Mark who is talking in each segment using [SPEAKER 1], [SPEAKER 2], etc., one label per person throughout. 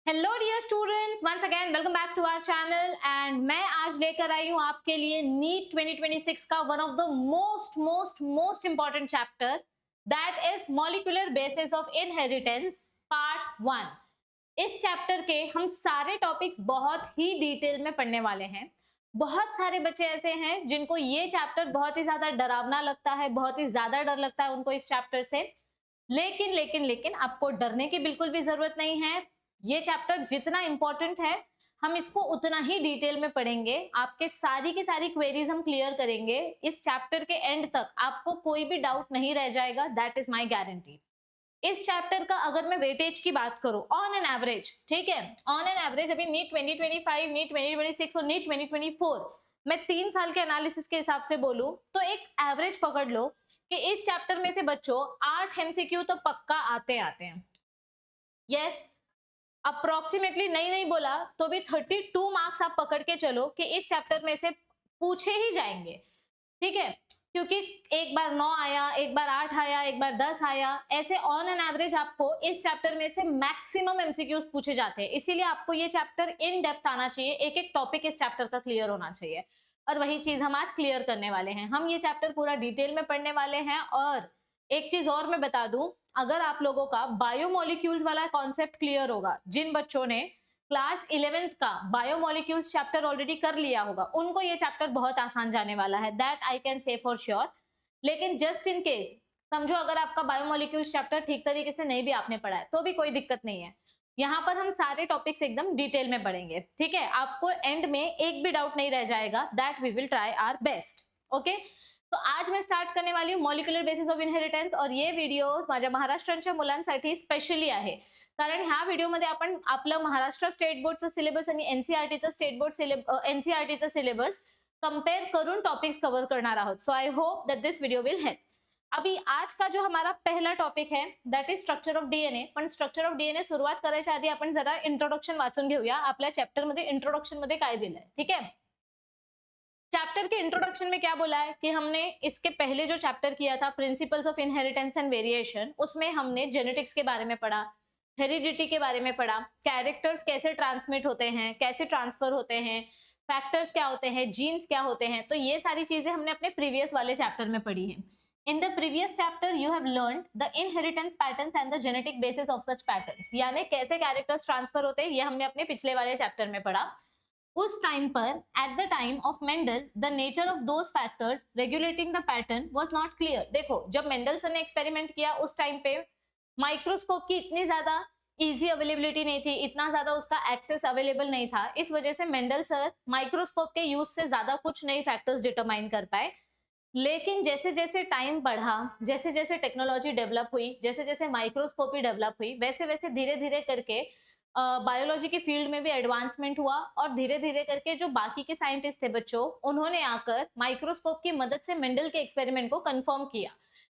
[SPEAKER 1] Hello dear students, once again welcome back to our channel. And मैं आज लेकर आई हूँ आपके लिए नीट 2026 का one of the most important chapter, that is molecular basis of inheritance part 1। इस chapter के हम सारे टॉपिक्स बहुत ही डिटेल में पढ़ने वाले हैं। बहुत सारे बच्चे ऐसे हैं जिनको ये चैप्टर बहुत ही ज्यादा डरावना लगता है, बहुत ही ज्यादा डर लगता है उनको इस चैप्टर से। लेकिन आपको डरने की बिल्कुल भी जरूरत नहीं है। ये चैप्टर जितना इंपॉर्टेंट है हम इसको उतना ही डिटेल में पढ़ेंगे। आपके सारी की सारी क्वेरीज हम क्लियर करेंगे। इस चैप्टर के एंड तक आपको कोई भी डाउट नहीं रह जाएगा, दैट इज माय गारंटी। इस चैप्टर का अगर मैं वेटेज की बात करूं ऑन एन एवरेज, ठीक है, ऑन एन एवरेज अभी नीट 2025, नीट 2026 और नीट 2024 मैं 3 साल के एनालिसिस के हिसाब से बोलूं तो एक एवरेज पकड़ लो कि इस चैप्टर में से बच्चों 8 एमसीक्यू तो पक्का आते हैं। यस, अप्रोक्सीमेटली नहीं बोला तो भी 32 मार्क्स आप पकड़ के चलो कि इस चैप्टर में से पूछे ही जाएंगे, ठीक है। क्योंकि एक बार 9 आया, एक बार 8 आया, एक बार 10 आया, ऐसे ऑन एन एवरेज आपको इस चैप्टर में से मैक्सिमम एमसीक्यूज पूछे जाते हैं। इसीलिए आपको ये चैप्टर इन डेप्थ आना चाहिए, एक एक टॉपिक इस चैप्टर का क्लियर होना चाहिए। और वही चीज हम आज क्लियर करने वाले हैं। हम ये चैप्टर पूरा डिटेल में पढ़ने वाले हैं। और एक चीज और मैं बता दूं, अगर आप लोगों का बायोमोलिक्यूल्स वाला कॉन्सेप्ट क्लियर होगा, जिन बच्चों ने क्लास 11th का बायोमोलिक्यूल्स चैप्टर ऑलरेडी कर लिया होगा, उनको ये चैप्टर बहुत आसान जाने वाला है, that I can say for sure. लेकिन जस्ट इन केस समझो अगर आपका बायोमोलिक्यूल्स चैप्टर ठीक तरीके से नहीं भी आपने पढ़ा है तो भी कोई दिक्कत नहीं है। यहाँ पर हम सारे टॉपिक्स एकदम डिटेल में पढ़ेंगे, ठीक है। आपको एंड में एक भी डाउट नहीं रह जाएगा, that we will try our best. Okay, तो आज मैं स्टार्ट करने वाली हूँ मॉलिक्युलर बेसिस ऑफ इनहेरिटन्स। और ये व्हिडिओज माझ्या महाराष्ट्रांच्या मुलांसाठी स्पेशली आहे, कारण ह्या व्हिडिओमध्ये आपण आपलं महाराष्ट्र स्टेट बोर्डचं सिलेबस आणि एनसीईआरटीचं स्टेट बोर्ड एनसीईआरटीचं सिलेबस कंपेयर करून टॉपिक्स कव्हर करणार आहोत। So I hope that this video will help. अभी आज का जो हमारा पहला टॉपिक है that is structure of DNA. पण स्ट्रक्चर ऑफ डीएनए सुरुवात करायच्या आधी आपण जरा इंट्रोडक्शन वाचून घेऊया, आपल्या चॅप्टर मध्ये इंट्रोडक्शन मध्ये काय दिलंय, ठीक है। चैप्टर के इंट्रोडक्शन में क्या बोला है कि हमने इसके पहले जो चैप्टर किया था principles of inheritance and variation, उसमें हमने जेनेटिक्स के बारे में पढ़ा, हेरिडिटी के बारे में पढ़ा, कैरेक्टर्स कैसे ट्रांसमिट होते हैं, कैसे ट्रांसफर होते हैं, फैक्टर्स क्या होते हैं, जीन्स क्या होते हैं। तो ये सारी चीजें हमने अपने प्रीवियस वाले चैप्टर में पढ़ी है। In the previous chapter you have learn the inheritance patterns and the genetic basis of such patterns, यानी कैसे कैरेक्टर्स ट्रांसफर होते हैं, ये हमने अपने पिछले वाले चैप्टर में पढ़ा। उस टाइम पर at the time of Mendel the nature of those factors regulating the pattern was not clear. देखो, जब मेंडलसन ने एक्सपेरिमेंट किया उस टाइम पे माइक्रोस्कोप की इतनी ज्यादा इजी अवेलेबिलिटी नहीं थी, इतना ज्यादा उसका एक्सेस अवेलेबल नहीं था। इस वजह से मेंडल सर माइक्रोस्कोप के यूज से ज्यादा कुछ नई फैक्टर्स डिटरमाइन कर पाए। लेकिन जैसे जैसे टाइम बढ़ा, जैसे जैसे टेक्नोलॉजी डेवलप हुई, जैसे जैसे माइक्रोस्कोपी डेवलप हुई, वैसे वैसे धीरे धीरे करके बायोलॉजी की फील्ड में भी एडवांसमेंट हुआ। और धीरे धीरे करके जो बाकी के साइंटिस्ट थे बच्चों, उन्होंने आकर माइक्रोस्कोप की मदद से मेंडल के एक्सपेरिमेंट को कंफर्म किया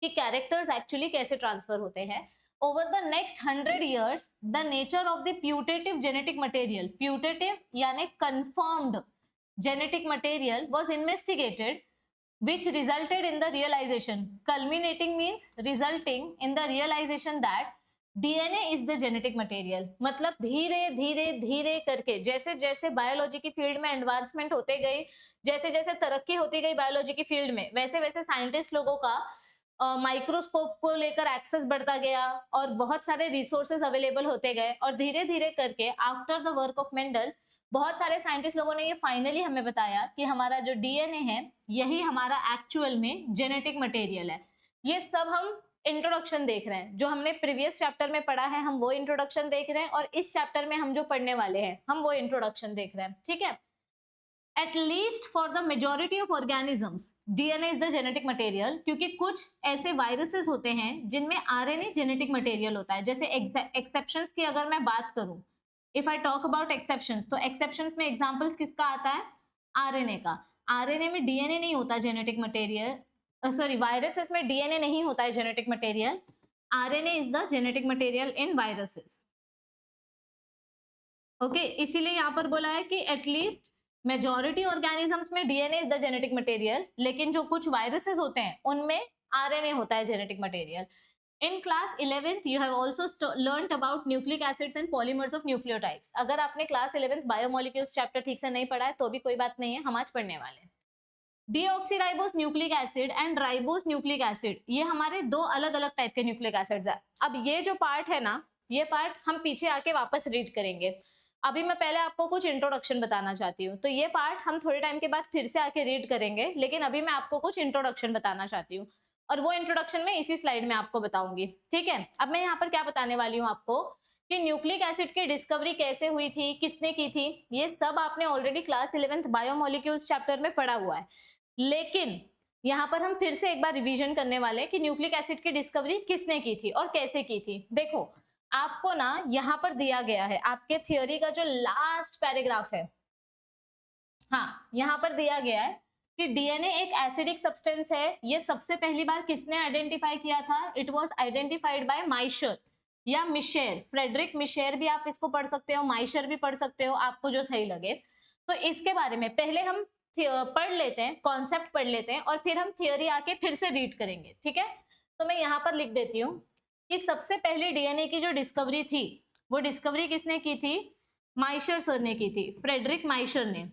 [SPEAKER 1] कि कैरेक्टर्स एक्चुअली कैसे ट्रांसफर होते हैं। Over the next 100 years the nature of the putative genetic material, putative यानी confirmed genetic material was investigated which resulted in the realization, culminating means resulting in the realization that DNA is the genetic material. मतलब धीरे धीरे धीरे करके जैसे जैसे biology की field में एडवांसमेंट होते गई, जैसे जैसे तरक्की होती गई बायोलॉजी की फील्ड में, वैसे वैसे साइंटिस्ट लोगों का माइक्रोस्कोप को लेकर एक्सेस बढ़ता गया और बहुत सारे रिसोर्सेज अवेलेबल होते गए। और धीरे धीरे करके after the work of Mendel बहुत सारे साइंटिस्ट लोगों ने ये फाइनली हमें बताया कि हमारा जो डीएनए है यही हमारा एक्चुअल में जेनेटिक मटेरियल है। ये सब हम इंट्रोडक्शन देख रहे हैं, जो हमने प्रीवियस चैप्टर में पढ़ा है हम वो इंट्रोडक्शन देख रहे हैं, और इस चैप्टर में हम जो पढ़ने वाले हैं हम वो इंट्रोडक्शन देख रहे हैं, ठीक है। At least for the majority of organisms DNA is the genetic material, क्योंकि कुछ ऐसे वायरसेस होते हैं जिनमें आरएनए जेनेटिक मटेरियल होता है। जैसे एक्सेप्शंस की अगर मैं बात करूं, if I talk about exceptions, तो एक्सेप्शंस में एग्जांपल्स किसका आता है, आरएनए का। आरएनए में डीएनए नहीं होता जेनेटिक मटेरियल, सॉरी वायरसेस में डीएनए नहीं होता है genetic material, RNA is the genetic material in viruses. Okay, इसीलिए यहां पर बोला है कि एटलीस्ट मेजॉरिटी ऑर्गेनिजम्स में DNA is the genetic material, लेकिन जो कुछ वायरसेस होते हैं उनमें आरएनए होता है genetic material. In class 11th you have also learned about nucleic acids and polymers of nucleotides. अगर आपने क्लास 11th बायोमोलिक्यूल्स चैप्टर ठीक से नहीं पढ़ा है तो भी कोई बात नहीं है, हम आज पढ़ने वाले हैं। Deoxyribose nucleic acid and ribose nucleic acid, ये हमारे दो अलग अलग टाइप के न्यूक्लिक एसिड्स है। अब ये जो पार्ट है ना, ये पार्ट हम पीछे आके वापस रीड करेंगे। अभी मैं पहले आपको कुछ इंट्रोडक्शन बताना चाहती हूँ, तो ये पार्ट हम थोड़े टाइम के बाद फिर से आके रीड करेंगे, लेकिन अभी मैं आपको कुछ इंट्रोडक्शन बताना चाहती हूँ और वो इंट्रोडक्शन में इसी स्लाइड में आपको बताऊंगी। ठीक है, अब मैं यहाँ पर क्या बताने वाली हूँ आपको कि न्यूक्लिक एसिड की डिस्कवरी कैसे हुई थी, किसने की थी, ये सब आपने already class 11th biomolecules chapter में पढ़ा हुआ है। लेकिन यहाँ पर हम फिर से एक बार रिवीजन करने वाले हैं कि न्यूक्लिक एसिड की डिस्कवरी किसने की थी और कैसे की थी। देखो आपको ना यहाँ पर दिया गया है, आपके थियोरी का जो लास्ट पैराग्राफ है, हाँ यहाँ पर दिया गया है कि डीएनए एक एसिडिक सब्सटेंस है। ये सबसे पहली बार किसने आइडेंटिफाई किया था? इट वाज आइडेंटिफाइड बाय माइशर या मिशेर, फ्रेडरिक मिशेर भी आप इसको पढ़ सकते हो, माइशर भी पढ़ सकते हो, आपको जो सही लगे। तो इसके बारे में पहले हम पढ़ लेते हैं, कॉन्सेप्ट पढ़ लेते हैं और फिर हम थियोरी आके फिर से रीड करेंगे। ठीक है, तो मैं यहाँ पर लिख देती हूँ कि सबसे पहले डीएनए की जो डिस्कवरी थी वो डिस्कवरी किसने की थी? माइशर सर ने की थी, फ्रेडरिक माइशर ने।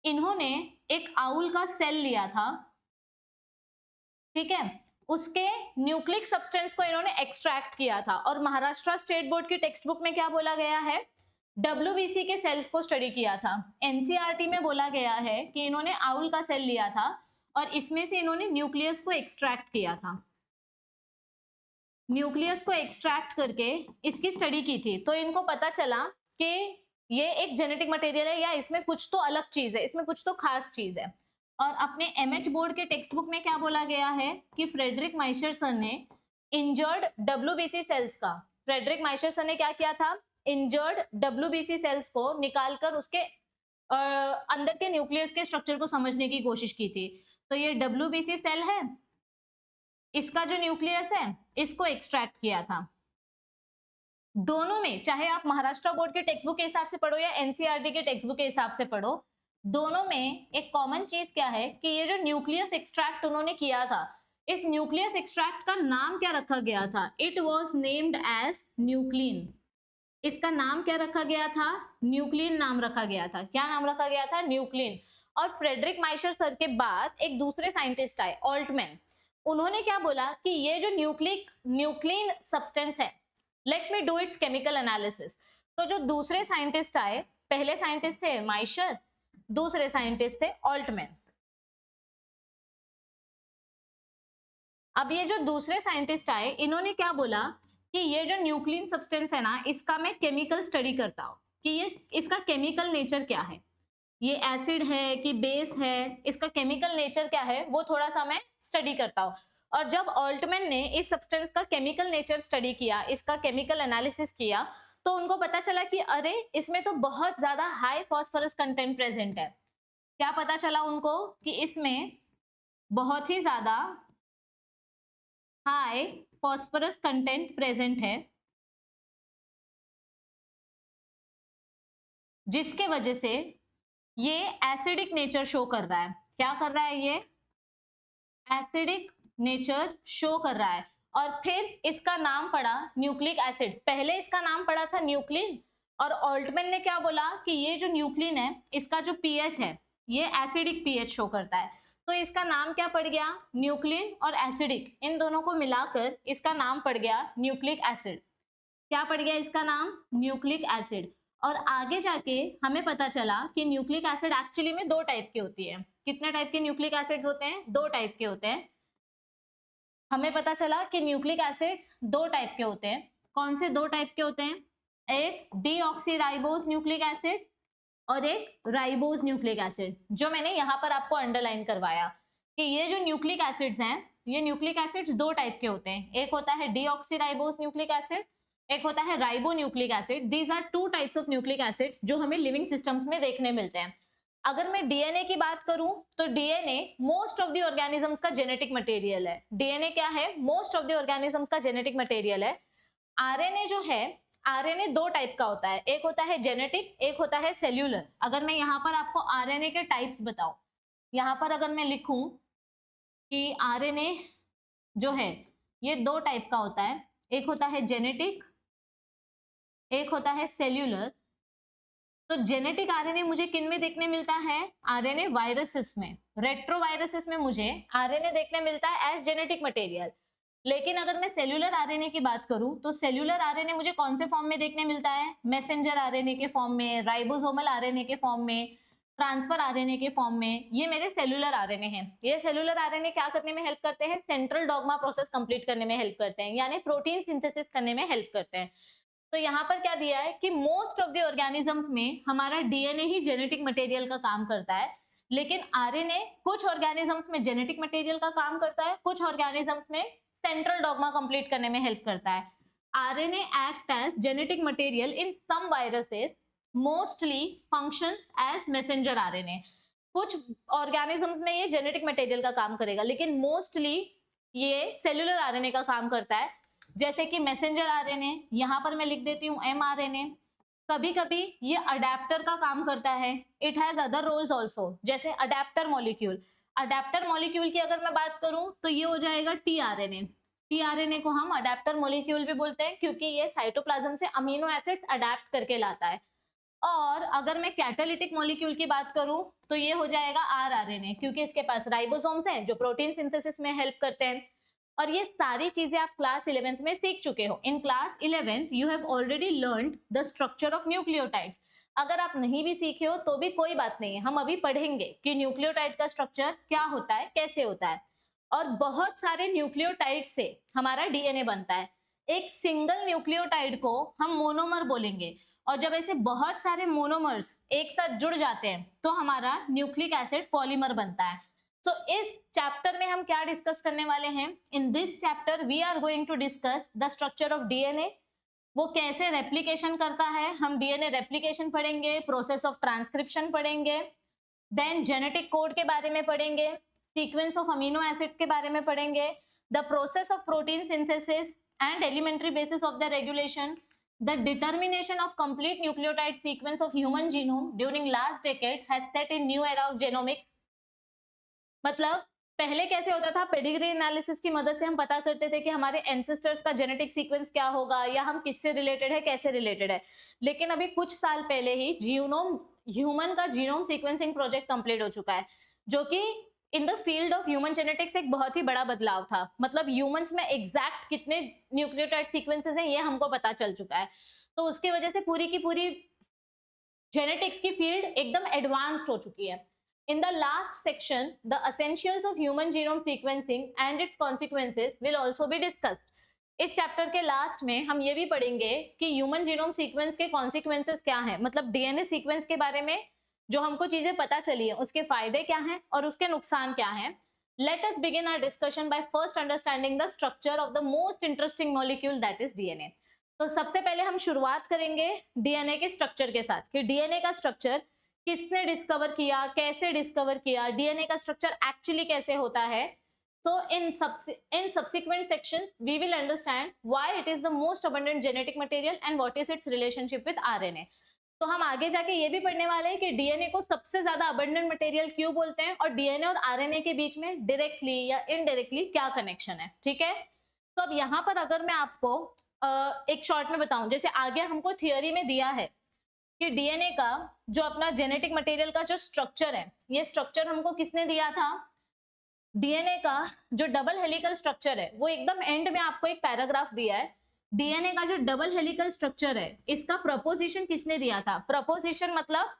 [SPEAKER 1] इन्होंने एक आउल का सेल लिया था, ठीक है, उसके न्यूक्लिक सब्सटेंस को इन्होंने एक्सट्रैक्ट किया था और महाराष्ट्र स्टेट बोर्ड की टेक्स्ट बुक में क्या बोला गया है? डब्ल्यूबीसी के सेल्स को स्टडी किया था। एनसीईआरटी में बोला गया है कि इन्होंने आउल का सेल लिया था और इसमें से इन्होंने न्यूक्लियस को एक्सट्रैक्ट किया था। न्यूक्लियस को एक्सट्रैक्ट करके इसकी स्टडी की थी, तो इनको पता चला कि ये एक जेनेटिक मटेरियल है या इसमें कुछ तो अलग चीज है, इसमें कुछ तो खास चीज है। और अपने एमएच बोर्ड के टेक्स्ट बुक में क्या बोला गया है कि फ्रेडरिक माइशर सर ने इंजर्ड डब्ल्यूबीसी सेल्स का, फ्रेडरिक माइशर सर ने क्या किया था? इंजर्ड डब्ल्यूबीसी सेल्स को निकालकर उसके अंदर के न्यूक्लियस के स्ट्रक्चर को समझने की कोशिश की थी। तो ये डब्ल्यूबीसी सेल है, इसका जो न्यूक्लियस है इसको एक्सट्रैक्ट किया था। दोनों में, चाहे आप महाराष्ट्र बोर्ड के टेक्स्ट बुक के हिसाब से पढ़ो या एनसीईआरटी के टेक्स्ट बुक के हिसाब से पढ़ो, दोनों में एक कॉमन चीज क्या है कि ये जो न्यूक्लियस एक्सट्रैक्ट उन्होंने किया था, इस न्यूक्लियस एक्सट्रैक्ट का नाम क्या रखा गया था? It was named as nuclein. इसका नाम क्या रखा गया था? न्यूक्लिन नाम रखा गया था। क्या नाम रखा गया था? न्यूक्लिन। और फ्रेडरिक माइशर सर के बाद एक दूसरे साइंटिस्ट आए, ऑल्टमैन। उन्होंने क्या बोला कि ये जो न्यूक्लिन सब्सटेंस है, let me do it's chemical analysis. तो जो दूसरे साइंटिस्ट आए, पहले साइंटिस्ट थे माइशर, दूसरे साइंटिस्ट थे ऑल्टमैन। अब ये जो दूसरे साइंटिस्ट आए, इन्होंने क्या बोला कि ये जो न्यूक्लिन सब्सटेंस है ना, इसका मैं केमिकल स्टडी करता हूं कि ये इसका केमिकल नेचर क्या है, ये एसिड है कि बेस है, इसका केमिकल नेचर क्या है वो थोड़ा सा मैं स्टडी करता हूं। और जब ऑल्टमैन ने इस सब्सटेंस का केमिकल नेचर स्टडी किया, इसका केमिकल एनालिसिस किया, तो उनको पता चला कि अरे इसमें तो बहुत ज्यादा हाई फॉस्फोरस कंटेंट प्रेजेंट है। क्या पता चला उनको? कि इसमें बहुत ही ज्यादा हाई फॉस्फोरस कंटेंट प्रेजेंट है, जिसके वजह से ये एसिडिक नेचर शो कर रहा है। क्या कर रहा है? ये एसिडिक नेचर शो कर रहा है। और फिर इसका नाम पड़ा न्यूक्लिक एसिड। पहले इसका नाम पड़ा था न्यूक्लिन, और ऑल्टमैन ने क्या बोला कि ये जो न्यूक्लिन है, इसका जो पीएच है ये एसिडिक पीएच शो करता है, तो इसका नाम क्या पड़ गया? न्यूक्लिन और एसिडिक, इन दोनों को मिलाकर इसका नाम पड़ गया न्यूक्लिक एसिड। क्या पड़ गया इसका नाम? Nucleic acid. और आगे जाके हमें पता चला कि न्यूक्लिक एसिड एक्चुअली में दो टाइप की होती है। कितने टाइप के न्यूक्लिक एसिड्स होते हैं? दो टाइप के होते हैं। हमें पता चला कि न्यूक्लिक एसिड्स दो टाइप के होते हैं। कौन से दो टाइप के होते हैं? एक डीऑक्सीराइबोस न्यूक्लिक एसिड और एक राइबोस न्यूक्लिक एसिड, जो मैंने यहाँ पर आपको अंडरलाइन करवाया कि ये जो न्यूक्लिक एसिड्स हैं, ये न्यूक्लिक एसिड्स दो टाइप के होते हैं। एक होता है डीऑक्सीराइबोस न्यूक्लिक एसिड, एक होता है ribo nucleic acid. These are two types of nucleic acids जो हमें लिविंग सिस्टम्स में देखने मिलते हैं। अगर मैं डीएनए की बात करूं तो DNA most of the organisms का जेनेटिक मटेरियल है। डीएनए क्या है? मोस्ट ऑफ द ऑर्गेनिजम्स का जेनेटिक मटेरियल है। आरएनए जो है, आरएनए दो टाइप का होता है, एक होता है जेनेटिक, एक होता है सेल्यूलर। अगर मैं यहाँ पर आपको आरएनए के टाइप्स बताऊं, यहाँ पर अगर मैं लिखूं कि आरएनए जो है ये दो टाइप का होता है, एक होता है जेनेटिक, एक होता है सेल्यूलर। तो जेनेटिक आरएनए मुझे किन में देखने मिलता है? आरएनए वायरसेस में, रेट्रोवायरसेस में मुझे आरएनए देखने मिलता है एज जेनेटिक मटेरियल। लेकिन अगर मैं सेल्यूलर आरएनए की बात करूं तो सेल्यूलर आरएनए मुझे कौन से फॉर्म में देखने मिलता है? मैसेंजर आरएनए के फॉर्म में, राइबोसोमल आरएनए के फॉर्म में, ट्रांसफर आरएनए के फॉर्म में। ये मेरे सेल्यूलर आरएनए हैं। ये सेल्यूलर आरएनए क्या करने में हेल्प करते हैं? सेंट्रल डॉग्मा प्रोसेस कंप्लीट करने में हेल्प करते हैं, यानी प्रोटीन सिंथेसिस करने में हेल्प करते हैं। तो यहाँ पर क्या दिया है कि मोस्ट ऑफ द ऑर्गेनिजम्स में हमारा डीएनए ही जेनेटिक मटेरियल का काम करता है, लेकिन आरएनए कुछ ऑर्गेनिजम्स में जेनेटिक मटेरियल का काम करता है, कुछ ऑर्गेनिजम्स में सेंट्रल डॉग्मा कंप्लीट करने में हेल्प करता है। RNA act as genetic material in some viruses, mostly functions as messenger RNA. कुछ ऑर्गेनिजम्स में ये जेनेटिक मटेरियल का काम करेगा, लेकिन मोस्टली ये सेल्यूलर आरएनए का काम करता है। जैसे कि मैसेंजर आरएनए, यहां पर मैं लिख देती हूँ एमआरएनए। कभी कभी ये अडेप्टर का काम करता है, it has other roles also, जैसे अडेप्टर मॉलिक्यूल। अडेप्टर मॉलिक्यूल की अगर मैं बात करूं तो ये हो जाएगा टीआरएनए। टीआरएनए को हम अडेप्टर मॉलिक्यूल भी बोलते हैं, क्योंकि ये साइटोप्लाज्म से अमीनो एसिड्स अडेप्ट करके लाता है। और अगर मैं कैटालिटिक मॉलिक्यूल की बात करूं तो ये हो जाएगा आरआरएनए, क्योंकि इसके पास राइबोसोम्स हैं जो प्रोटीन सिंथेसिस में हेल्प करते हैं। और ये सारी चीजें आप क्लास 11th में सीख चुके हो। In class 11 you have already learned the structure of nucleotides. अगर आप नहीं भी सीखे हो तो भी कोई बात नहीं है, हम अभी पढ़ेंगे कि न्यूक्लियोटाइड का स्ट्रक्चर क्या होता है, कैसे होता है। और बहुत सारे न्यूक्लियोटाइड से हमारा डीएनए बनता है। एक सिंगल न्यूक्लियोटाइड को हम मोनोमर बोलेंगे, और जब ऐसे बहुत सारे मोनोमर्स एक साथ जुड़ जाते हैं तो हमारा न्यूक्लिक एसिड पॉलीमर बनता है। तो इस चैप्टर में हम क्या डिस्कस करने वाले हैं? In this chapter we are going to discuss the structure of DNA. वो कैसे रेप्लिकेशन करता है, हम डीएनए रेप्लिकेशन पढ़ेंगे, प्रोसेस ऑफ ट्रांसक्रिप्शन पढ़ेंगे, देन जेनेटिक कोड के बारे में पढ़ेंगे, सीक्वेंस ऑफ अमीनो एसिड्स के बारे में पढ़ेंगे, the process of protein synthesis and elementary basis of the regulation, the determination of complete nucleotide sequence of human genome during last decade has set a new era of genomics। मतलब पहले कैसे होता था, pedigree analysis की मदद से हम पता करते थे कि हमारे एंसेस्टर्स का जेनेटिक सीक्वेंस क्या होगा, या हम किससे रिलेटेड है, कैसे रिलेटेड है। लेकिन अभी कुछ साल पहले ही ह्यूमन का जीनोम सीक्वेंसिंग प्रोजेक्ट कंप्लीट हो चुका है, जो कि in the field of human genetics एक बहुत ही बड़ा बदलाव था। मतलब ह्यूमंस में एग्जैक्ट कितने न्यूक्लियोटाइड सीक्वेंसेस हैं ये हमको पता चल चुका है। तो उसकी वजह से पूरी की पूरी जेनेटिक्स की फील्ड एकदम एडवांस्ड हो चुकी है। In the last section, the essentials of human genome sequencing and its consequences will also be discussed। इस चैप्टर के लास्ट में हम ये भी पढ़ेंगे कि ह्यूमन जीनोम सीक्वेंस के कॉन्सिक्वेंसेस क्या हैं, मतलब डीएनए सीक्वेंस के बारे में जो हमको चीजें पता चली है उसके फायदे क्या हैं और उसके नुकसान क्या हैं। Let us begin our discussion by first understanding the structure of the most interesting molecule, that is DNA। तो सबसे पहले हम शुरुआत करेंगे डीएनए के स्ट्रक्चर के साथ कि डीएनए का स्ट्रक्चर किसने डिस्कवर किया, कैसे डिस्कवर किया, डीएनए का स्ट्रक्चर एक्चुअली कैसे होता है। So in subsequent sections we will understand why it is the most abundant genetic material and what is its relationship with RNA। तो हम आगे जाके ये भी पढ़ने वाले हैं कि डीएनए को सबसे ज्यादा अबंडेंट मटेरियल क्यों बोलते हैं और डीएनए और आरएनए के बीच में डायरेक्टली या इनडायरेक्टली क्या कनेक्शन है। ठीक है, तो अब यहाँ पर अगर मैं आपको एक शॉर्ट में बताऊं, जैसे आगे हमको थियोरी में दिया है कि डीएनए का जो अपना जेनेटिक मटेरियल का जो स्ट्रक्चर है, ये स्ट्रक्चर हमको किसने दिया था? डीएनए का जो डबल हेलिकल स्ट्रक्चर है वो एकदम एंड में आपको एक पैराग्राफ दिया है। डीएनए का जो डबल हेलिकल स्ट्रक्चर है इसका प्रपोजिशन किसने दिया था? प्रपोजिशन मतलब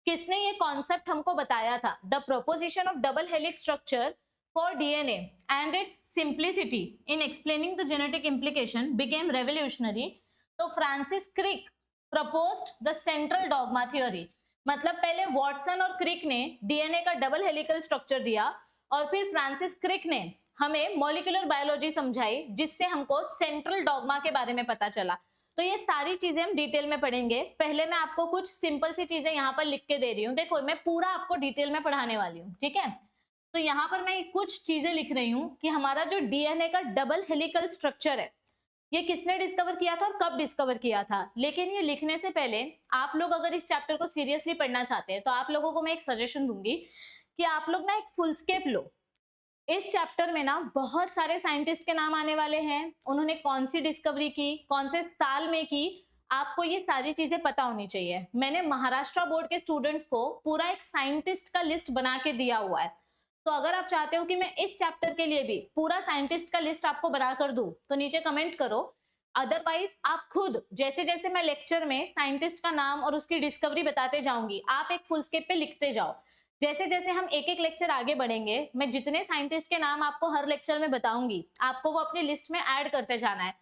[SPEAKER 1] किसने ये कॉन्सेप्ट हमको बताया था? The proposition of double helix structure for DNA and its simplicity in explaining the genetic implication became revolutionary. तो Francis Crick proposed the central dogma theory. मतलब पहले वॉटसन और क्रिक ने डीएनए का डबल हेलिकल स्ट्रक्चर दिया और फिर फ्रांसिस क्रिक ने हमें मॉलिक्यूलर बायोलॉजी समझाई, जिससे हमको सेंट्रल डॉग्मा के बारे में पता चला। तो ये सारी चीजें हम डिटेल में पढ़ेंगे। पहले मैं आपको कुछ सिंपल सी चीजें यहाँ पर लिख के दे रही हूँ, देखो मैं पूरा आपको डिटेल में पढ़ाने वाली हूँ। ठीक है, तो यहाँ पर मैं कुछ चीजें लिख रही हूँ कि हमारा जो डीएनए का डबल हेलिकल स्ट्रक्चर है ये किसने डिस्कवर किया था और कब डिस्कवर किया था। लेकिन ये लिखने से पहले आप लोग अगर इस चैप्टर को सीरियसली पढ़ना चाहते हैं तो आप लोगों को मैं एक सजेशन दूंगी कि आप लोग ना एक फुलस्केप लो। इस चैप्टर में ना बहुत सारे साइंटिस्ट के नाम आने वाले हैं, उन्होंने कौन सी डिस्कवरी की, कौन से साल में की, आपको ये सारी चीजें पता होनी चाहिए। मैंने महाराष्ट्र बोर्ड के स्टूडेंट्स को पूरा एक साइंटिस्ट का लिस्ट बना के दिया हुआ है, तो अगर आप चाहते हो कि मैं इस चैप्टर के लिए भी पूरा साइंटिस्ट का लिस्ट आपको बना कर दूं तो नीचे कमेंट करो। अदरवाइज आप खुद जैसे जैसे मैं लेक्चर में साइंटिस्ट का नाम और उसकी डिस्कवरी बताते जाऊंगी, आप एक फुल स्केप पे लिखते जाओ। जैसे जैसे हम एक एक लेक्चर आगे बढ़ेंगे, मैं जितने साइंटिस्ट के नाम आपको हर लेक्चर में बताऊंगी, आपको वो अपनी लिस्ट में ऐड करते जाना है,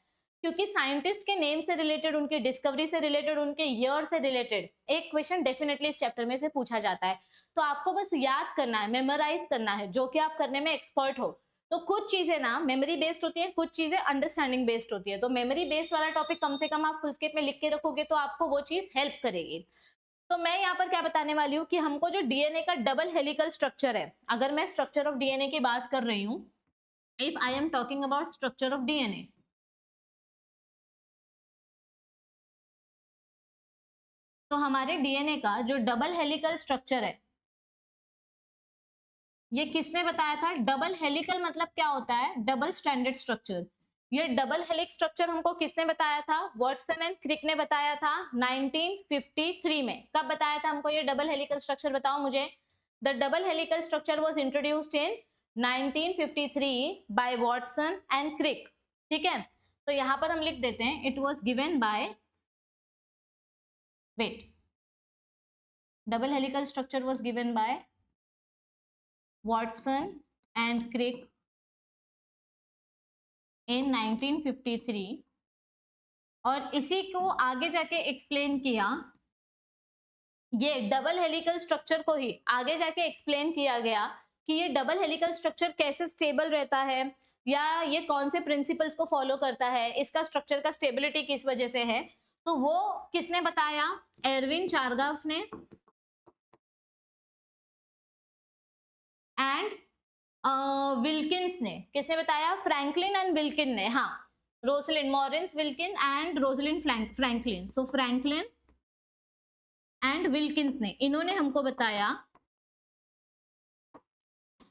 [SPEAKER 1] क्योंकि साइंटिस्ट के नेम से रिलेटेड, उनके डिस्कवरी से रिलेटेड, उनके ईयर से रिलेटेड एक क्वेश्चन डेफिनेटली इस चैप्टर में से पूछा जाता है। तो आपको बस याद करना है, मेमोराइज करना है, जो कि आप करने में एक्सपर्ट हो। तो कुछ चीजें ना मेमोरी बेस्ड होती है, कुछ चीजें अंडरस्टैंडिंग बेस्ड होती है। तो मेमोरी बेस्ड वाला टॉपिक कम से कम आप फुल स्केप में लिख के रखोगे तो आपको वो चीज हेल्प करेगी। तो मैं यहाँ पर क्या बताने वाली हूँ कि हमको जो डीएनए का डबल हेलिकल स्ट्रक्चर है, अगर मैं स्ट्रक्चर ऑफ डीएनए की बात कर रही हूँ, if I am talking about structure of DNA, तो हमारे डीएनए का जो डबल हेलिकल स्ट्रक्चर है, ये किसने बताया था? डबल हेलिकल मतलब क्या होता है? Double stranded structure. ये डबल हेलिक्स स्ट्रक्चर हमको किसने बताया था? वाटसन एंड क्रिक ने बताया था 1953 में। कब बताया था हमको ये डबल हेलिकल स्ट्रक्चर? बताओ मुझे। The double helical structure was introduced in 1953 by Watson and Crick. ठीक है, तो यहां पर हम लिख देते हैं it was given by, wait, double helical structure was given by Watson and Crick in 1953, और इसी को आगे जाके एक्सप्लेन किया, ये डबल हेलिकल स्ट्रक्चर को ही आगे जाके एक्सप्लेन किया गया कि ये डबल हेलिकल स्ट्रक्चर कैसे स्टेबल रहता है, या ये कौन से प्रिंसिपल्स को फॉलो करता है, इसका स्ट्रक्चर का स्टेबिलिटी किस वजह से है। तो वो किसने बताया? एरविन चारगाफ ने एंड विल्किंस ने। किसने बताया? फ्रैंकलिन एंड विल्किन ने। हाँ, Rosalind, Maurice Wilkins and Rosalind Franklin. So Franklin and Wilkins ने, इन्होंने हमको बताया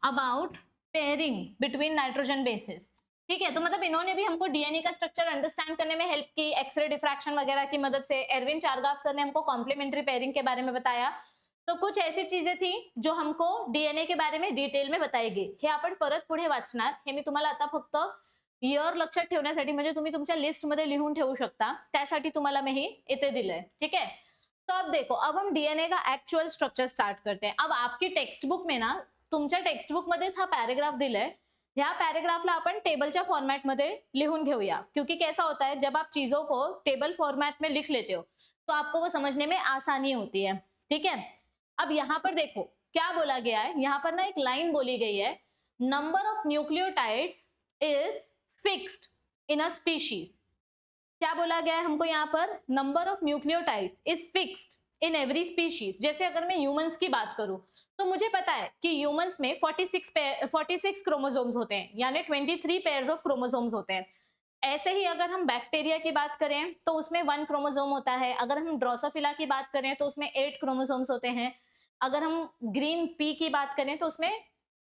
[SPEAKER 1] about pairing between nitrogen bases. ठीक है, तो मतलब इन्होंने भी हमको डीएनए का स्ट्रक्चर अंडरस्टैंड करने में हेल्प की, एक्सरे डिफ्रैक्शन वगैरह की मदद से। एरविन चारगाफ सर ने हमको कॉम्प्लीमेंट्री पेयरिंग के बारे में बताया। तो कुछ ऐसी चीजें थी जो हमको डीएनए के बारे में डिटेल में बताई गई। हे आपण परत पुढे वाचणार, हे मी तुम्हाला आता फक्त इयर लक्षात ठेवण्यासाठी, म्हणजे तुम्ही तुमच्या लिस्ट मध्ये लिहून ठेवू शकता, त्यासाठी तुम्हाला मी हे इथे दिलंय। ठीक है, तो अब देखो, अब हम डीएनए का एक्चुअल स्ट्रक्चर स्टार्ट करते हैं। अब आपकी टेक्स्ट बुक में ना, तुमच्या टेक्स्ट बुक मध्येच हा पॅरेग्राफ दिलाय, ह्या पैराग्राफला अपन टेबलच्या फॉर्मेट में लिहून घेऊया, क्योंकि कैसा होता है जब आप चीजों को टेबल फॉर्मेट में लिख लेते हो तो आपको वो समझने में आसानी होती है। ठीक है, अब यहाँ पर देखो क्या बोला गया है, यहाँ पर ना एक लाइन बोली गई है, number of nucleotides is fixed in a species. क्या बोला गया है हमको यहाँ पर? Number of nucleotides is fixed in every species. जैसे अगर मैं ह्यूमंस की बात करूं तो मुझे पता है कि ह्यूमंस में 46 क्रोमोसोम्स होते हैं, यानी 23 पेयर्स ऑफ क्रोमोसोम्स होते हैं। ऐसे ही अगर हम बैक्टीरिया की बात करें तो उसमें 1 क्रोमोसोम होता है। अगर हम ड्रोसोफिला की बात करें तो उसमें 8 क्रोमोसोम्स होते हैं। अगर हम ग्रीन पी की बात करें तो उसमें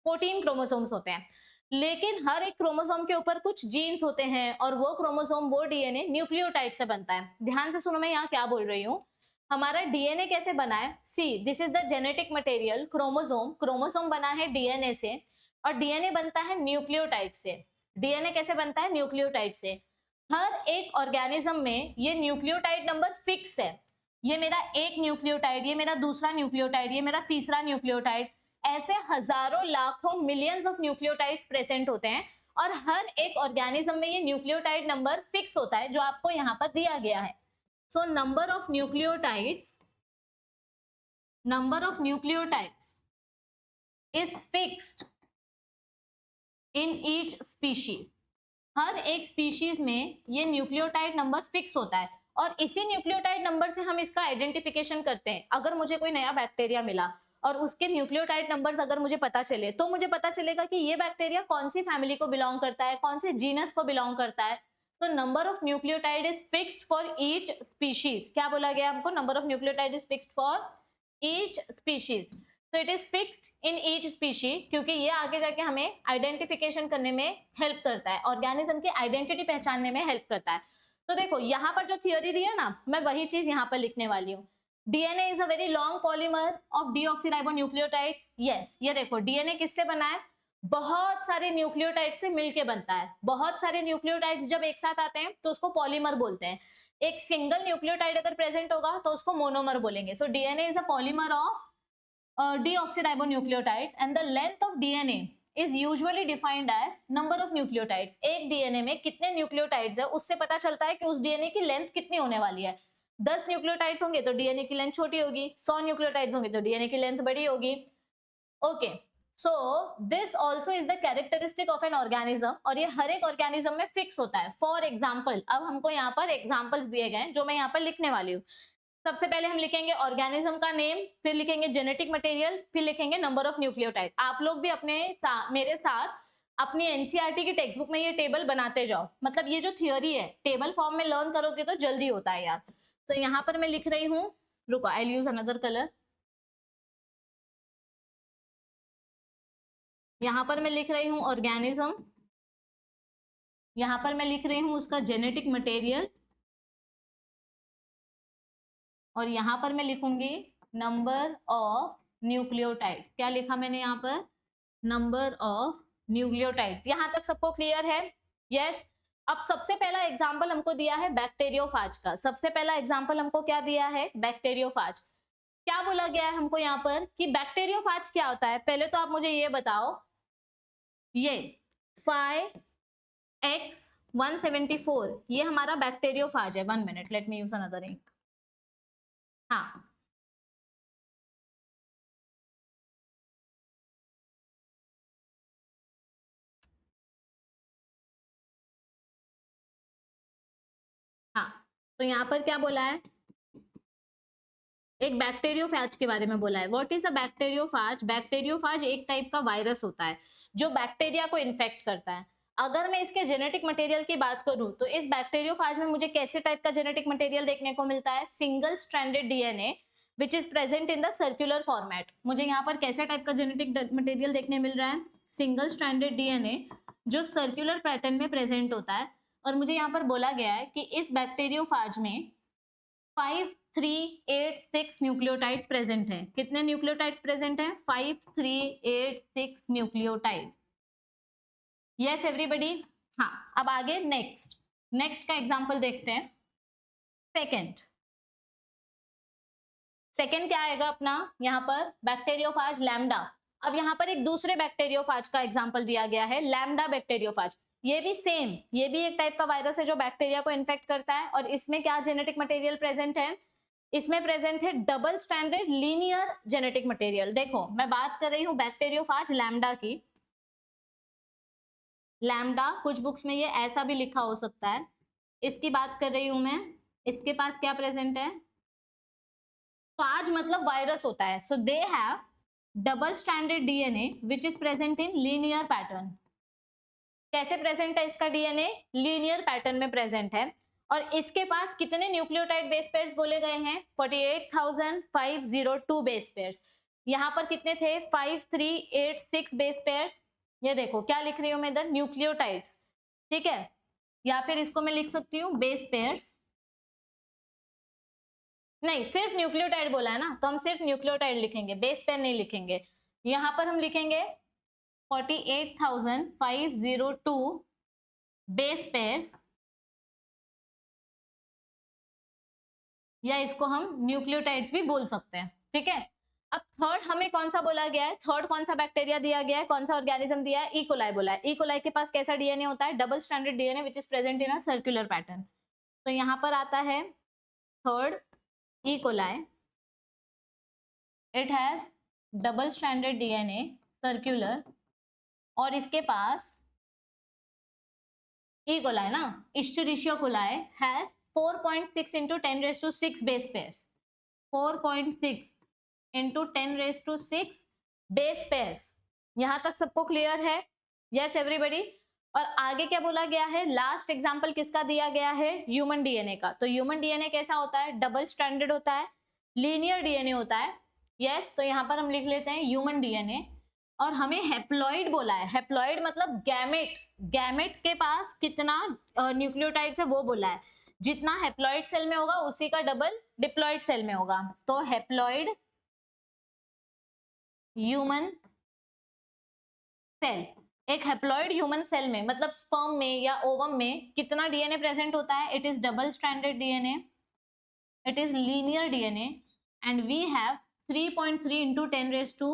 [SPEAKER 1] 14 क्रोमोसोम्स होते हैं। लेकिन हर एक क्रोमोसोम के ऊपर कुछ जीन्स होते हैं और वो क्रोमोसोम, वो डीएनए न्यूक्लियोटाइड से बनता है। ध्यान से सुनो मैं यहाँ क्या बोल रही हूँ। हमारा डीएनए कैसे बना है? See, this is the genetic material chromosome. Chromosome बना है डीएनए से, और डीएनए बनता है न्यूक्लियोटाइड से। डीएनए कैसे बनता है? न्यूक्लियोटाइड से। हर एक ऑर्गेनिज्म में ये न्यूक्लियोटाइड नंबर फिक्स है। ये मेरा एक न्यूक्लियोटाइड, ये मेरा दूसरा न्यूक्लियोटाइड, ये मेरा तीसरा न्यूक्लियोटाइड, ऐसे हजारों लाखों मिलियंस ऑफ न्यूक्लियोटाइड्स प्रेजेंट होते हैं, और हर एक ऑर्गेनिज्म में ये न्यूक्लियोटाइड नंबर फिक्स होता है जो आपको यहाँ पर दिया गया है। So number of nucleotides is fixed in each species. हर एक स्पीशीज में ये न्यूक्लियोटाइड नंबर फिक्स होता है, और इसी न्यूक्लियोटाइड नंबर से हम इसका आइडेंटिफिकेशन करते हैं। अगर मुझे कोई नया बैक्टीरिया मिला और उसके न्यूक्लियोटाइड नंबर्स अगर मुझे पता चले, तो मुझे पता चलेगा कि ये बैक्टीरिया कौन सी फैमिली को बिलोंग करता है, कौन से जीनस को बिलोंग करता है। तो number of nucleotide is fixed for each species. क्या बोला गया हमको? Number of nucleotide is fixed for each species. तो it is fixed in each species, क्योंकि ये आगे जाके हमें आइडेंटिफिकेशन करने में हेल्प करता है, ऑर्गेनिज्म की आइडेंटिटी पहचानने में हेल्प करता है। तो देखो यहाँ पर जो थियोरी दी है ना, मैं वही चीज यहाँ पर लिखने वाली हूँ। DNA is a very long polymer of deoxyribonucleotides. Yes, ये देखो डीएनए किससे बना है, बहुत सारे न्यूक्लियोटाइड से मिलके बनता है। बहुत सारे न्यूक्लियोटाइड्स जब एक साथ आते हैं तो उसको पॉलीमर बोलते हैं। एक सिंगल न्यूक्लियोटाइड अगर प्रेजेंट होगा तो उसको मोनोमर बोलेंगे। So DNA is a polymer of deoxyribonucleotides and the length of DNA is usually defined as number of nucleotides। एक डीएनए में कितने न्यूक्लियोटाइड्स है उससे पता चलता है कि उस डीएनए की लेंथ कितनी होने वाली है। 10 न्यूक्लियोटाइड्स होंगे तो डीएनए की लेंथ छोटी होगी, 100 न्यूक्लियोटाइड्स होंगे तो डीएनए की लेंथ बड़ी होगी। Okay, so this also is the characteristic of an organism, और ये हर एक ऑर्गेनिज्म में फिक्स होता है। फॉर एग्जाम्पल, अब हमको यहाँ पर एग्जाम्पल्स दिए गए जो मैं यहाँ पर लिखने वाली हूँ। सबसे पहले हम लिखेंगे ऑर्गेनिज्म का नेम, फिर लिखेंगे जेनेटिक मटेरियल, फिर लिखेंगे नंबर ऑफ न्यूक्लियोटाइड। आप लोग भी मेरे साथ अपनी एनसीईआरटी की टेक्स्ट बुक में ये टेबल बनाते जाओ। मतलब ये जो थियोरी है टेबल फॉर्म में लर्न करोगे तो जल्दी होता है यार। तो यहाँ पर मैं लिख रही हूँ, रुको I will use another colour. यहाँ पर मैं लिख रही हूँ ऑर्गेनिज्म, यहाँ पर मैं लिख रही हूँ उसका जेनेटिक मटेरियल, और यहां पर मैं लिखूंगी नंबर ऑफ न्यूक्लियोटाइड्स। क्या लिखा मैंने यहाँ पर, नंबर ऑफ न्यूक्लियोटाइड्स। यहां तक सबको क्लियर है? यस। अब सबसे पहला एग्जांपल हमको दिया है बैक्टीरियोफाज का। सबसे पहला एग्जांपल हमको क्या दिया है, बैक्टीरियोफाज। क्या बोला गया है हमको यहाँ पर कि बैक्टीरियोफाज क्या होता है। पहले तो आप मुझे ये बताओ, ये 5x174 ये हमारा बैक्टीरियोफाज है। 1 minute, let me use another ink. हाँ, हाँ, तो यहाँ पर क्या बोला है, एक बैक्टीरियोफाज के बारे में बोला है। What is a bacteriophage? Bacteriophage एक टाइप का वायरस होता है जो बैक्टीरिया को इन्फेक्ट करता है। अगर मैं इसके जेनेटिक मटेरियल की बात करूं तो इस बैक्टीरियोफाज में मुझे कैसे टाइप का जेनेटिक मटेरियल देखने को मिलता है, single stranded DNA which is present in the circular format. मुझे यहाँ पर कैसे टाइप का जेनेटिक मटेरियल देखने मिल रहा है, सिंगल स्ट्रैंडेड डीएनए जो सर्कुलर पैटर्न में प्रेजेंट होता है। और मुझे यहाँ पर बोला गया है कि इस बैक्टीरियोफाज में 5386 न्यूक्लियोटाइड्स प्रेजेंट हैं। कितने न्यूक्लियोटाइड्स प्रेजेंट हैं? 5386 न्यूक्लियोटाइड्स। Yes everybody? हाँ, अब आगे नेक्स्ट का एग्जांपल देखते हैं। सेकंड क्या आएगा अपना यहाँ पर, बैक्टीरियोफाज लैम्डा। अब यहाँ पर एक दूसरे बैक्टीरियोफाज का एग्जांपल दिया गया है, लैम्डा बैक्टीरियोफाज। ये भी सेम, ये भी एक टाइप का वायरस है जो बैक्टीरिया को इन्फेक्ट करता है। और इसमें क्या जेनेटिक मटेरियल प्रेजेंट है, इसमें प्रेजेंट है double stranded linear genetic material. देखो मैं बात कर रही हूँ बैक्टीरियोफाज लैम्डा की। लैम्डा कुछ बुक्स में ये ऐसा भी लिखा हो सकता है, इसकी बात कर रही हूं मैं। इसके पास क्या प्रेजेंट है, फाज मतलब वायरस होता है। So they have double stranded DNA which is present in linear pattern. कैसे प्रेजेंट है इसका डीएनए, लीनियर पैटर्न में प्रेजेंट है। और इसके पास कितने न्यूक्लियोटाइड बेस पेयर्स बोले गए हैं, 48,502 बेस पेयर्स। यहाँ पर कितने थे, 5386 बेस पेयर्स। ये देखो क्या लिख रही हूँ मैं इधर, न्यूक्लियोटाइड्स, ठीक है। या फिर इसको मैं लिख सकती हूँ बेस पेयर्स, नहीं सिर्फ न्यूक्लियोटाइड बोला है ना तो हम सिर्फ न्यूक्लियोटाइड लिखेंगे, बेस पेयर नहीं लिखेंगे। यहाँ पर हम लिखेंगे 48,502 बेस पेयर्स, या इसको हम न्यूक्लियोटाइड्स भी बोल सकते हैं, ठीक है। अब थर्ड हमें कौन सा बोला गया है, थर्ड कौन सा बैक्टीरिया दिया गया है, कौन सा ऑर्गेनिज्म दिया है, इकोलाई बोला है। इकोलाई के पास कैसा डीएनए होता है, double stranded DNA which is present in a circular pattern. तो यहाँ पर आता है third E coli, it has double stranded DNA circular, और इसके पास इकोलाई ना, Escherichia coli has 4.6 into 10⁻⁶ base pairs, 4.6 into 10⁻⁶ base pairs. यहां तक सबको क्लियर है? Yes everybody. और आगे क्या बोला गया है, लास्ट एग्जांपल किसका दिया गया है, ह्यूमन डीएनए का। तो ह्यूमन डीएनए कैसा होता है, डबल स्ट्रैंडेड होता है, लीनियर डीएनए होता है। यस, तो यहाँ पर हम लिख लेते हैं ह्यूमन डीएनए, और हमें हैप्लॉइड बोला है। हैप्लॉइड मतलब गैमेट, गैमेट के पास कितना न्यूक्लियोटाइड्स है वो बोला है। जितना हैप्लॉइड सेल में होगा उसी का डबल डिप्लॉइड सेल में होगा। तो हैप्लॉइड ह्यूमन सेल, एक हैप्लॉइड ह्यूमन सेल में मतलब स्पर्म में या ओवम में कितना डीएनए प्रेजेंट होता है? It is double stranded DNA, it is linear DNA, and we have 3.3 into 10 raised to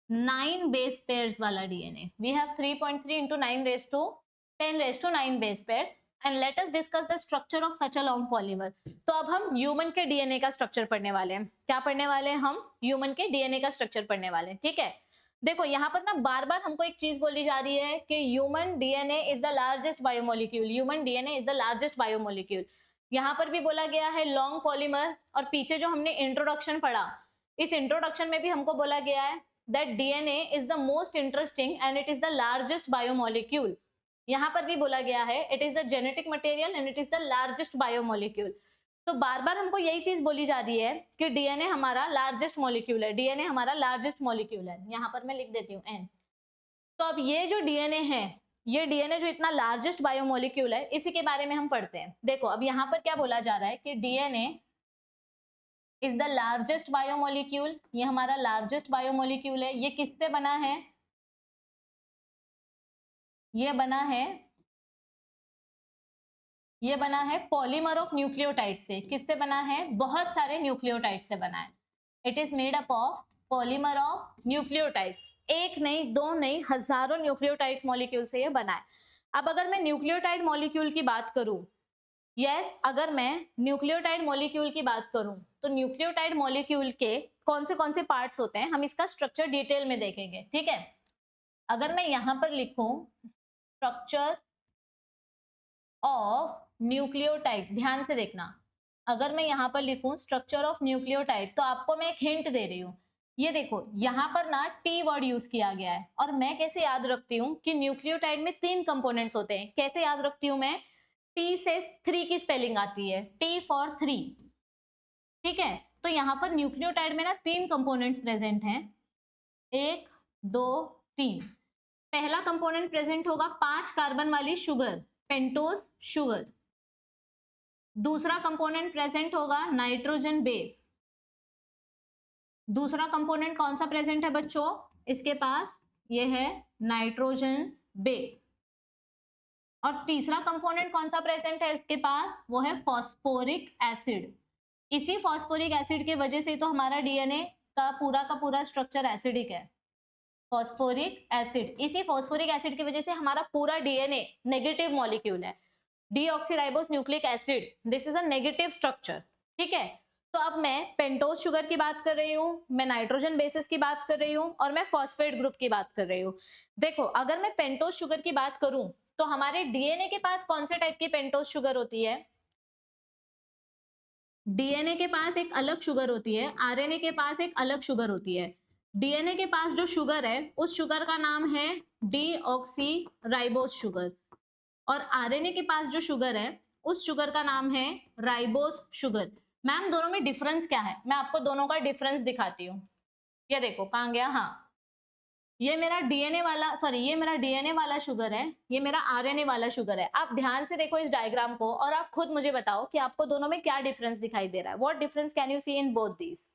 [SPEAKER 1] 9 base pairs वाला DNA. We have 3.3 into 9 raised to 10 raised to 9 base pairs, and let us discuss the structure of such a long polymer. तो अब हम human के DNA का structure पढ़ने वाले हैं। क्या पढ़ने वाले हैं हम? ह्यूमन के डीएनए का स्ट्रक्चर पढ़ने वाले हैं, ठीक है। देखो यहाँ पर ना बार बार हमको एक चीज बोली जा रही है कि human DNA is the largest biomolecule, human DNA is the largest biomolecule. यहाँ पर भी बोला गया है लॉन्ग पॉलीमर, और पीछे जो हमने इंट्रोडक्शन पढ़ा, इस इंट्रोडक्शन में भी हमको बोला गया है that DNA is the most interesting and it is the largest biomolecule. यहाँ पर भी बोला गया है it is the genetic material and it is the largest biomolecule. तो बार बार हमको यही चीज बोली जा रही है कि डीएनए हमारा लार्जेस्ट मॉलिक्यूल है, डीएनए हमारा लार्जेस्ट मॉलिक्यूल है। यहाँ पर मैं लिख देती हूँ एन। तो अब ये जो डीएनए है, ये डीएनए जो इतना लार्जेस्ट बायोमोलिक्यूल है, इसी के बारे में हम पढ़ते हैं। देखो अब यहाँ पर क्या बोला जा रहा है कि DNA is the largest biomolecule, ये हमारा लार्जेस्ट बायोमोलिक्यूल है। ये किससे बना है? ये बना है पॉलीमर ऑफ न्यूक्लियोटाइड से। किससे बना है? बहुत सारे न्यूक्लियोटाइड से बना है। It is made up of polymer of nucleotides. एक नहीं, दो नहीं, हजारों न्यूक्लियोटाइड्स मॉलिक्यूल से ये बना है। अब अगर मैं न्यूक्लियोटाइड मॉलिक्यूल की बात करूं, अगर मैं न्यूक्लियोटाइड मॉलिक्यूल की बात करूं, तो न्यूक्लियोटाइड मॉलिक्यूल के कौन से पार्ट्स होते हैं, हम इसका स्ट्रक्चर डिटेल में देखेंगे, ठीक है। अगर मैं यहां पर लिखूं स्ट्रक्चर ऑफ न्यूक्लियोटाइड, ध्यान से देखना, अगर मैं यहाँ पर लिखूं स्ट्रक्चर ऑफ न्यूक्लियोटाइड, तो आपको मैं एक हिंट दे रही हूँ। ये देखो यहाँ पर ना टी वर्ड यूज किया गया है, और मैं कैसे याद रखती हूँ कि न्यूक्लियोटाइड में 3 कंपोनेंट्स होते हैं। कैसे याद रखती हूँ मैं? टी से 3 की स्पेलिंग आती है, टी फॉर 3, ठीक है। तो यहाँ पर न्यूक्लियोटाइड में ना 3 कंपोनेंट्स प्रेजेंट हैं, 1 2 3। पहला कंपोनेंट प्रेजेंट होगा 5 कार्बन वाली शुगर, पेंटोज शुगर। दूसरा कंपोनेंट प्रेजेंट होगा नाइट्रोजन बेस। दूसरा कंपोनेंट कौन सा प्रेजेंट है बच्चों? इसके पास ये है नाइट्रोजन बेस। और तीसरा कंपोनेंट कौन सा प्रेजेंट है इसके पास? वो है फॉस्फोरिक एसिड। इसी फॉस्फोरिक एसिड के वजह से तो हमारा डीएनए का पूरा स्ट्रक्चर एसिडिक है। फॉस्फोरिक एसिड, इसी फॉस्फोरिक एसिड की वजह से हमारा पूरा डीएनए नेगेटिव मॉलिक्यूल है। Deoxyribose nucleic acid, this is a negative structure, ठीक है। तो अब मैं पेंटोज शुगर की बात कर रही हूँ, मैं नाइट्रोजन बेसिस की बात कर रही हूँ, और मैं फॉस्फेट ग्रुप की बात कर रही हूँ। देखो अगर मैं पेंटोज शुगर की बात करूं, तो हमारे डीएनए के पास कौन से टाइप की पेंटोज शुगर होती है? डीएनए के पास एक अलग शुगर होती है, आरएनए के पास एक अलग शुगर होती है। डीएनए के पास जो शुगर है उस शुगर का नाम है डीऑक्सीराइबोस शुगर, और आरएनए के पास जो शुगर है उस शुगर का नाम है राइबोस शुगर। मैम दोनों में डिफरेंस क्या है? मैं आपको दोनों का डिफरेंस दिखाती हूँ। ये देखो कहाँ गया, हाँ ये मेरा डीएनए वाला शुगर है, ये मेरा आरएनए वाला शुगर है। आप ध्यान से देखो इस डायग्राम को और आप खुद मुझे बताओ कि आपको दोनों में क्या डिफरेंस दिखाई दे रहा है। What difference can you see in both these?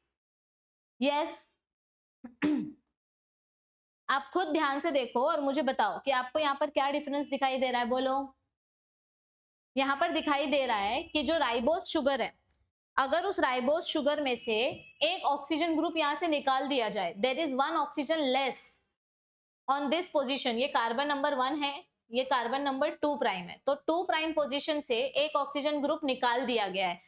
[SPEAKER 1] Yes आप खुद ध्यान से देखो और मुझे बताओ कि आपको यहाँ पर क्या डिफरेंस दिखाई दे रहा है, बोलो। यहाँ पर दिखाई दे रहा है कि जो राइबोस शुगर है, अगर उस राइबोस शुगर में से एक ऑक्सीजन ग्रुप यहाँ से निकाल दिया जाए, there is 1 oxygen less on this position. ये कार्बन नंबर 1 है, ये कार्बन नंबर 2 प्राइम है, तो 2 प्राइम पोजीशन से एक ऑक्सीजन ग्रुप निकाल दिया गया है।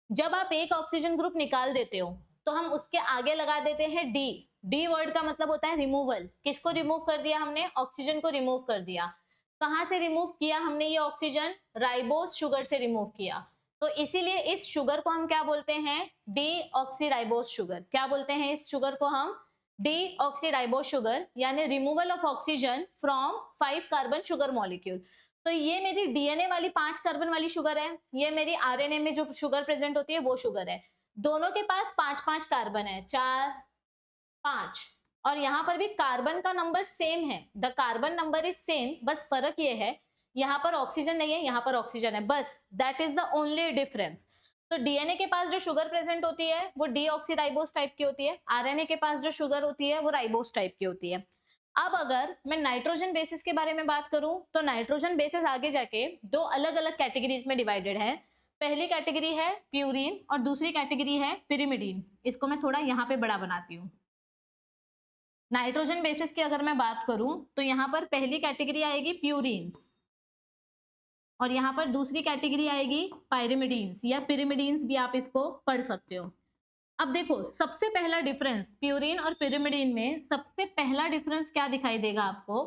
[SPEAKER 1] जब आप एक ऑक्सीजन ग्रुप निकाल देते हो तो हम उसके आगे लगा देते हैं डी। डी वर्ड का मतलब होता है रिमूवल। किसको रिमूव कर दिया हमने? ऑक्सीजन को रिमूव कर दिया। कहां से रिमूव किया हमने ये ऑक्सीजन? राइबोस शुगर से रिमूव किया। तो इसीलिए इस शुगर को हम क्या बोलते हैं? Deoxyribose sugar. क्या बोलते हैं इस शुगर को हम? डीऑक्सीराइबोस शुगर, यानी removal of oxygen from 5 carbon sugar molecule. तो ये मेरी डीएनए वाली 5 कार्बन वाली शुगर है, ये मेरी आरएनए में जो शुगर प्रेजेंट होती है वो शुगर है। दोनों के पास 5-5 कार्बन है, 4, 5, और यहाँ पर भी कार्बन का नंबर सेम है, the carbon number is same, बस फर्क ये है यहाँ पर ऑक्सीजन नहीं है, यहाँ पर ऑक्सीजन है, बस that is the only difference. तो डीएनए के पास जो शुगर प्रेजेंट होती है वो डीऑक्सीराइबोस टाइप की होती है, आरएनए के पास जो शुगर होती है वो राइबोस टाइप की होती है। अब अगर मैं नाइट्रोजन बेसिस के बारे में बात करूं तो नाइट्रोजन बेसिस आगे जाके दो अलग अलग कैटेगरीज में डिवाइडेड है। पहली कैटेगरी है प्यूरिन और दूसरी कैटेगरी है पिरिमिडीन। इसको मैं थोड़ा यहाँ पे बड़ा बनाती हूँ। नाइट्रोजन बेसिस की अगर मैं बात करूं तो यहाँ पर पहली कैटेगरी आएगी प्यूरिन्स और यहाँ पर दूसरी कैटेगरी आएगी पायरिमिडीन्स या पिरिमिडीन्स भी आप इसको पढ़ सकते हो। अब देखो सबसे पहला डिफरेंस प्यूरिन और पिरिमिडीन में, सबसे पहला डिफरेंस क्या दिखाई देगा आपको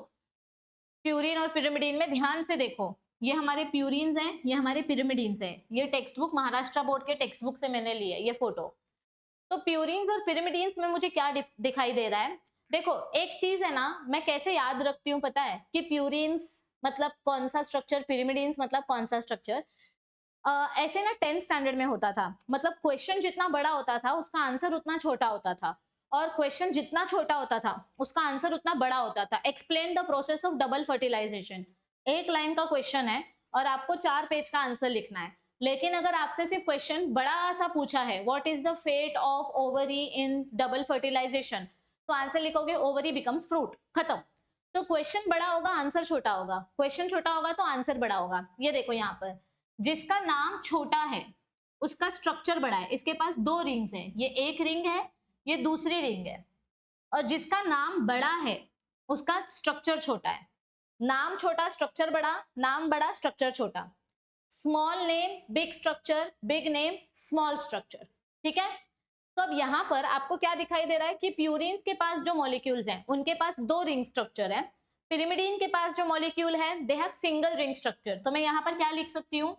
[SPEAKER 1] प्यूरिन और पिरिमिडीन में? ध्यान से देखो, ये हमारे प्यूरिन्स हैं, ये हमारे पिरिमिडीन्स हैं। ये टेक्स्ट बुक महाराष्ट्र बोर्ड के टेक्स्ट बुक से मैंने ली है ये फोटो। तो प्यूरिन्स और पिरिमिडीन्स में मुझे क्या दिखाई दे रहा है? देखो एक चीज है ना, मैं कैसे याद रखती हूँ पता है कि प्यूरिन्स मतलब कौन सा स्ट्रक्चर, पिरिमिडीन्स मतलब कौन सा स्ट्रक्चर। ऐसे ना 10th स्टैंडर्ड में होता था, मतलब क्वेश्चन जितना बड़ा होता था उसका आंसर उतना छोटा होता था, और क्वेश्चन जितना छोटा होता था उसका आंसर उतना बड़ा होता था। Explain the process of double fertilization, एक लाइन का क्वेश्चन है और आपको 4 पेज का आंसर लिखना है। लेकिन अगर आपसे सिर्फ क्वेश्चन बड़ा सा पूछा है, what is the fate of ovary in double fertilization, तो आंसर लिखोगे ओवरी बिकम्स फ्रूट, खत्म। तो क्वेश्चन बड़ा होगा आंसर छोटा होगा, क्वेश्चन छोटा होगा तो आंसर बड़ा होगा। ये देखो यहाँ पर जिसका नाम छोटा है उसका स्ट्रक्चर बड़ा है, इसके पास 2 रिंग्स हैं, ये एक रिंग है ये दूसरी रिंग है। और जिसका नाम बड़ा है उसका स्ट्रक्चर छोटा है। नाम छोटा स्ट्रक्चर बड़ा, नाम बड़ा स्ट्रक्चर छोटा। Small name big structure, big name small structure, ठीक है। तो अब यहाँ पर आपको क्या दिखाई दे रहा है कि प्यूरिन्स के पास जो मॉलिक्यूल्स हैं उनके पास 2 रिंग स्ट्रक्चर है, पिरिमिडीन के पास जो मॉलिक्यूल है they have single ring structure. तो मैं यहाँ पर क्या लिख सकती हूँ,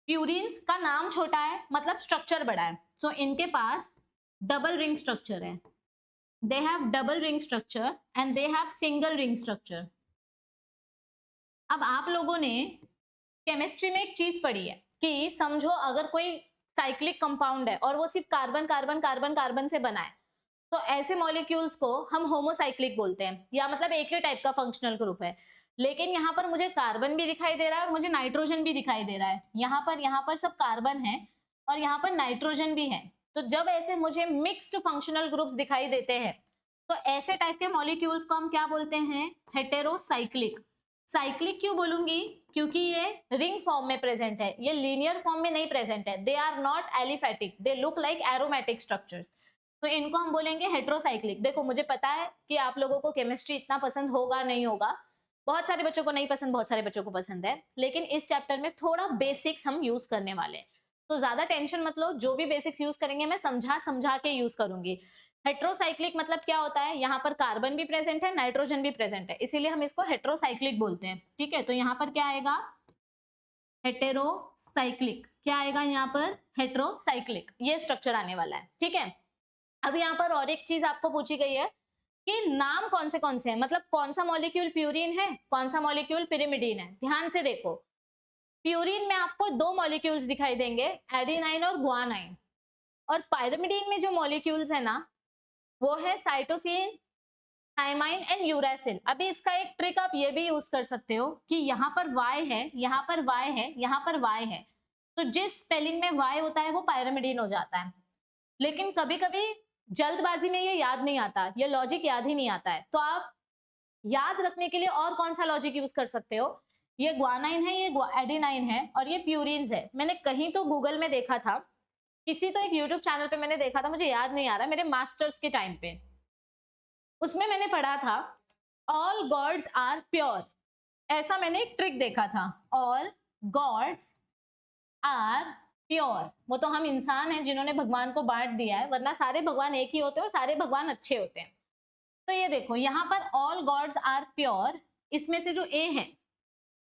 [SPEAKER 1] प्यूरिन्स का नाम छोटा है मतलब स्ट्रक्चर बड़ा है, सो इनके पास डबल रिंग स्ट्रक्चर है, दे have double ring structure and they have single ring structure. अब आप लोगों ने केमिस्ट्री में एक चीज पढ़ी है कि समझो अगर कोई साइक्लिक कंपाउंड है और वो सिर्फ कार्बन कार्बन कार्बन कार्बन से बना है, तो ऐसे मॉलिक्यूल्स को हम होमोसाइक्लिक बोलते हैं, या मतलब एक ही टाइप का फंक्शनल ग्रुप है। लेकिन यहाँ पर मुझे कार्बन भी दिखाई दे रहा है और मुझे नाइट्रोजन भी दिखाई दे रहा है। यहाँ पर सब कार्बन है और यहाँ पर नाइट्रोजन भी है। तो जब ऐसे मुझे मिक्स्ड फंक्शनल ग्रुप्स दिखाई देते हैं तो ऐसे टाइप के मॉलिक्यूल्स को हम क्या बोलते हैं, हेटेरोसाइक्लिक। साइक्लिक क्यों बोलूंगी, क्योंकि ये रिंग फॉर्म में प्रेजेंट है, ये लीनियर फॉर्म में नहीं प्रेजेंट है। They are not aliphatic, they look like aromatic structures, तो इनको हम बोलेंगे हेटेरोसाइक्लिक। देखो मुझे पता है कि आप लोगों को केमिस्ट्री इतना पसंद होगा नहीं होगा, बहुत सारे बच्चों को नहीं पसंद, बहुत सारे बच्चों को पसंद है, लेकिन इस चैप्टर में थोड़ा बेसिक्स हम यूज करने वाले हैं, तो ज्यादा टेंशन मत लो। जो भी बेसिक्स यूज करेंगे मैं समझा समझा के यूज करूंगी। हेटेरोसाइक्लिक मतलब क्या होता है, यहाँ पर कार्बन भी प्रेजेंट है नाइट्रोजन भी प्रेजेंट है, इसीलिए हम इसको हेटेरोसाइक्लिक बोलते हैं, ठीक है। तो यहाँ पर क्या आएगा, हेटेरोसाइक्लिक, क्या आएगा यहाँ पर, हेटेरोसाइक्लिक, ये स्ट्रक्चर आने वाला है, ठीक है। अब यहाँ पर और एक चीज आपको पूछी गई है कि नाम कौन से हैं, मतलब कौन सा मॉलिक्यूल प्यूरिन है, कौन सा मॉलिक्यूल पिरिमिडीन है। ध्यान से देखो, प्यूरिन में आपको 2 मॉलिक्यूल्स दिखाई देंगे, एडेनाइन और गुआनाइन, और पायरिमिडीन में जो मॉलिक्यूल्स है ना वो है साइटोसिन, थाइमाइन एंड यूरासिल। अभी इसका एक ट्रिक आप ये भी यूज कर सकते हो कि यहाँ पर Y है, यहाँ पर Y है, यहाँ पर Y है, तो जिस स्पेलिंग में Y होता है वो पायरिमिडीन हो जाता है। लेकिन कभी कभी जल्दबाजी में ये याद नहीं आता, ये लॉजिक याद ही नहीं आता है, तो आप याद रखने के लिए और कौन सा लॉजिक यूज कर सकते हो, ये ग्वानाइन है, ये एडेनाइन है और ये प्यूरिन्स है। मैंने कहीं तो गूगल में देखा था, किसी तो एक यूट्यूब चैनल पे मैंने देखा था, मुझे याद नहीं आ रहा, मेरे मास्टर्स के टाइम पे, उसमें मैंने पढ़ा था ऑल गॉड्स आर प्योर, ऐसा मैंने एक ट्रिक देखा था, ऑल गॉड्स आर प्योर। वो तो हम इंसान हैं जिन्होंने भगवान को बांट दिया है, वरना सारे भगवान एक ही होते हैं और सारे भगवान अच्छे होते हैं। तो ये देखो यहाँ पर ऑल गॉड्स आर प्योर, इसमें से जो ए है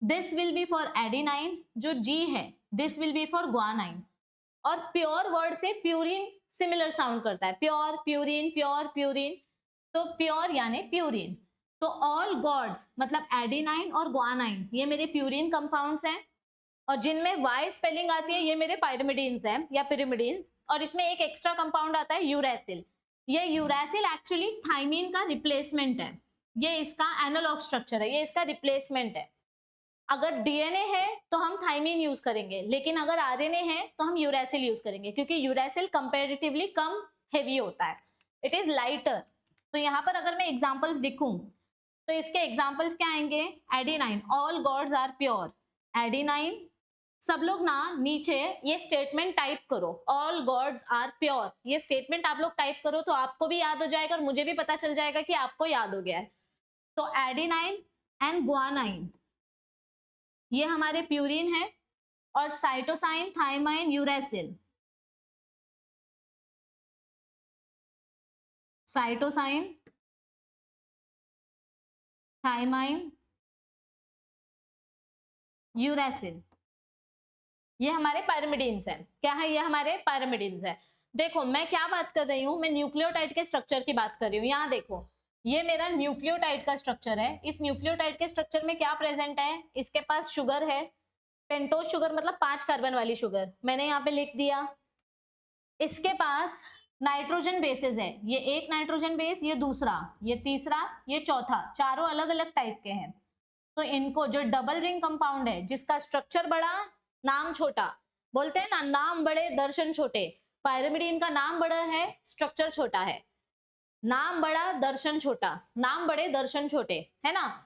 [SPEAKER 1] this will B for adenine, जो जी है this will B for guanine, और प्योर वर्ड से प्यूरिन सिमिलर साउंड करता है, प्योर प्यूरिन प्योर प्यूरिन, तो प्योर यानी प्यूरिन। तो ऑल गॉड्स मतलब एडेनाइन और ग्वानाइन ये मेरे प्यूरिन कंपाउंड्स हैं, और जिनमें Y स्पेलिंग आती है ये मेरे पायरिमिडीन्स हैं या पिरिमिडीन्स, और इसमें एक एक्स्ट्रा कंपाउंड आता है यूरेसिल। ये यूरेसिल एक्चुअली थाइमीन का रिप्लेसमेंट है, ये इसका एनालॉग स्ट्रक्चर है, ये इसका रिप्लेसमेंट है। अगर डीएनए है तो हम थाइमीन यूज करेंगे, लेकिन अगर आरएनए है तो हम यूरेसिल यूज करेंगे, क्योंकि यूरेसिल कंपैरेटिवली कम हेवी होता है, इट इज लाइटर। तो यहाँ पर अगर मैं एग्जांपल्स लिखूं तो इसके एग्जांपल्स क्या आएंगे? Adenine, all gods are pure. Adenine, सब लोग ना नीचे ये स्टेटमेंट टाइप करो, ऑल गॉड्स आर प्योर। ये स्टेटमेंट आप लोग टाइप करो तो आपको भी याद हो जाएगा और मुझे भी पता चल जाएगा कि आपको याद हो गया है। तो एडेनाइन एंड ग्वानाइन ये हमारे प्यूरिन है, और cytosine, thymine, uracil. Cytosine, thymine, uracil, ये हमारे पायरिमिडीन्स हैं। क्या है? ये हमारे पायरिमिडीन्स है। देखो मैं क्या बात कर रही हूं, मैं न्यूक्लियोटाइड के स्ट्रक्चर की बात कर रही हूँ। यहाँ देखो, ये मेरा न्यूक्लियोटाइड का स्ट्रक्चर है। इस न्यूक्लियोटाइड के स्ट्रक्चर में क्या प्रेजेंट है? इसके पास शुगर है, पेंटोज शुगर, मतलब 5 कार्बन वाली शुगर, मैंने यहाँ पे लिख दिया। इसके पास नाइट्रोजन बेसेस है, ये एक नाइट्रोजन बेस, ये दूसरा, ये तीसरा, ये चौथा, चारों अलग अलग टाइप के हैं। तो इनको जो डबल रिंग कंपाउंड है, जिसका स्ट्रक्चर बड़ा नाम छोटा, बोलते हैं ना नाम बड़े दर्शन छोटे, पायरिमिडीन का नाम बड़ा है स्ट्रक्चर छोटा है। नाम बड़ा दर्शन छोटा, नाम बड़े दर्शन छोटे, है ना।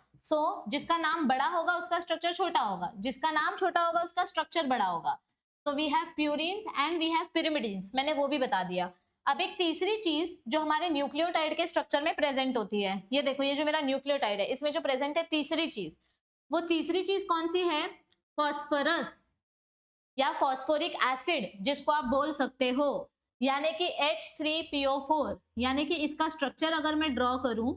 [SPEAKER 1] जिसका नाम बड़ा होगा उसका स्ट्रक्चर छोटा होगा, जिसका नाम छोटा होगा उसका स्ट्रक्चर बड़ा होगा। तो we have purines and we have pyrimidines, मैंने वो भी बता दिया। अब एक तीसरी चीज जो हमारे न्यूक्लियोटाइड के स्ट्रक्चर में प्रेजेंट होती है, ये देखो, ये जो मेरा न्यूक्लियोटाइड है इसमें जो प्रेजेंट है तीसरी चीज, वो तीसरी चीज कौन सी है? फॉस्फोरस या फॉस्फोरिक एसिड जिसको आप बोल सकते हो, यानी कि H3PO4। यानी कि इसका स्ट्रक्चर अगर मैं ड्रॉ करूं,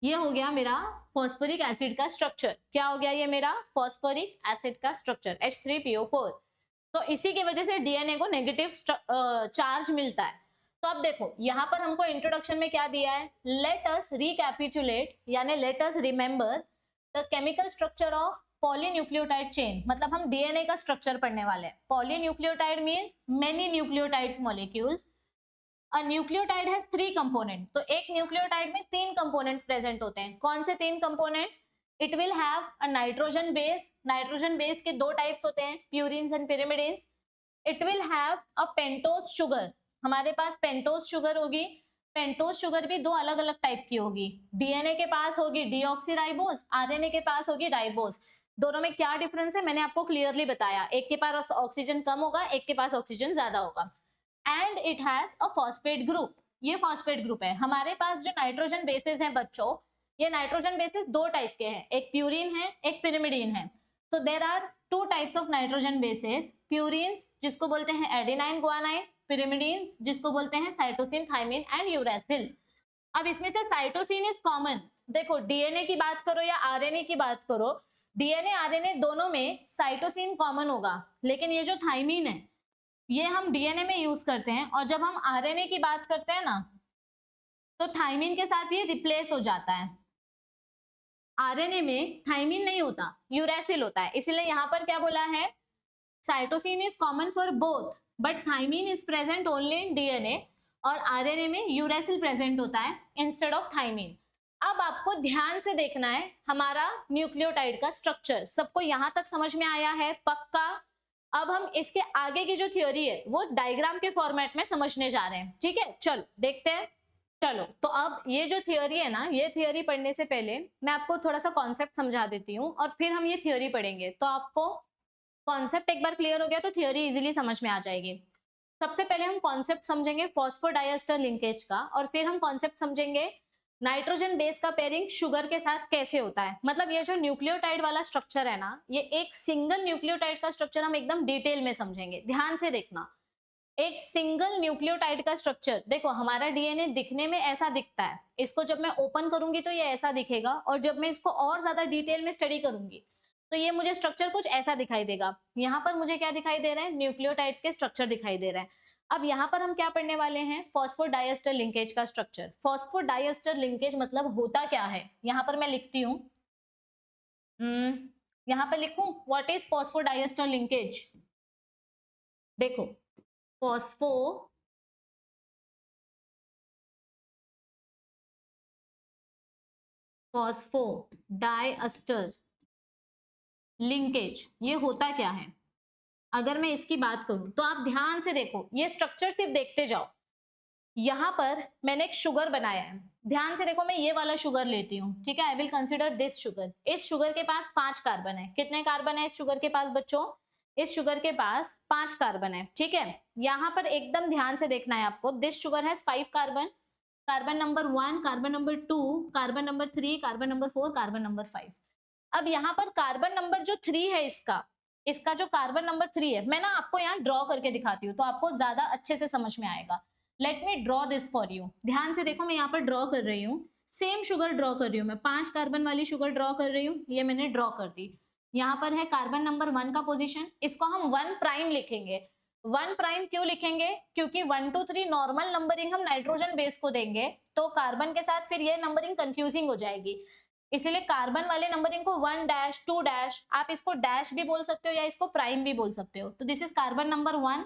[SPEAKER 1] ये हो गया मेरा फॉस्फोरिक एसिड का स्ट्रक्चर। क्या हो गया? ये मेरा फॉस्फोरिक एसिड का स्ट्रक्चर H3PO4। तो इसी की वजह से डीएनए को नेगेटिव चार्ज मिलता है। तो अब देखो यहाँ पर हमको इंट्रोडक्शन में क्या दिया है? लेट अस रिकैपिचुलेट, यानी let us remember the chemical structure of polynucleotide chain. मतलब हम डीएनए का स्ट्रक्चर पढ़ने वाले हैं। Polynucleotide means many nucleotides molecules. A nucleotide has 3 component. तो एक न्यूक्लियोटाइड में 3 कंपोनेंट्स प्रेजेंट होते हैं। कौन से 3 components? It will have a nitrogen base. Nitrogen base के 2 टाइप्स होते हैं, purines and पिरिमिडीन्स। It will have a pentose sugar, हमारे पास पेंटोज शुगर होगी। पेंटोज शुगर भी 2 अलग अलग टाइप की होगी। डीएनए के पास होगी डीऑक्सीराइबोज, आरएनए के पास होगी राइबोज। दोनों में क्या डिफरेंस है मैंने आपको क्लियरली बताया, एक के पास ऑक्सीजन कम होगा, एक के पास ऑक्सीजन ज्यादा होगा। And it has a phosphate group, ये फॉस्फेट ग्रुप है। हमारे पास जो नाइट्रोजन बेसिस हैं बच्चों, ये नाइट्रोजन बेसिस 2 टाइप के हैं, एक प्यूरिन है, एक पिरिमिडीन है। So there are 2 types of nitrogen bases, purines जिसको बोलते हैं एडेनाइन ग्वानाइन, पिरिमिडीन्स जिसको बोलते हैं साइटोसिन, थाइमिन एंड यूरेसिल। अब इसमें से साइटोसिन इज कॉमन। देखो डीएनए की बात करो या आरएनए की बात करो, डीएनए आरएनए दोनों में साइटोसिन कॉमन होगा, लेकिन ये जो थाइमिन है ये हम डीएनए में यूज करते हैं, और जब हम आरएनए की बात करते हैं ना तो थाइमिन के साथ ये रिप्लेस हो जाता है। आरएनए में थाइमिन नहीं होता, यूरेसिल होता है। इसलिए यहाँ पर क्या बोला है? Cytosine is common for both but thymine is present only in DNA, और आरएनए में यूरेसिल प्रेजेंट होता है इंस्टेड ऑफ थाइमिन। अब आपको ध्यान से देखना है हमारा न्यूक्लियोटाइड का स्ट्रक्चर। सबको यहां तक समझ में आया है? पक्का? अब हम इसके आगे की जो थ्योरी है वो डायग्राम के फॉर्मेट में समझने जा रहे हैं, ठीक है? चलो देखते हैं। चलो तो अब ये जो थ्योरी है ना, ये थ्योरी पढ़ने से पहले मैं आपको थोड़ा सा कॉन्सेप्ट समझा देती हूँ, और फिर हम ये थ्योरी पढ़ेंगे। तो आपको कॉन्सेप्ट एक बार क्लियर हो गया तो थ्योरी इजीली समझ में आ जाएगी। सबसे पहले हम कॉन्सेप्ट समझेंगे फॉस्फोडाइएस्टर लिंकेज का, और फिर हम कॉन्सेप्ट समझेंगे नाइट्रोजन बेस का पेयरिंग शुगर के साथ कैसे होता है। मतलब ये जो न्यूक्लियोटाइड वाला स्ट्रक्चर है ना, ये एक सिंगल न्यूक्लियोटाइड का स्ट्रक्चर हम एकदम डिटेल में समझेंगे। ध्यान से देखना, एक सिंगल न्यूक्लियोटाइड का स्ट्रक्चर। देखो हमारा डीएनए दिखने में ऐसा दिखता है, इसको जब मैं ओपन करूंगी तो ये ऐसा दिखेगा, और जब मैं इसको और ज्यादा डिटेल में स्टडी करूंगी तो ये मुझे स्ट्रक्चर कुछ ऐसा दिखाई देगा। यहाँ पर मुझे क्या दिखाई दे रहा है? न्यूक्लियोटाइड्स के स्ट्रक्चर दिखाई दे रहा है। अब यहाँ पर हम क्या पढ़ने वाले हैं? फॉस्फोडाइएस्टर लिंकेज का स्ट्रक्चर। फॉस्फोडाइएस्टर लिंकेज मतलब होता क्या है? यहाँ पर मैं लिखती हूँ यहां पर लिखूं व्हाट इज फॉस्फोडाइएस्टर लिंकेज। देखो फॉस्फोडाइएस्टर लिंकेज ये होता क्या है। अगर मैं इसकी बात करूं तो आप ध्यान से देखो, ये स्ट्रक्चर सिर्फ देखते जाओ। यहां पर मैंने एक शुगर बनाया है, ध्यान से देखो, मैं ये वाला शुगर लेती हूँ, ठीक है। I will consider this sugar. इस शुगर के पास 5 कार्बन है। कितने कार्बन है इस शुगर के पास बच्चों? इस शुगर के पास 5 कार्बन है, ठीक है। यहाँ पर एकदम ध्यान से देखना है आपको। This sugar has 5 carbon, carbon number 1, carbon number 2, carbon number 3, carbon number 4, carbon number 5। अब यहाँ पर कार्बन नंबर जो 3 है, इसका जो कार्बन नंबर 3 है, मैं ना आपको यहाँ ड्रॉ करके दिखाती हूँ तो आपको ज्यादा अच्छे से समझ में आएगा। Let me draw this for you. ध्यान से देखो, मैं यहाँ पर ड्रॉ कर रही हूँ, सेम शुगर ड्रॉ कर रही हूँ मैं, 5 कार्बन वाली शुगर ड्रॉ कर रही हूँ। ये मैंने ड्रॉ कर दी। यहाँ पर है कार्बन नंबर 1 का पोजीशन, इसको हम 1 प्राइम लिखेंगे। 1 प्राइम क्यों लिखेंगे? क्योंकि 1 2 3 नॉर्मल नंबरिंग हम नाइट्रोजन बेस को देंगे तो कार्बन के साथ फिर ये नंबरिंग कंफ्यूजिंग हो जाएगी, इसीलिए कार्बन वाले नंबरिंग को 1 डैश 2 डैश, आप इसको डैश भी बोल सकते हो या इसको प्राइम भी बोल सकते हो। तो this is carbon number 1,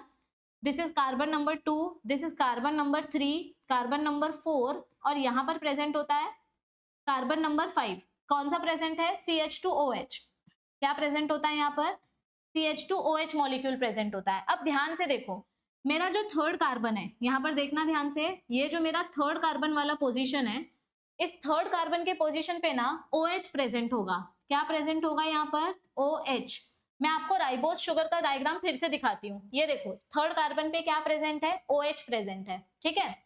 [SPEAKER 1] this is carbon number 2, this is carbon number 3, carbon number 4, और यहाँ पर प्रेजेंट होता है कार्बन नंबर 5। कौन सा प्रेजेंट है? CH2OH। क्या प्रेजेंट होता है यहाँ पर? CH2OH मॉलिक्यूल प्रेजेंट होता है। अब ध्यान से देखो, मेरा जो थर्ड कार्बन है, यहाँ पर देखना ध्यान से, ये जो मेरा थर्ड कार्बन वाला पोजीशन है, इस थर्ड कार्बन के पोजीशन पे ना OH प्रेजेंट होगा। क्या प्रेजेंट होगा यहाँ पर? OH। मैं आपको राइबोज शुगर का डायग्राम फिर से दिखाती हूँ। ये देखो, थर्ड कार्बन पे क्या प्रेजेंट है? OH प्रेजेंट है, ठीक है।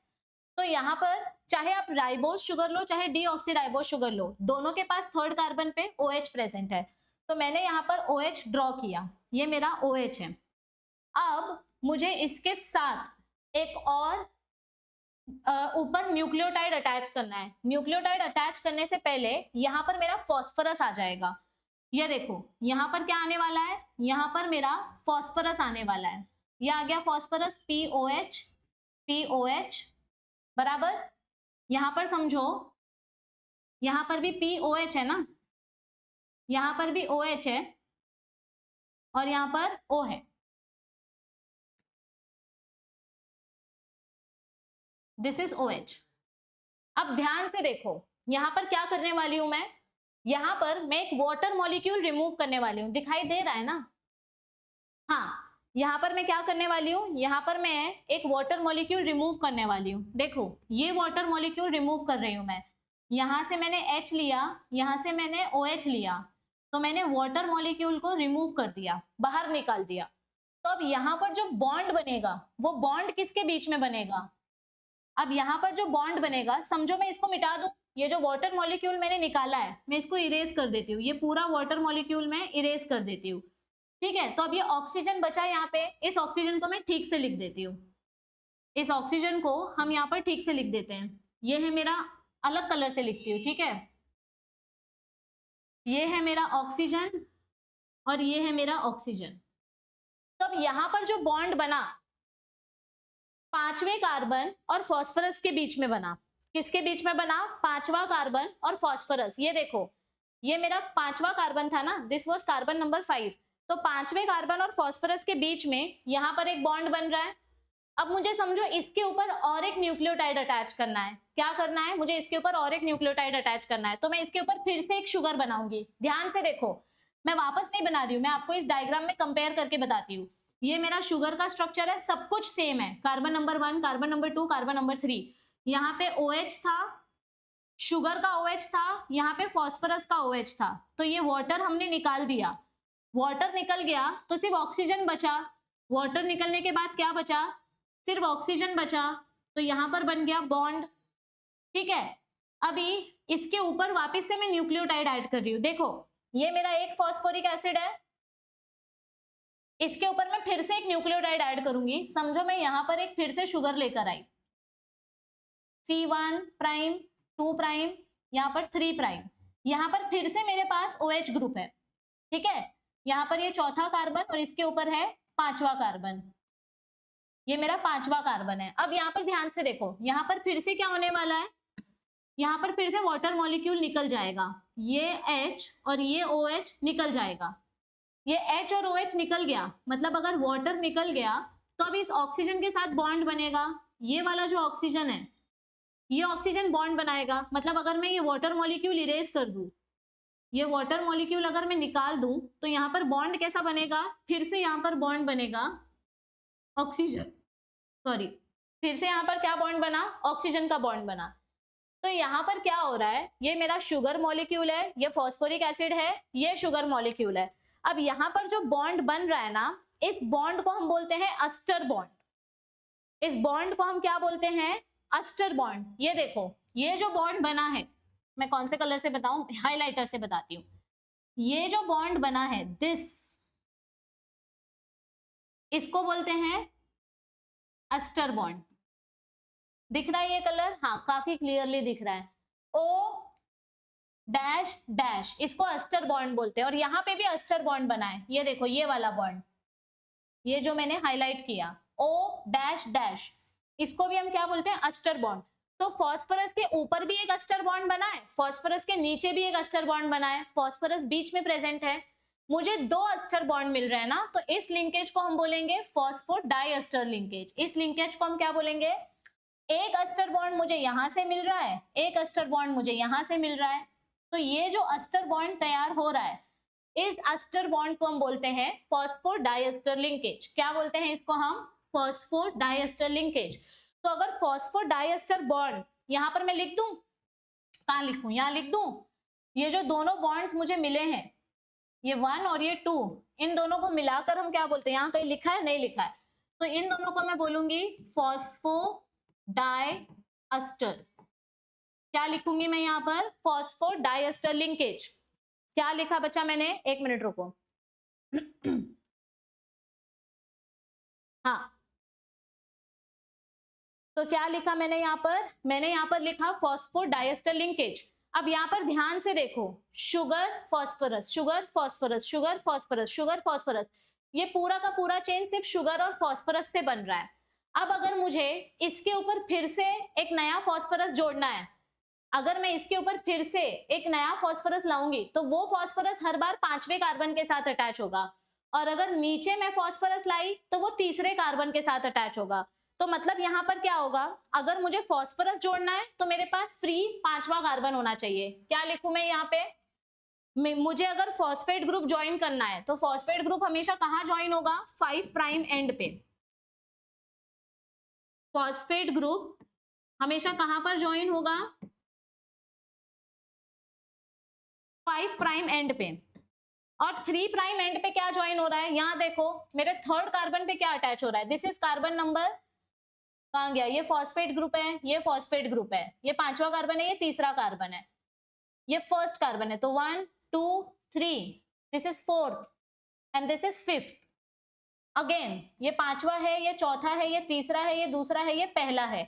[SPEAKER 1] तो यहाँ पर चाहे आप राइबोज शुगर लो चाहे डीऑक्सीराइबोज शुगर लो, दोनों के पास थर्ड कार्बन पे OH प्रेजेंट है। तो मैंने यहाँ पर OH ड्रॉ किया, ये मेरा OH है। अब मुझे इसके साथ एक और ऊपर न्यूक्लियोटाइड अटैच करना है। न्यूक्लियोटाइड अटैच करने से पहले यहाँ पर मेरा फॉस्फोरस आ जाएगा। ये देखो, यहाँ पर क्या आने वाला है? यहाँ पर मेरा फॉस्फोरस आने वाला है। ये आ गया फॉस्फोरस, POH बराबर। यहाँ पर समझो, यहाँ पर भी POH है ना, यहाँ पर भी OH है और यहाँ पर O है। This is OH। अब ध्यान से देखो, यहां पर क्या करने वाली हूं मैं? यहां पर मैं एक वाटर मॉलिक्यूल रिमूव करने वाली हूं, दिखाई दे रहा है ना? हाँ, यहां पर मैं क्या करने वाली हूं? यहां पर मैं एक वाटर मॉलिक्यूल रिमूव करने वाली हूं। देखो, ये वाटर मॉलिक्यूल रिमूव कर रही हूं मैं। यहां से मैंने H लिया, यहां से मैंने OH लिया, तो मैंने वाटर मॉलिक्यूल को रिमूव कर दिया, बाहर निकाल दिया। तो अब यहां पर जो बॉन्ड बनेगा, वो बॉन्ड किसके बीच में बनेगा? अब यहाँ पर जो बॉन्ड बनेगा, समझो मैं इसको मिटा दूं, ये जो वाटर मॉलिक्यूल मैंने निकाला है मैं इसको इरेज कर देती हूँ, ये पूरा वाटर मॉलिक्यूल मैं इरेज कर देती हूँ, ठीक है। तो अब ये ऑक्सीजन बचा यहाँ पे, इस ऑक्सीजन को मैं ठीक से लिख देती हूँ। इस ऑक्सीजन को हम यहाँ पर ठीक से लिख देते हैं। ये है मेरा, अलग कलर से लिखती हूँ, ठीक है। ये है मेरा ऑक्सीजन और ये है मेरा ऑक्सीजन। तो अब यहाँ पर जो बॉन्ड बना, 5वें कार्बन और फास्फोरस के बीच में बना। किसके बीच में बना? 5वां कार्बन और फास्फोरस। ये देखो, ये मेरा 5वां कार्बन था ना, दिस वाज कार्बन नंबर 5। तो 5वें कार्बन और फास्फोरस के बीच में यहाँ पर एक बॉन्ड बन रहा है। अब मुझे समझो इसके ऊपर और एक न्यूक्लियोटाइड अटैच करना है। क्या करना है? मुझे इसके ऊपर और एक न्यूक्लियोटाइड अटैच करना है। तो मैं इसके ऊपर फिर से एक शुगर बनाऊंगी। ध्यान से देखो, मैं वापस नहीं बना रही हूँ, मैं आपको इस डायग्राम में कंपेयर करके बताती हूँ। ये मेरा शुगर का स्ट्रक्चर है, सब कुछ सेम है। Carbon number 1, carbon number 2, carbon number 3। यहाँ पे OH था, शुगर का OH था, यहाँ पे फास्फोरस का OH था। तो ये वाटर हमने निकाल दिया, वाटर निकल गया तो सिर्फ ऑक्सीजन बचा। वाटर निकलने के बाद क्या बचा? सिर्फ ऑक्सीजन बचा। तो यहाँ पर बन गया बॉन्ड, ठीक है। अभी इसके ऊपर वापस से मैं न्यूक्लियोटाइड ऐड कर रही हूँ। देखो, ये मेरा एक फॉस्फोरिक एसिड है, इसके ऊपर मैं फिर से एक न्यूक्लियोटाइड ऐड करूंगी। समझो मैं यहाँ पर एक फिर से शुगर लेकर आई, C1 प्राइम, 2 प्राइम, यहाँ पर 3 प्राइम। यहाँ पर फिर से मेरे पास OH ग्रुप है, ठीक है। यहाँ पर ये चौथा कार्बन और इसके ऊपर है 5वां कार्बन, ये मेरा 5वां कार्बन है। अब यहाँ पर ध्यान से देखो, यहाँ पर फिर से क्या होने वाला है? यहाँ पर फिर से वाटर मॉलिक्यूल निकल जाएगा, ये H और ये OH निकल जाएगा, ये H और OH निकल गया, मतलब अगर वाटर निकल गया तो अब इस ऑक्सीजन के साथ बॉन्ड बनेगा, ये वाला जो ऑक्सीजन है ये ऑक्सीजन बॉन्ड बनाएगा, मतलब अगर मैं ये वाटर मॉलिक्यूल इरेज कर दूं, ये वाटर मॉलिक्यूल अगर मैं निकाल दूं तो यहाँ पर बॉन्ड कैसा बनेगा, फिर से यहाँ पर बॉन्ड बनेगा ऑक्सीजन, सॉरी फिर से यहाँ पर क्या बॉन्ड बना, ऑक्सीजन का बॉन्ड बना। तो यहाँ पर क्या हो रहा है, ये मेरा शुगर मॉलिक्यूल है, ये फॉस्फोरिक एसिड है, ये शुगर मॉलिक्यूल है। अब यहाँ पर जो बॉन्ड बन रहा है ना, इस बॉन्ड को हम बोलते हैं अस्टर बॉन्ड, इस बॉन्ड को हम क्या बोलते हैं, अस्टर बॉन्ड। ये देखो ये जो बॉन्ड बना है, मैं कौन से कलर से बताऊं, हाइलाइटर से बताती हूँ, ये जो बॉन्ड बना है दिस, इसको बोलते हैं अस्टर बॉन्ड। दिख रहा है ये कलर, हाँ काफी क्लियरली दिख रहा है, O डैश डैश, इसको अस्टर बॉन्ड बोलते हैं। और यहाँ पे भी अस्टर बॉन्ड बना है, ये देखो ये वाला बॉन्ड, ये जो मैंने हाईलाइट किया O डैश डैश, इसको भी हम क्या बोलते हैं, अस्टर बॉन्ड। तो फॉस्फोरस के ऊपर भी एक अस्टर बॉन्ड बना है, फॉस्फोरस के नीचे भी एक अस्टर बॉन्ड बना है, फॉस्फोरस बीच में प्रेजेंट है, मुझे दो अस्टर बॉन्ड मिल रहे हैं ना, तो इस लिंकेज को हम बोलेंगे फॉस्फोडाइएस्टर लिंकेज। इस लिंकेज को हम क्या बोलेंगे, एक अस्टर बॉन्ड मुझे यहां से मिल रहा है, एक अस्टर बॉन्ड मुझे यहां से मिल रहा है, तो ये जो अस्टर बॉन्ड तैयार हो रहा है, इस अस्टर बॉन्ड को हम बोलते हैं फॉस्फोडाइएस्टर लिंकेज। क्या बोलते हैं इसको हम, फॉस्फोडाइएस्टर लिंकेज। तो अगर फॉस्फोडाइएस्टर बॉन्ड यहाँ पर मैं लिख दूं, कहाँ लिखूं, यहाँ लिख दूं, ये जो दोनों बॉन्ड्स मुझे मिले हैं, ये 1 और ये 2, इन दोनों को मिलाकर हम क्या बोलते हैं, यहाँ कहीं लिखा है, नहीं लिखा है, तो इन दोनों को मैं बोलूंगी फॉस्फोडाइएस्टर। क्या लिखूंगी मैं यहाँ पर, फॉस्फोडाइएस्टर लिंकेज। क्या लिखा बच्चा मैंने, एक मिनट रुको हाँ, तो क्या लिखा मैंने यहाँ पर, मैंने यहाँ पर लिखा फॉस्फोडाइएस्टर लिंकेज। अब यहाँ पर ध्यान से देखो, sugar phosphorus, sugar phosphorus, sugar phosphorus, sugar phosphorus, ये पूरा का पूरा चेन सिर्फ शुगर और फॉस्फोरस से बन रहा है। अब अगर मुझे इसके ऊपर फिर से एक नया फॉस्फोरस जोड़ना है, अगर मैं इसके ऊपर फिर से एक नया फॉस्फोरस लाऊंगी तो वो फॉस्फोरस हर बार 5वें कार्बन के साथ अटैच होगा, और अगर नीचे मैं फॉस्फोरस लाई तो वो तीसरे कार्बन के साथ अटैच होगा। तो मतलब यहाँ पर क्या होगा, अगर मुझे फॉस्फोरस जोड़ना है तो मेरे पास फ्री 5वां कार्बन होना चाहिए। क्या लिखूं मैं यहाँ पे, मुझे अगर फॉस्फेट ग्रुप ज्वाइन करना है तो फॉस्फेट ग्रुप हमेशा कहाँ ज्वाइन होगा, 5 प्राइम एंड पे। फॉस्फेट ग्रुप हमेशा कहां पर ज्वाइन होगा, 5 प्राइम एंड पे। और 3 प्राइम एंड पे क्या ज्वाइन हो रहा है, यहाँ देखो मेरे थर्ड कार्बन पे क्या अटैच हो रहा है, दिस इज कार्बन नंबर, कहां गया, ये फॉस्फेट ग्रुप है, ये फॉस्फेट ग्रुप है, ये 5वां कार्बन है, ये तीसरा कार्बन है, ये फर्स्ट कार्बन है, तो 1 2 3, this is 4th and this is 5th। Again ये 5वां है, ये चौथा है, ये तीसरा है, ये दूसरा है, ये पहला है।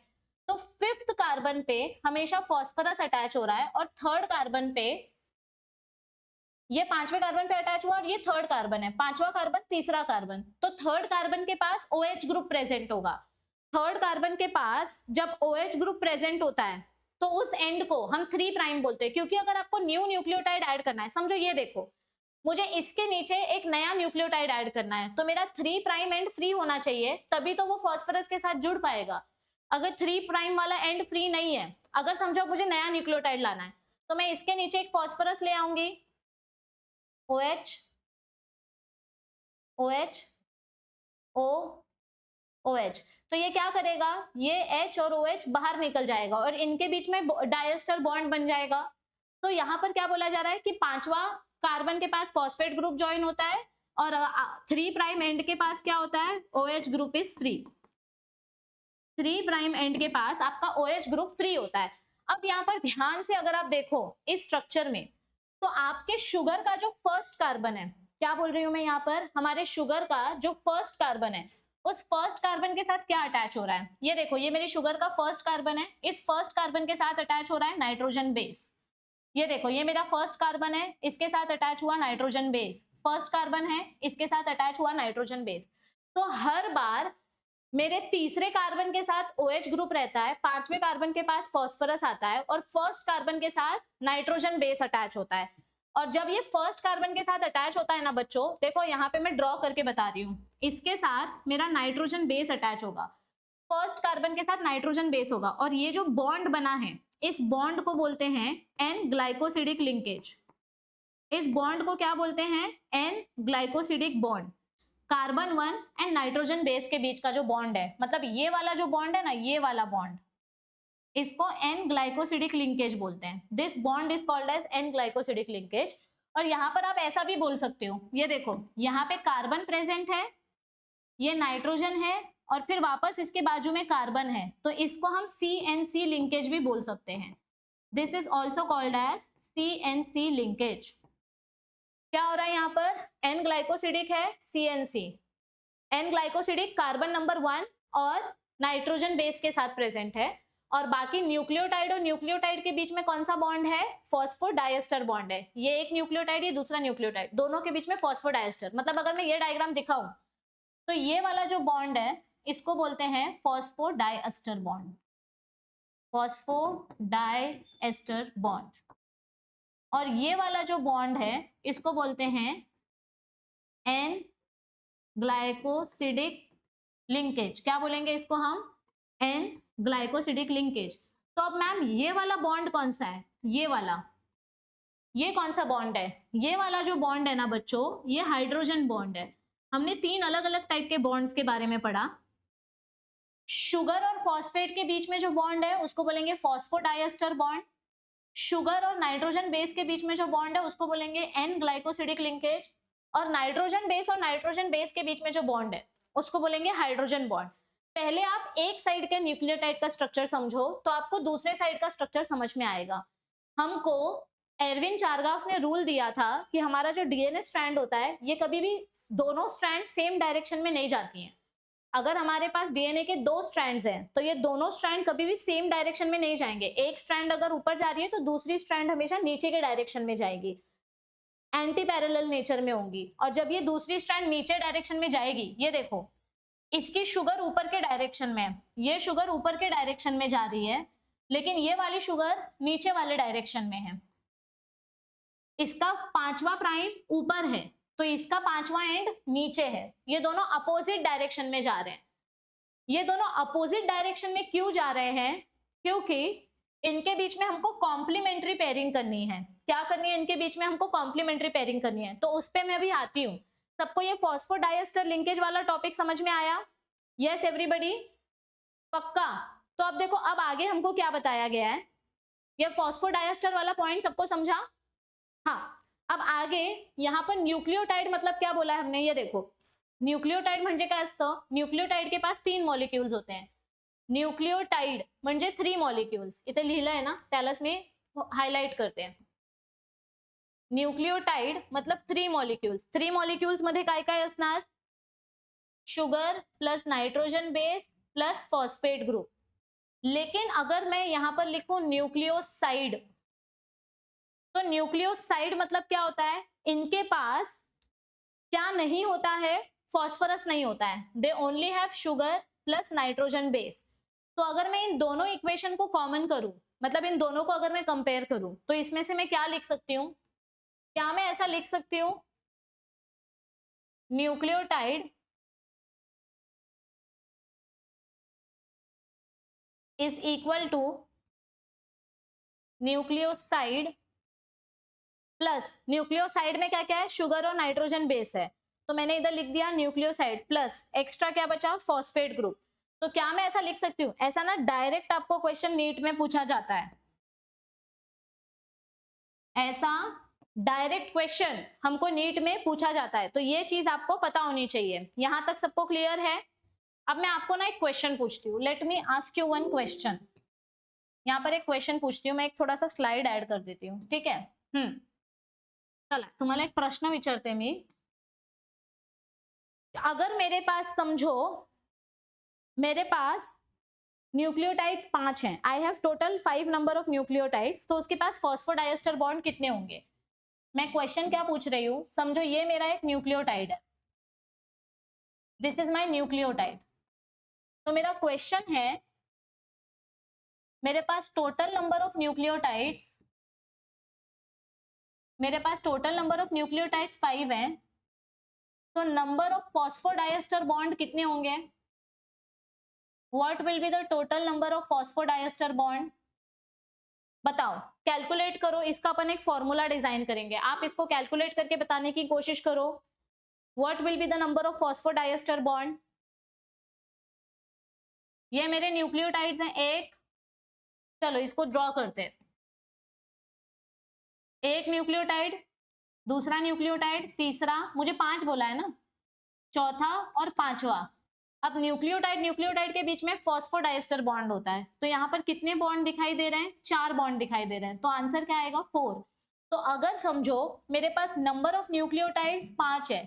[SPEAKER 1] तो 5th कार्बन पे हमेशा फॉस्फोरस अटैच हो रहा है, और थर्ड कार्बन पे, ये 5वें कार्बन पे अटैच हुआ और ये थर्ड कार्बन है, 5वां कार्बन तीसरा कार्बन, तो थर्ड कार्बन के पास OH ग्रुप प्रेजेंट होगा। थर्ड कार्बन के पास जब OH ग्रुप प्रेजेंट होता है तो उस एंड को हम 3 प्राइम बोलते हैं, क्योंकि अगर आपको न्यू न्यूक्लियोटाइड ऐड करना है, समझो ये देखो मुझे इसके नीचे एक नया न्यूक्लियोटाइड ऐड करना है, तो मेरा 3 प्राइम एंड फ्री होना चाहिए, तभी तो वो फॉस्फोरस के साथ जुड़ पाएगा। अगर 3 प्राइम वाला एंड फ्री नहीं है, अगर समझो मुझे नया न्यूक्लियोटाइड लाना है, तो मैं इसके नीचे एक फॉस्फोरस ले आऊंगी, OH OH O OH, तो ये क्या करेगा, ये H और OH बाहर निकल जाएगा और इनके बीच में डाइएस्टर बॉन्ड बन जाएगा। तो यहाँ पर क्या बोला जा रहा है कि 5वां कार्बन के पास फॉस्फेट ग्रुप ज्वाइन होता है और 3 प्राइम एंड के पास क्या होता है, OH group is free. 3 prime and के पास आपका OH ग्रुप फ्री होता है। अब यहाँ पर ध्यान से अगर आप देखो इस स्ट्रक्चर में, तो आपके शुगर का जो फर्स्ट कार्बन है, क्या बोल रही हूं मैं यहाँ पर, हमारे शुगर का जो फर्स्ट कार्बन है, उस फर्स्ट कार्बन के साथ क्या अटैच हो रहा है, ये देखो ये मेरी शुगर का फर्स्ट कार्बन है, इस फर्स्ट कार्बन के साथ अटैच हो रहा है नाइट्रोजन बेस। ये देखो ये मेरा फर्स्ट कार्बन है, इसके साथ अटैच हुआ नाइट्रोजन बेस, फर्स्ट कार्बन है, इसके साथ अटैच हुआ नाइट्रोजन बेस। तो हर बार मेरे तीसरे कार्बन के साथ OH ग्रुप रहता है, पांचवें कार्बन के पास फॉस्फोरस आता है और फर्स्ट कार्बन के साथ नाइट्रोजन बेस अटैच होता है। और जब ये फर्स्ट कार्बन के साथ अटैच होता है ना बच्चों, देखो यहाँ पे मैं ड्रॉ करके बता रही हूँ, इसके साथ मेरा नाइट्रोजन बेस अटैच होगा, फर्स्ट कार्बन के साथ नाइट्रोजन बेस होगा, और ये जो बॉन्ड बना है इस बॉन्ड को बोलते हैं एन ग्लाइकोसिडिक लिंकेज। इस बॉन्ड को क्या बोलते हैं? N glycosidic bond. Carbon 1 and nitrogen base के बीच का जो बॉन्ड है, मतलब ये वाला जो बॉन्ड है ना, ये वाला बॉन्ड, इसको एन ग्लाइकोसिडिक लिंकेज बोलते हैं। This bond is called as N glycosidic linkage. और यहाँ पर आप ऐसा भी बोल सकते हो, ये देखो यहाँ पे कार्बन प्रेजेंट है, ये नाइट्रोजन है, और फिर वापस इसके बाजू में कार्बन है, तो इसको हम CNC लिंकेज भी बोल सकते हैं। This is also called as CNC linkage. क्या हो रहा है यहाँ पर? एन ग्लाइकोसिडिक है, CNC। N glycosidic carbon number 1 और नाइट्रोजन बेस के साथ प्रेजेंट है, और बाकी न्यूक्लियोटाइड और न्यूक्लियोटाइड के बीच में कौन सा बॉन्ड है? फॉस्फोडाइएस्टर बॉन्ड है। ये एक न्यूक्लियोटाइड, ये दूसरा न्यूक्लियोटाइड, दोनों के बीच में फॉस्फोडाइएस्टर। मतलब अगर मैं ये डायग्राम दिखाऊं तो ये वाला जो बॉन्ड है इसको बोलते हैं फॉस्फोडाइएस्टर बॉन्ड, फॉस्फोडाइएस्टर बॉन्ड। और ये वाला जो बॉन्ड है इसको बोलते हैं एन ग्लाइकोसिडिक लिंकेज। क्या बोलेंगे इसको हम? N glycosidic linkage. तो अब मैम ये वाला बॉन्ड कौन सा है? ये वाला, ये कौन सा बॉन्ड है? ये वाला जो बॉन्ड है ना बच्चों, ये हाइड्रोजन बॉन्ड है। हमने 3 अलग अलग टाइप के बॉन्ड्स के बारे में पढ़ा। शुगर और फॉस्फेट के बीच में जो बॉन्ड है उसको बोलेंगे फॉस्फोडाइएस्टर बॉन्ड। शुगर और नाइट्रोजन बेस के बीच में जो बॉन्ड है उसको बोलेंगे एन ग्लाइकोसिडिक लिंकेज। और नाइट्रोजन बेस के बीच में जो बॉन्ड है उसको बोलेंगे हाइड्रोजन बॉन्ड। पहले आप एक साइड के न्यूक्लियोटाइड का स्ट्रक्चर समझो तो आपको दूसरे साइड का स्ट्रक्चर समझ में आएगा। हमको एरविन चारगाफ ने रूल दिया था कि हमारा जो डीएनए स्ट्रैंड होता है ये कभी भी दोनों स्ट्रैंड सेम डायरेक्शन में नहीं जाती हैं। अगर हमारे पास डीएनए के 2 स्ट्रैंड्स हैं तो ये दोनों स्ट्रैंड कभी भी सेम डायरेक्शन में नहीं जाएंगे। एक स्ट्रैंड अगर ऊपर जा रही है तो दूसरी स्ट्रैंड हमेशा नीचे के डायरेक्शन में जाएगी, एंटी पैरेलल नेचर में होंगी। और जब ये दूसरी स्ट्रैंड नीचे डायरेक्शन में जाएगी, ये देखो इसकी शुगर ऊपर के डायरेक्शन में है, ये शुगर ऊपर के डायरेक्शन में जा रही है, लेकिन ये वाली शुगर नीचे वाले डायरेक्शन में है। इसका 5वां प्राइम ऊपर है तो इसका 5वां एंड नीचे है। ये दोनों अपोजिट डायरेक्शन में जा रहे हैं। ये दोनों अपोजिट डायरेक्शन में क्यों जा रहे हैं? क्योंकि इनके बीच में हमको कॉम्प्लीमेंट्री पेयरिंग करनी है। क्या करनी है? इनके बीच में हमको कॉम्प्लीमेंट्री पेयरिंग करनी है। तो उस पर मैं अभी आती हूँ। सबको ये फॉस्फोडाइएस्टर लिंकेज वाला टॉपिक समझ में आया? यस एवरीबडी, पक्का? तो अब देखो, अब आगे हमको क्या बताया गया है। ये फॉस्फोडाइएस्टर वाला पॉइंट सबको समझा? हाँ, अब आगे यहाँ पर न्यूक्लियोटाइड मतलब क्या बोला है हमने, ये देखो न्यूक्लियोटाइड म्हणजे काय असतं? न्यूक्लियोटाइड के पास 3 मॉलिक्यूल्स होते हैं। न्यूक्लियोटाइड म्हणजे 3 मॉलिक्यूल्स, इथे लिहिलं आहे ना, त्यालाच मी हायलाइट करते हैं। न्यूक्लियोटाइड मतलब 3 मॉलिक्यूल्स। 3 मॉलिक्यूल्स मध्ये काय काय असणार? Sugar plus nitrogen base plus phosphate group. लेकिन अगर मैं यहां पर लिखूं न्यूक्लियोसाइड, तो न्यूक्लियोसाइड मतलब क्या होता है? इनके पास क्या नहीं होता है? फॉस्फोरस नहीं होता है। They only have sugar plus nitrogen base. तो अगर मैं इन दोनों इक्वेशन को कॉमन करूं, मतलब इन दोनों को अगर मैं कंपेयर करूं, तो इसमें से मैं क्या लिख सकती हूं? क्या मैं ऐसा लिख सकती हूं? Nucleotide is equal to nucleoside plus, nucleoside में क्या क्या है? शुगर और नाइट्रोजन बेस है, तो मैंने इधर लिख दिया न्यूक्लियोसाइड प्लस एक्स्ट्रा क्या बचा? Phosphate group. तो क्या मैं ऐसा लिख सकती हूँ? ऐसा ना डायरेक्ट आपको क्वेश्चन नीट में पूछा जाता है, ऐसा डायरेक्ट क्वेश्चन हमको नीट में पूछा जाता है, तो ये चीज आपको पता होनी चाहिए। यहां तक सबको क्लियर है? अब मैं आपको ना एक क्वेश्चन पूछती हूँ। Let me ask you one question. यहाँ पर एक क्वेश्चन पूछती हूँ मैं, एक थोड़ा सा स्लाइड ऐड कर देती हूँ, ठीक है? चला तुम्हाला एक प्रश्न विचारते मी। अगर मेरे पास समझो, मेरे पास न्यूक्लियोटाइड्स 5 हैं, I have total 5 number of nucleotides, तो उसके पास फॉस्फोडाइएस्टर बॉन्ड कितने होंगे? मैं क्वेश्चन क्या पूछ रही हूँ, समझो ये मेरा एक न्यूक्लियोटाइड है, दिस इज माय न्यूक्लियोटाइड। तो मेरा क्वेश्चन है, मेरे पास टोटल नंबर ऑफ न्यूक्लियोटाइड्स, मेरे पास टोटल नंबर ऑफ न्यूक्लियोटाइड्स 5 हैं, तो नंबर ऑफ फॉस्फोडाइएस्टर बॉन्ड कितने होंगे? What will be the total number of phosphodiester bond? बताओ, कैलकुलेट करो। इसका अपन एक फॉर्मूला डिजाइन करेंगे, आप इसको कैलकुलेट करके बताने की कोशिश करो। What will be the number of phosphodiester bond? ये मेरे न्यूक्लियोटाइड्स हैं एक, चलो इसको ड्रॉ करते हैं। एक न्यूक्लियोटाइड, दूसरा न्यूक्लियोटाइड, तीसरा, मुझे 5 बोला है ना, चौथा और पांचवा। अब न्यूक्लियोटाइड न्यूक्लियोटाइड के बीच में फॉस्फोडाइएस्टर बॉन्ड होता है, तो यहाँ पर कितने बॉन्ड दिखाई दे रहे हैं? 4 बॉन्ड दिखाई दे रहे हैं, तो आंसर क्या आएगा? 4। तो अगर समझो मेरे पास नंबर ऑफ न्यूक्लियोटाइड्स 5 है,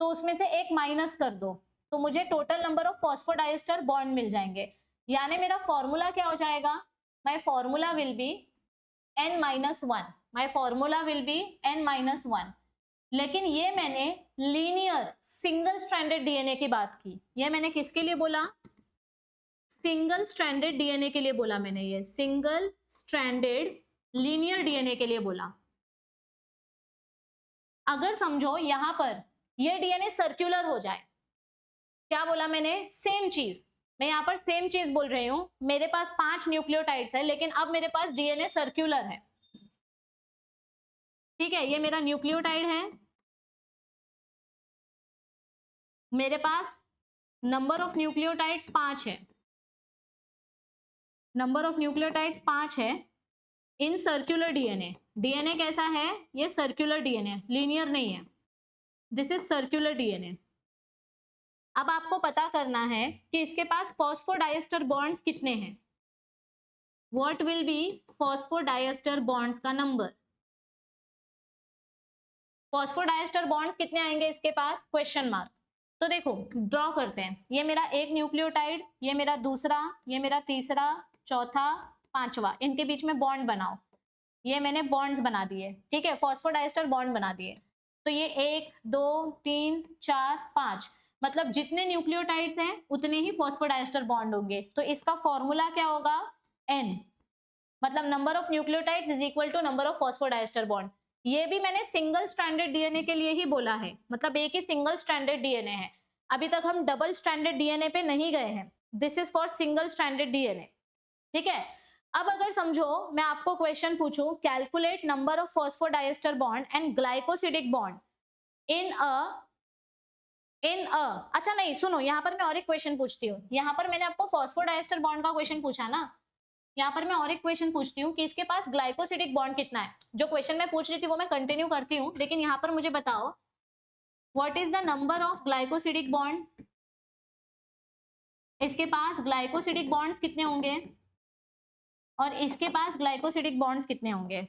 [SPEAKER 1] तो उसमें से एक माइनस कर दो, तो मुझे total number of phosphodiester bond मिल जाएंगे। यानी मेरा फॉर्मूला क्या हो जाएगा? My formula will be n-1, my formula will be n-1। लेकिन ये मैंने लीनियर सिंगल स्ट्रैंडेड डीएनए की बात की। ये मैंने किसके लिए बोला? सिंगल स्ट्रैंडेड डीएनए के लिए बोला मैंने, ये सिंगल स्ट्रैंडेड लीनियर डीएनए के लिए बोला। अगर समझो यहां पर ये डीएनए सर्कुलर हो जाए, क्या बोला मैंने? सेम चीज, मैं यहां पर सेम चीज बोल रही हूं। मेरे पास 5 न्यूक्लियोटाइड्स है, लेकिन अब मेरे पास डीएनए सर्कुलर है, ठीक है। ये मेरा न्यूक्लियोटाइड है, मेरे पास नंबर ऑफ न्यूक्लियोटाइड्स 5 है, नंबर ऑफ न्यूक्लियोटाइड्स 5 है इन सर्कुलर डीएनए। डीएनए कैसा है? ये सर्कुलर डीएनए, लीनियर नहीं है, दिस इज सर्कुलर डीएनए। अब आपको पता करना है कि इसके पास फॉस्फोडाइएस्टर बॉन्ड्स कितने हैं। What will be phosphodiester bonds का नंबर? फॉस्फोडाइएस्टर बॉन्ड्स कितने आएंगे इसके पास? Question mark. तो देखो ड्रॉ करते हैं, ये मेरा एक न्यूक्लियोटाइड, ये मेरा दूसरा, ये मेरा तीसरा, चौथा, पांचवा, इनके बीच में बॉन्ड बनाओ। ये मैंने बॉन्ड्स बना दिए, ठीक है, फॉस्फोडाइएस्टर बॉन्ड बना दिए। तो ये 1 2 3 4 5, मतलब जितने न्यूक्लियोटाइड्स हैं उतने ही फॉस्फोडाइएस्टर बॉन्ड होंगे। तो इसका फॉर्मूला क्या होगा? n, मतलब number of nucleotides is equal to number of phosphodiester bond. ये भी मैंने सिंगल स्ट्रैंडेड डीएनए के लिए ही बोला है, मतलब एक ही सिंगल स्ट्रैंडेड डीएनए है। अभी तक हम डबल स्ट्रैंडेड डीएनए पे नहीं गए हैं, this is for single stranded DNA, ठीक है। अब अगर समझो मैं आपको क्वेश्चन पूछूं, calculate number of phosphodiester bond and glycosidic bond in a अच्छा नहीं सुनो, यहाँ पर मैं और एक क्वेश्चन पूछती हूँ। यहाँ पर मैंने आपको फॉस्फोडाइएस्टर बॉन्ड का क्वेश्चन पूछा ना, यहाँ पर मैं और एक क्वेश्चन पूछती हूँ कि इसके पास ग्लाइकोसिडिक बॉन्ड कितना है। जो क्वेश्चन मैं पूछ रही थी वो मैं कंटिन्यू करती हूँ, लेकिन यहाँ पर मुझे बताओ what is the number of glycosidic bond? इसके पास ग्लाइकोसिडिक बॉन्ड्स कितने होंगे और इसके पास ग्लाइकोसिडिक बॉन्ड्स कितने होंगे?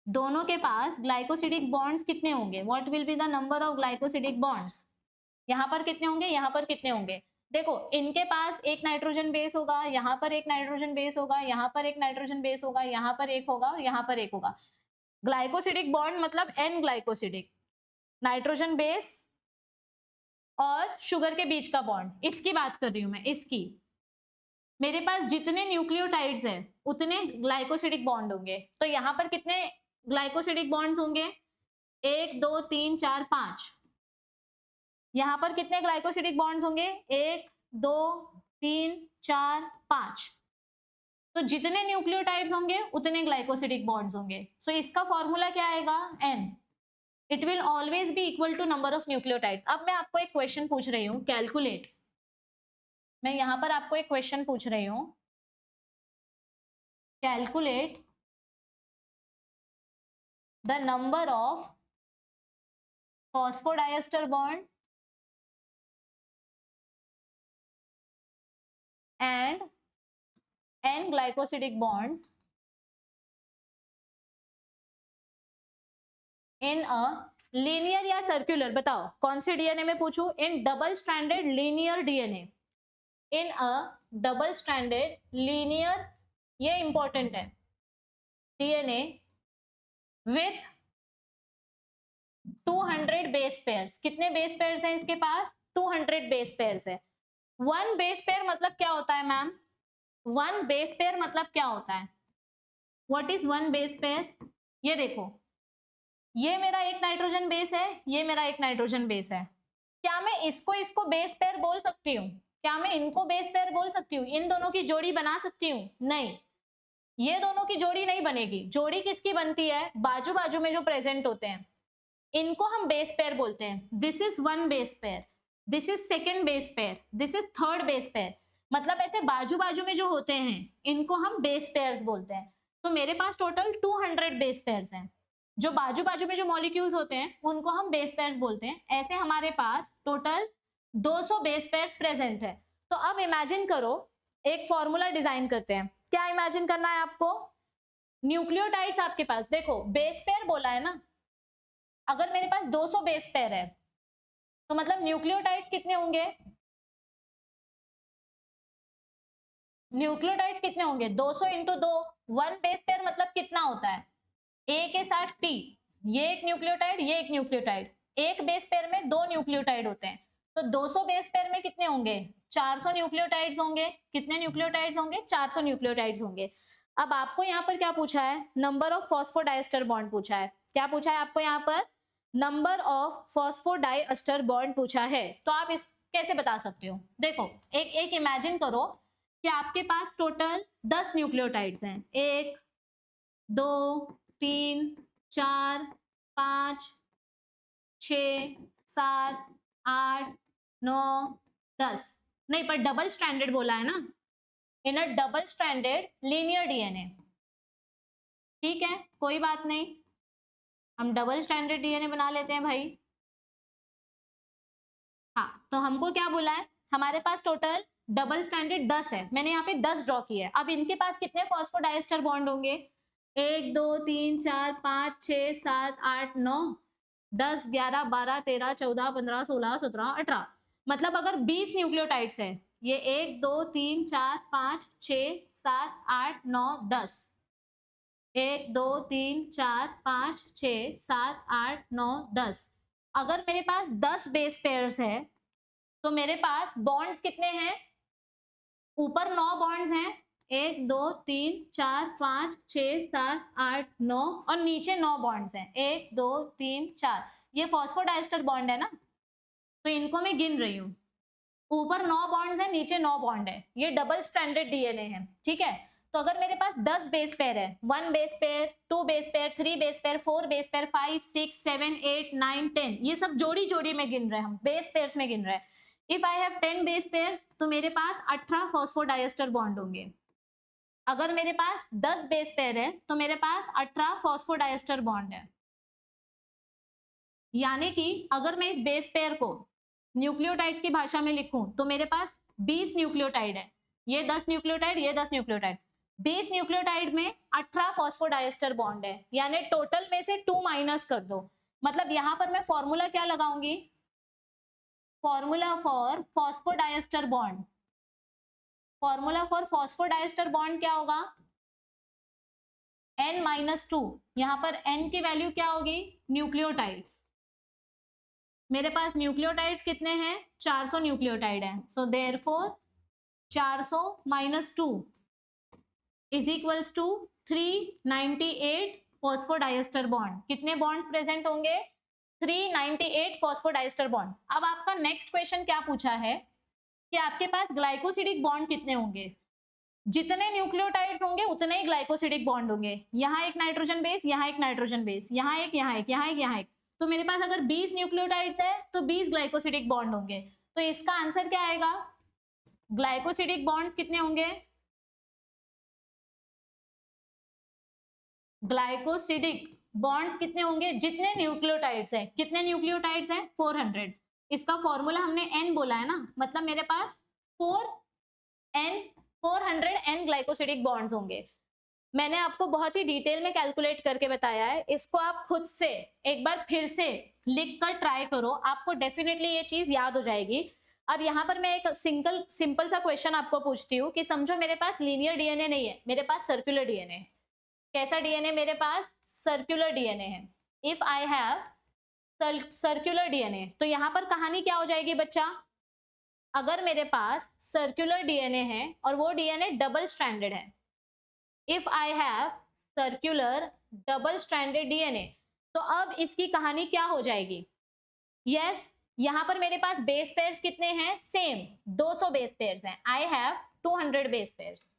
[SPEAKER 1] दोनों के पास ग्लाइकोसिडिक बॉन्ड्स कितने होंगे? What will be the number of glycosidic bonds? यहाँ पर कितने होंगे, यहाँ पर कितने होंगे? देखो इनके पास एक नाइट्रोजन बेस होगा, यहाँ पर एक नाइट्रोजन बेस होगा, यहाँ पर एक नाइट्रोजन बेस होगा, यहाँ पर एक होगा और यहाँ पर एक होगा। ग्लाइकोसिडिक बॉन्ड मतलब एन ग्लाइकोसिडिक, नाइट्रोजन बेस और शुगर के बीच का बॉन्ड, इसकी बात कर रही हूं मैं, इसकी। मेरे पास जितने न्यूक्लियोटाइड्स हैं उतने ग्लाइकोसिडिक बॉन्ड होंगे। तो यहाँ पर कितने ग्लाइकोसिडिक बॉन्ड्स होंगे? 1 2 3 4 5। यहाँ पर कितने ग्लाइकोसिडिक बॉन्ड्स होंगे? 1 2 3 4 5। तो जितने न्यूक्लियोटाइड्स होंगे उतने ग्लाइकोसिडिक बॉन्ड्स होंगे। सो इसका फॉर्मूला क्या आएगा? n। It will always be equal to number of nucleotides. अब मैं आपको एक क्वेश्चन पूछ रही हूँ, कैलकुलेट, मैं यहां पर आपको एक क्वेश्चन पूछ रही हूँ, calculate the number of phosphodiester bond and n glycosidic bonds in a linear या सर्कुलर, बताओ कौन से डीएनए में पूछूं? In double stranded linear DNA, in a double stranded linear, ये इंपॉर्टेंट है, डीएनए विथ 200 बेस पेयर्स। कितने बेस पेयर्स हैं इसके पास? 200 बेस पेयर है। वन बेस पेयर मतलब क्या होता है मैम? वन बेस पेयर मतलब क्या होता है? What is one base pair? ये देखो, ये मेरा एक नाइट्रोजन बेस है, ये मेरा एक नाइट्रोजन बेस है। क्या मैं इसको बेस पेयर बोल सकती हूँ? क्या मैं इनको बेस पेयर बोल सकती हूँ? इन दोनों की जोड़ी बना सकती हूँ? नहीं, ये दोनों की जोड़ी नहीं बनेगी। जोड़ी किसकी बनती है? बाजू बाजू में जो प्रेजेंट होते हैं, इनको हम बेस पेयर बोलते हैं। This is one base pair, this is second base pair, this is third base pair. मतलब ऐसे बाजू बाजू में जो होते हैं, इनको हम बेस पेयर्स बोलते हैं। तो मेरे पास टोटल 200 बेस पेयर्स हैं। जो बाजू बाजू में जो मॉलिक्यूल्स होते हैं, उनको हम बेस पेयर्स बोलते हैं। ऐसे हमारे पास टोटल 200 बेस पेयर्स प्रेजेंट है। तो अब इमेजिन करो, एक फॉर्मूला डिजाइन करते हैं। क्या इमेजिन करना है आपको? न्यूक्लियोटाइड्स आपके पास, देखो बेस पेयर बोला है ना, अगर मेरे पास 200 बेस पेयर है तो मतलब न्यूक्लियोटाइड्स कितने होंगे? न्यूक्लियोटाइड्स कितने होंगे? 200 इंटू 2। वन बेस पेयर मतलब कितना होता है? ए के साथ टी, ये एक न्यूक्लियोटाइड, ये एक न्यूक्लियोटाइड। एक बेस पेयर में 2 न्यूक्लियोटाइड होते हैं, तो 200 बेस पेयर में कितने होंगे? 400 न्यूक्लियोटाइड्स होंगे। कितने न्यूक्लियोटाइड्स होंगे? 400 न्यूक्लियोटाइड्स होंगे। अब आपको यहाँ पर क्या पूछा है? नंबर ऑफ फॉस्फोडाइएस्टर बॉन्ड पूछा है। क्या पूछा है आपको यहाँ पर? नंबर ऑफ फॉस्फोडाइएस्टर बॉन्ड पूछा है। तो आप इस कैसे बता सकते हो? देखो, एक इमेजिन करो कि आपके पास टोटल 10 न्यूक्लियोटाइड्स हैं। 1 2 3 4 5 6 7 8 9 10, नहीं पर डबल स्ट्रैंडेड बोला है ना, in a double stranded linear DNA. ठीक है, कोई बात नहीं, हम डबल स्ट्रैंडेड डीएनए बना लेते हैं भाई। हाँ, तो हमको क्या बोला है? हमारे पास टोटल डबल स्ट्रैंडेड 10 है। मैंने यहाँ पे 10 ड्रॉ किया है। अब इनके पास कितने फॉस्फोडाइएस्टर बॉन्ड होंगे? 1 2 3 4 5 6 7 8 9 10 11 12 13 14 15 16 17 18। मतलब अगर 20 न्यूक्लियोटाइड्स है, ये 1 2 3 4 5 6 7 8 9 10, 1 2 3 4 5 6 7 8 9 10। अगर मेरे पास 10 बेस पेयर्स है तो मेरे पास बॉन्ड्स कितने हैं? ऊपर 9 बॉन्ड्स हैं, 1 2 3 4 5 6 7 8 9, और नीचे 9 बॉन्ड्स हैं, 1 2 3 4। ये फॉस्फोडाइएस्टर बॉन्ड है ना, तो इनको मैं गिन रही हूँ। ऊपर 9 बॉन्ड्स हैं, नीचे 9 बॉन्ड है। ये डबल स्ट्रैंडेड डीएनए है। ठीक है, तो अगर मेरे पास 10 बेस पेयर है, 1 base pair, 2 base pair, 3 base pair, 4 base pair, 5 6 7 8 9 10, ये सब जोड़ी जोड़ी में गिन रहे हैं, हम बेस पेयर्स में गिन रहे हैं। If I have 10 base pairs तो मेरे पास 18 फॉस्फोडाइएस्टर बॉन्ड होंगे। अगर मेरे पास 10 बेस पेयर है तो मेरे पास 18 फॉस्फोडाइएस्टर बॉन्ड है। यानी कि अगर मैं इस बेस पेयर को न्यूक्लियोटाइड्स की भाषा में लिखूं तो मेरे पास 20 न्यूक्लियोटाइड है। ये 10 न्यूक्लियोटाइड, ये 10 न्यूक्लियोटाइड, 20 न्यूक्लियोटाइड में 18 फॉस्फोडाइएस्टर बॉन्ड है। यानी टोटल में से 2 माइनस कर दो। मतलब यहां पर मैं फॉर्मूला क्या लगाऊंगी? Formula for phosphodiester bond, formula for phosphodiester bond क्या होगा? n-2। यहां पर n की वैल्यू क्या होगी? न्यूक्लियोटाइड्स। मेरे पास न्यूक्लियोटाइड्स कितने हैं? 400 न्यूक्लियोटाइड है। So therefore 400 minus 2 is equals to 398 phosphodiester bond. कितने बॉन्ड्स प्रेजेंट होंगे? 398 फॉस्फोडाइएस्टर बॉन्ड। अब आपका नेक्स्ट क्वेश्चन क्या पूछा है कि आपके पास ग्लाइकोसिडिक बॉन्ड कितने होंगे? जितने न्यूक्लियोटाइड्स होंगे उतने ही ग्लाइकोसिडिक बॉन्ड होंगे। यहाँ एक नाइट्रोजन बेस, यहाँ एक नाइट्रोजन बेस, यहाँ एक, यहाँ एक, यहाँ एक, यहाँ एक। तो मेरे पास अगर 20 न्यूक्लियोटाइड्स है तो 20 ग्लाइकोसिडिक बॉन्ड होंगे। तो इसका आंसर क्या आएगा? ग्लाइकोसिडिक बॉन्ड्स कितने होंगे? ग्लाइकोसिडिक बॉन्ड्स कितने होंगे? जितने न्यूक्लियोटाइड्स है। कितने न्यूक्लियोटाइड्स है? 400। इसका फॉर्मूला हमने n बोला है ना, मतलब मेरे पास 400 n ग्लाइकोसिडिक बॉन्ड्स होंगे। मैंने आपको बहुत ही डिटेल में कैलकुलेट करके बताया है। इसको आप खुद से एक बार फिर से लिख कर ट्राई करो, आपको डेफिनेटली ये चीज याद हो जाएगी। अब यहाँ पर मैं एक सिंपल सा क्वेश्चन आपको पूछती हूँ कि समझो मेरे पास लीनियर डीएनए नहीं है, मेरे पास सर्कुलर डीएनए है। कैसा डीएनए? मेरे पास सर्कुलर डीएनए है। If I have circular DNA, तो यहां पर कहानी क्या हो जाएगी बच्चा, अगर मेरे पास सर्कुलर डीएनए है और वो डीएनए डबल स्ट्रैंडेड है, if I have circular double stranded DNA, तो अब इसकी कहानी क्या हो जाएगी, यस यहां पर मेरे पास बेस पेयर्स कितने हैं, सेम 200 बेस पेयर्स हैं, I have 200 base pairs,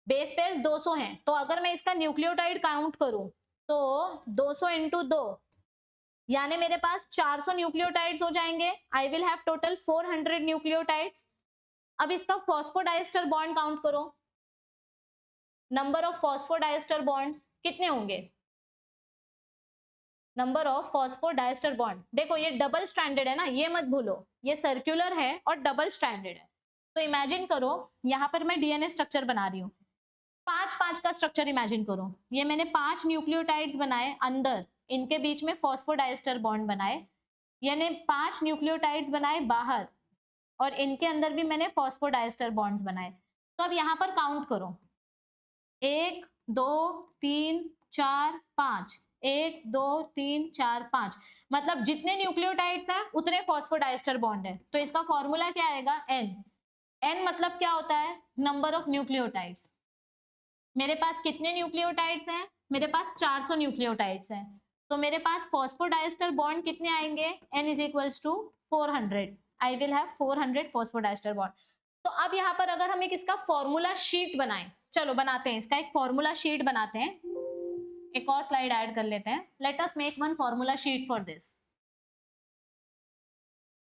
[SPEAKER 1] base pairs 200 हैं, तो अगर मैं इसका न्यूक्लियोटाइड काउंट करूं तो 200 इंटू 2 यानी मेरे पास 400 न्यूक्लियोटाइड्स हो जाएंगे, आई विल हैव टोटल 400 न्यूक्लियोटाइड्स। अब इसका फॉस्फोडाइस्टर बॉन्ड काउंट करो, नंबर ऑफ फॉस्फोडाइस्टर बॉन्ड्स कितने होंगे, नंबर ऑफ फॉस्फोडाइस्टर बॉन्ड, देखो ये डबल स्ट्रैंडेड है ना, ये मत भूलो, ये सर्कुलर है और डबल स्ट्रैंडेड है, तो इमेजिन करो यहां पर मैं डीएनए स्ट्रक्चर बना रही हूँ, 5-5 का स्ट्रक्चर इमेजिन करो, ये मैंने 5 न्यूक्लियोटाइड्स बनाए, अंदर इनके बीच में फॉस्फोडाइस्टर बॉन्ड बनाए, यानी 5 न्यूक्लियोटाइड्स बनाए बाहर और इनके अंदर भी मैंने फॉस्फोडाइस्टर बॉन्ड्स बनाए। तो अब यहाँ पर काउंट करो, 1 2 3 4 5, 1 2 3 4 5, मतलब जितने न्यूक्लियोटाइड्स हैं उतने फॉस्फोडाइस्टर बॉन्ड है, तो इसका फॉर्मूला क्या आएगा, एन मतलब क्या होता है, नंबर ऑफ न्यूक्लियोटाइड्स, मेरे पास कितने न्यूक्लियोटाइड्स हैं, मेरे पास 400 न्यूक्लियोटाइड्स हैं, तो मेरे पास फॉस्फोडाइस्टर बॉन्ड कितने आएंगे, n is equals to 400, I will have 400 phosphodiester bond. तो अब यहाँ पर अगर हम एक इसका फॉर्मूला शीट बनाएं, चलो बनाते हैं, इसका एक फॉर्मूला शीट बनाते हैं, एक और स्लाइड ऐड कर लेते हैं, let us make one formula sheet for this,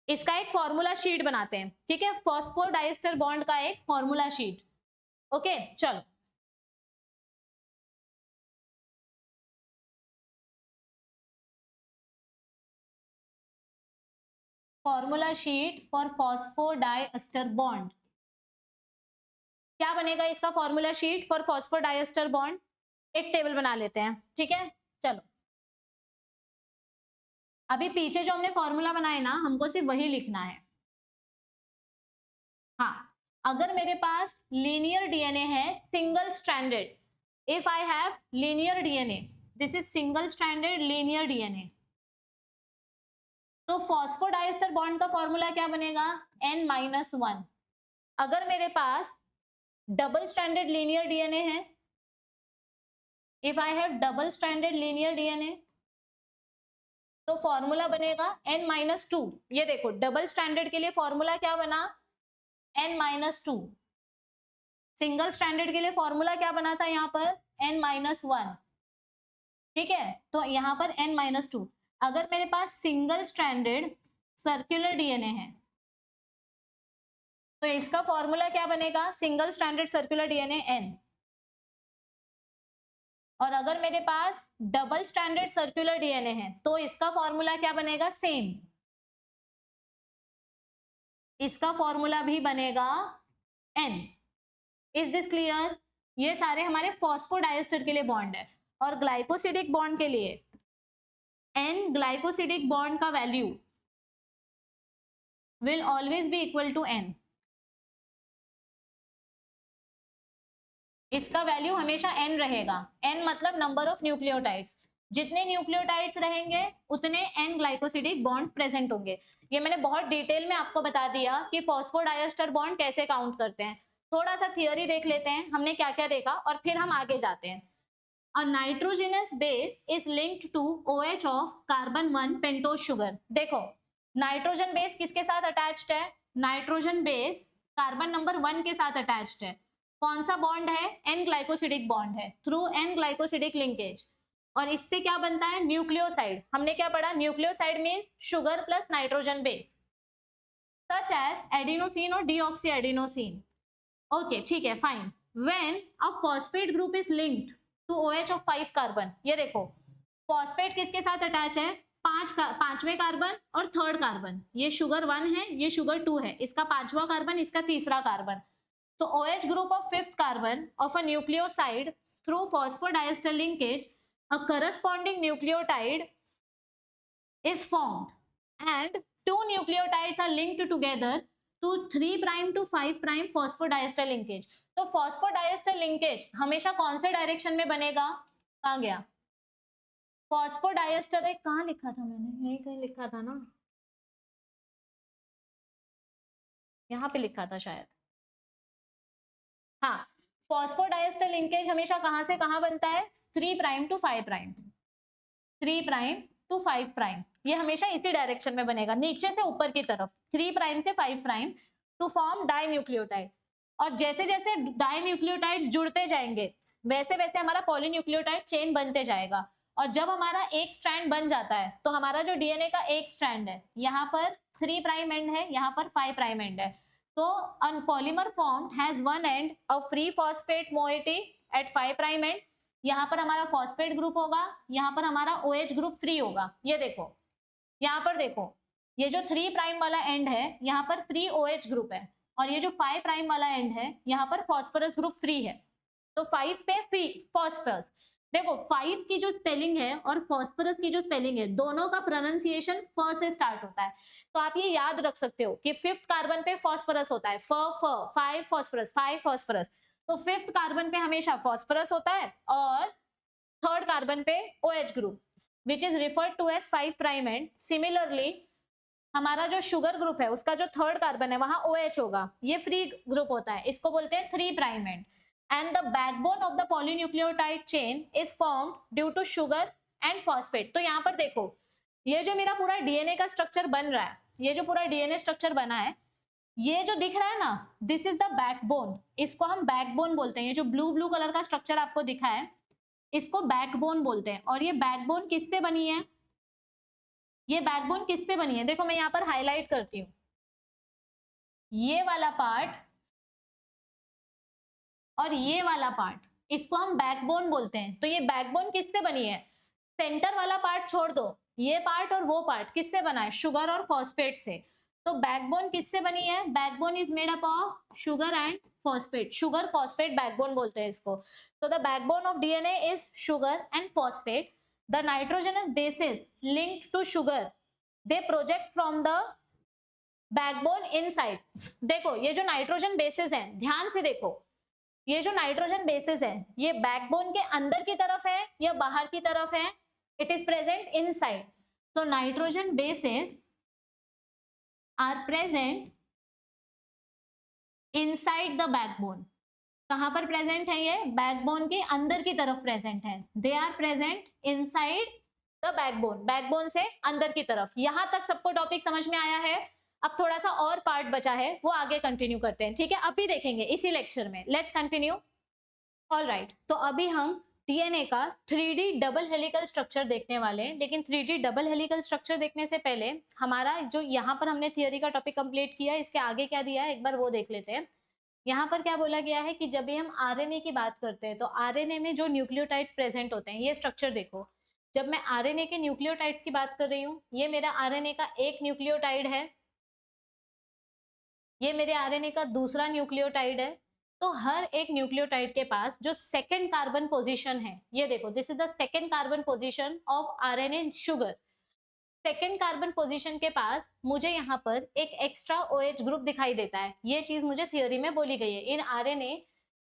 [SPEAKER 1] इसका एक फॉर्मूला शीट बनाते हैं, ठीक है, फॉस्फोडाइस्टर बॉन्ड का एक फॉर्मूला शीट, ओके चलो formula sheet for phosphodiester bond, क्या बनेगा इसका formula sheet for phosphodiester bond, एक टेबल बना लेते हैं, ठीक है चलो, अभी पीछे जो हमने फॉर्मूला बनाए ना हमको सिर्फ वही लिखना है, हाँ अगर मेरे पास लीनियर डीएनए है single stranded, if I have linear DNA, this is single stranded linear DNA, तो फॉस्फोडाइस्टर बॉन्ड का फॉर्मूला क्या बनेगा, n-1, अगर मेरे पास डबल स्ट्रैंडेड लीनियर डीएनए है, if I have double stranded linear DNA, तो फॉर्मूला बनेगा n-2, ये देखो डबल स्ट्रैंडेड के लिए फॉर्मूला क्या बना, n-2, सिंगल स्ट्रैंडेड के लिए फॉर्मूला क्या बना था यहाँ पर, n-1, ठीक है, तो यहाँ पर n-2, अगर मेरे पास सिंगल स्ट्रैंडेड सर्कुलर डीएनए है तो इसका फॉर्मूला क्या बनेगा, single stranded circular DNA n, और अगर मेरे पास डबल स्ट्रैंडेड सर्कुलर डीएनए है तो इसका फॉर्मूला क्या बनेगा, सेम, इसका फॉर्मूला भी बनेगा n, इज दिस क्लियर, ये सारे हमारे फॉस्फोडाइस्टर के लिए बॉन्ड है, और ग्लाइकोसिडिक बॉन्ड के लिए n ग्लाइकोसिडिक बॉन्ड का value will always be equal to n, इसका वैल्यू हमेशा n रहेगा, n मतलब नंबर ऑफ न्यूक्लियोटाइड्स, जितने न्यूक्लियोटाइड्स रहेंगे उतने n ग्लाइकोसिडिक बॉन्ड प्रेजेंट होंगे। ये मैंने बहुत डिटेल में आपको बता दिया कि फॉस्फोडाइस्टर बॉन्ड कैसे काउंट करते हैं, थोड़ा सा थियोरी देख लेते हैं हमने क्या क्या देखा और फिर हम आगे जाते हैं। A nitrogenous base is linked to OH of carbon 1 pentose sugar, देखो नाइट्रोजन बेस किसके साथ अटैच्ड है, नाइट्रोजन बेस कार्बन नंबर 1 के साथ अटैच्ड है, कौन सा बॉन्ड है, एन ग्लाइकोसिडिक बॉन्ड है, थ्रू एन ग्लाइकोसिडिक लिंकेज, और इससे क्या बनता है, न्यूक्लियोसाइड, हमने क्या पढ़ा, nucleoside means sugar plus nitrogen base, such as adenosine और डीऑक्सी एडिनोसिन, ओके ठीक है fine, when a phosphate group is linked to OH of 5 carbon, ये देखो फॉस्फेट किसके साथ अटैच है, पांचवें कार्बन और थर्ड कार्बन, ये शुगर 1 है ये शुगर 2 है, इसका पांचवा कार्बन इसका तीसरा कार्बन, तो OH group of 5th carbon of a nucleoside through phosphodiester linkage, a corresponding nucleotide is formed and 2 nucleotides are linked together to 3' to 5' phosphodiester linkage। तो phosphodiester linkage हमेशा कौन से डायरेक्शन में बनेगा, कहाँ गया, फॉस्फोडाइएस्टर एक कहाँ लिखा था मैंने, यही कहीं लिखा था ना, यहाँ पे लिखा था शायद। हाँ, फॉस्फोडाइएस्टर लिंकेज हमेशा कहाँ से कहाँ बनता है, 3 prime to 5 prime, 3 prime to 5 prime, ये हमेशा इसी डायरेक्शन में बनेगा, नीचे से ऊपर की तरफ, 3 प्राइम से 5 प्राइम टू फॉर्म डाइन्यूक्लियोटाइड। और जैसे जैसे डाइन्यूक्लियोटाइड्स जुड़ते जाएंगे वैसे वैसे हमारा पॉलीन्यूक्लियोटाइड चेन बनते जाएगा। और जब हमारा एक स्ट्रैंड बन जाता है तो हमारा जो डीएनए का एक स्ट्रैंड है, यहाँ पर 3 प्राइम एंड है, यहाँ पर 5 प्राइम एंड है, so a polymer formed has one end of free phosphate moiety at 5 prime end। यहाँ पर हमारा फॉस्फेट ग्रुप होगा, यहाँ पर हमारा OH ग्रुप फ्री होगा। ये देखो, यहाँ पर देखो, ये जो 3 प्राइम वाला एंड है यहाँ पर फ्री OH ग्रुप है, और ये जो 5 प्राइम वाला एंड है यहाँ पर फॉस्फोरस ग्रुप फ्री है। तो 5 पे फ्री फॉस्फोरस, देखो 5 की जो स्पेलिंग है और फॉस्फोरस की जो स्पेलिंग है दोनों का प्रोनाउंसिएशन फ से स्टार्ट होता है। तो आप ये याद रख सकते हो कि 5th कार्बन पे फॉस्फोरस होता है, फ 5 फॉस्फोरस, 5 फॉस्फोरस, तो 5th कार्बन पे हमेशा फॉस्फोरस होता है, और 3rd कार्बन पे OH group which is referred to as 5 prime end. Similarly हमारा जो शुगर ग्रुप है उसका जो 3rd कार्बन है वहां OH होगा, ये फ्री ग्रुप होता है, इसको बोलते हैं 3 prime and. and the backbone of the polynucleotide chain is formed due to sugar and phosphate। तो यहाँ पर देखो, ये जो मेरा पूरा डीएनए का स्ट्रक्चर बन रहा है, ये जो पूरा डीएनए स्ट्रक्चर बना है, ये जो दिख रहा है ना, दिस इज द बैकबोन, इसको हम बैकबोन बोलते हैं। ये जो ब्लू ब्लू कलर का स्ट्रक्चर आपको दिखा है इसको बैकबोन बोलते हैं। और ये बैकबोन किससे बनी है, ये बैकबोन किससे बनी है, देखो मैं यहाँ पर हाईलाइट करती हूँ, ये वाला पार्ट और ये वाला पार्ट, इसको हम बैकबोन बोलते हैं। तो ये बैकबोन किससे बनी है, सेंटर वाला पार्ट छोड़ दो, ये पार्ट और वो पार्ट किससे बना है, शुगर और फॉस्फेट से। तो बैकबोन किससे बनी है, backbone is made up of sugar and phosphate, sugar phosphate backbone बोलते हैं इसको। तो the backbone of DNA is sugar and phosphate. The nitrogenous bases linked to sugar they project from the backbone inside. देखो ये जो nitrogen bases है, ध्यान से देखो, ये जो नाइट्रोजन बेसिस है ये बैकबोन के अंदर की तरफ है या बाहर की तरफ है, इट इज प्रेजेंट इनसाइड। तो nitrogen bases are present inside the backbone. कहां पर प्रेजेंट है, ये बैकबोन के अंदर की तरफ प्रेजेंट है, they are present inside the backbone, backbone से अंदर की तरफ। यहां तक सबको टॉपिक समझ में आया है। अब थोड़ा सा और पार्ट बचा है, वो आगे कंटिन्यू करते हैं, ठीक है, अभी देखेंगे इसी लेक्चर में। Let's continue. ऑलराइट, तो अभी हम डीएनए का 3D डबल हेलिकल स्ट्रक्चर देखने वाले हैं। लेकिन 3D डबल हेलिकल स्ट्रक्चर देखने से पहले हमारा जो यहाँ पर हमने थियोरी का टॉपिक कंप्लीट किया, इसके आगे क्या दिया है एक बार वो देख लेते हैं। यहाँ पर क्या बोला गया है कि जब भी हम आरएनए की बात करते हैं तो आरएनए में जो न्यूक्लियोटाइड्स प्रेजेंट होते हैं, ये स्ट्रक्चर देखो, जब मैं आरएनए के न्यूक्लियोटाइड्स की बात कर रही हूँ, ये मेरा आरएनए का एक न्यूक्लियोटाइड है, ये मेरे आरएनए का दूसरा न्यूक्लियोटाइड है। तो हर एक न्यूक्लियोटाइड के पास जो सेकेंड कार्बन पोजीशन है, ये देखो, this is the second carbon position of RNA sugar. Second carbon position के पास मुझे यहाँ पर एक एक्स्ट्रा OH ग्रुप दिखाई देता है, ये चीज मुझे थियोरी में बोली गई है। In RNA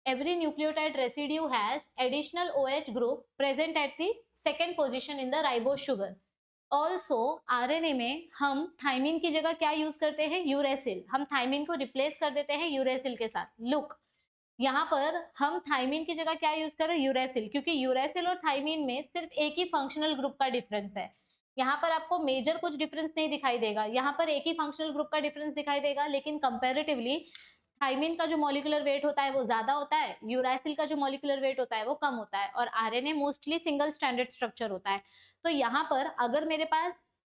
[SPEAKER 1] every nucleotide residue has additional OH group present at the second position in the ribose sugar। Also RNA में हम थाइमिन की जगह क्या यूज करते हैं, यूरेसिल। हम थाइमिन को रिप्लेस कर देते हैं यूरेसिल के साथ। लुक, यहाँ पर हम थाइमिन की जगह क्या यूज करें, यूरेसिल, क्योंकि यूरेसिल और थाइमिन में सिर्फ एक ही फंक्शनल ग्रुप का डिफरेंस है। यहाँ पर आपको मेजर कुछ डिफरेंस नहीं दिखाई देगा, यहाँ पर एक ही फंक्शनल ग्रुप का डिफरेंस दिखाई देगा, लेकिन कंपेरेटिवली थाइमिन का जो मॉलिक्यूलर वेट होता है वो ज्यादा होता है, यूरेसिल का जो मॉलिक्यूलर वेट होता है वो कम होता है, और RNA mostly single stranded structure होता है। तो यहाँ पर अगर मेरे पास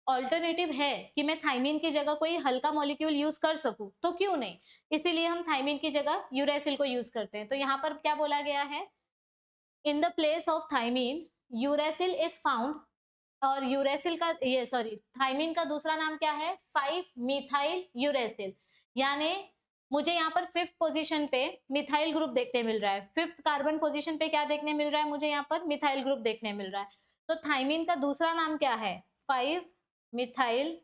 [SPEAKER 1] ऑल्टरनेटिव है कि मैं थाइमिन की जगह कोई हल्का मॉलिक्यूल यूज कर सकूं, तो क्यों नहीं, इसीलिए हम थाइमिन की जगह यूरेसिल को यूज करते हैं। तो यहाँ पर क्या बोला गया है, in the place of thymine uracil is found, और यूरेसिल का ये सॉरी थाइमिन का दूसरा नाम क्या है, 5 मिथाइल यूरेसिल। यानी मुझे यहाँ पर 5th पोजीशन पे मिथाइल ग्रुप देखने मिल रहा है, 5th कार्बन पोजीशन पे क्या देखने मिल रहा है, मुझे यहाँ पर मिथाइल ग्रुप देखने मिल रहा है। तो थाइमिन का दूसरा नाम क्या है, 5 methyl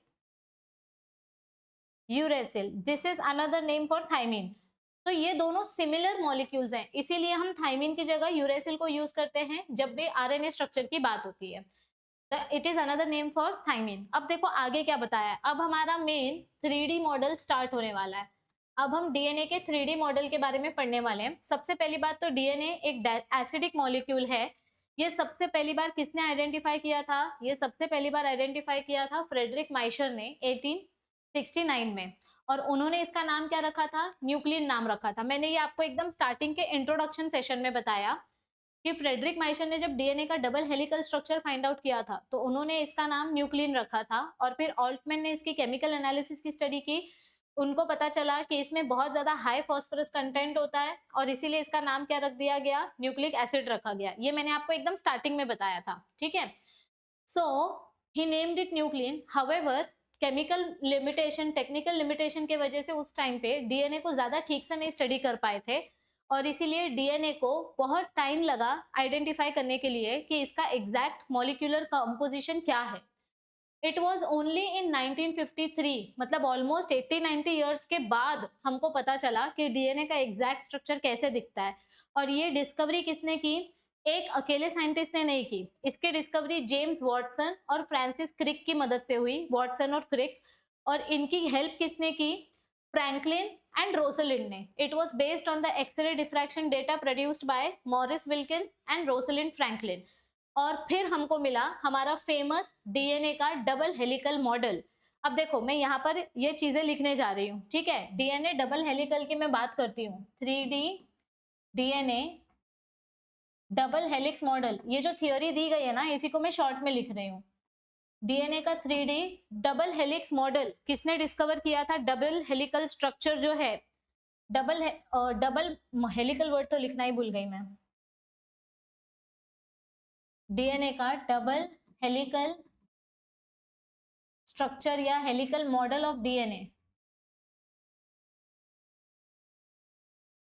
[SPEAKER 1] uracil, this is another name for thymine. तो ये दोनों सिमिलर मॉलिक्यूल्स हैं, इसीलिए हम थाइमिन की जगह यूरेसिल को यूज करते हैं जब भी आरएनए स्ट्रक्चर की बात होती है। It is another name for thymine. अब देखो आगे क्या बताया है, अब हमारा मेन 3D मॉडल स्टार्ट होने वाला है। अब हम डीएनए के 3D मॉडल के बारे में पढ़ने वाले हैं। सबसे पहली बात तो डीएनए एक एसिडिक मॉलिक्यूल है। ये सबसे पहली बार किसने आइडेंटिफाई किया था? ये सबसे पहली बार आइडेंटिफाई किया था फ्रेडरिक माइशर ने 1869 में, और उन्होंने इसका नाम क्या रखा था? न्यूक्लियन नाम रखा था। मैंने ये आपको एकदम स्टार्टिंग के इंट्रोडक्शन सेशन में बताया कि फ्रेडरिक माइशर ने जब डीएनए का double helical structure find out किया था तो उन्होंने इसका नाम न्यूक्लियन रखा था, और फिर ऑल्टमैन ने इसकी केमिकल एनालिसिस की स्टडी की। उनको पता चला कि इसमें बहुत ज्यादा हाई फास्फोरस कंटेंट होता है और इसीलिए इसका नाम क्या रख दिया गया? न्यूक्लिक एसिड रखा गया। ये मैंने आपको एकदम स्टार्टिंग में बताया था, ठीक है। So he named it nuclein. However chemical limitation, technical limitation के वजह से उस टाइम पे डीएनए को ज्यादा ठीक से नहीं स्टडी कर पाए थे, और इसीलिए डीएनए को बहुत टाइम लगा आइडेंटिफाई करने के लिए कि इसका एग्जैक्ट मॉलिक्यूलर कंपोजिशन क्या है। इट वॉज ओनली इन 1953, मतलब ऑलमोस्ट 80-90 ईयर्स के बाद हमको पता चला कि डीएनए का एग्जैक्ट स्ट्रक्चर कैसे दिखता है। और ये डिस्कवरी किसने की? एक अकेले साइंटिस्ट ने नहीं की। इसकी डिस्कवरी जेम्स वॉटसन और फ्रांसिस क्रिक की मदद से हुई, वॉटसन और क्रिक। और इनकी हेल्प किसने की? फ्रैंकलिन एंड रोसलिंड ने। It was based on the X ray diffraction data produced by Maurice Wilkins and Rosalind Franklin. और फिर हमको मिला हमारा फेमस डीएनए का डबल हेलिकल मॉडल। अब देखो मैं यहाँ पर ये चीजें लिखने जा रही हूँ, ठीक है। डीएनए डबल हेलिकल की मैं बात करती हूँ। 3D DNA double helix model, ये जो थियोरी दी गई है ना, इसी को मैं शॉर्ट में लिख रही हूँ। डीएनए का 3D डबल हेलिक्स मॉडल किसने डिस्कवर किया था? डबल हेलिकल स्ट्रक्चर जो है, डबल हेलिकल वर्ड तो लिखना ही भूल गई मैं। डीएनए का डबल हेलिकल स्ट्रक्चर या हेलिकल मॉडल ऑफ डीएनए,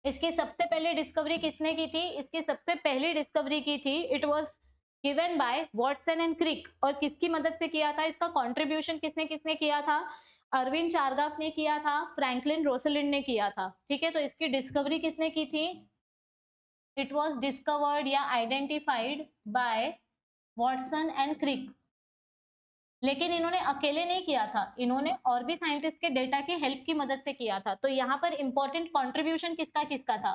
[SPEAKER 1] इसकी सबसे पहले डिस्कवरी किसने की थी? इसकी सबसे पहली डिस्कवरी की थी, it was given by Watson and Crick. और किसकी मदद से किया था? इसका कंट्रीब्यूशन किसने किसने किया था? अरविंद चारगाफ ने किया था, फ्रैंकलिन रोसलिंड ने किया था, ठीक है। तो इसकी डिस्कवरी किसने की थी? इट वाज डिस्कवर्ड या identified by Watson and Crick. लेकिन इन्होंने अकेले नहीं किया था, इन्होंने और भी साइंटिस्ट के डेटा की हेल्प की मदद से किया था। तो यहाँ पर इंपॉर्टेंट कंट्रीब्यूशन किसका किसका था?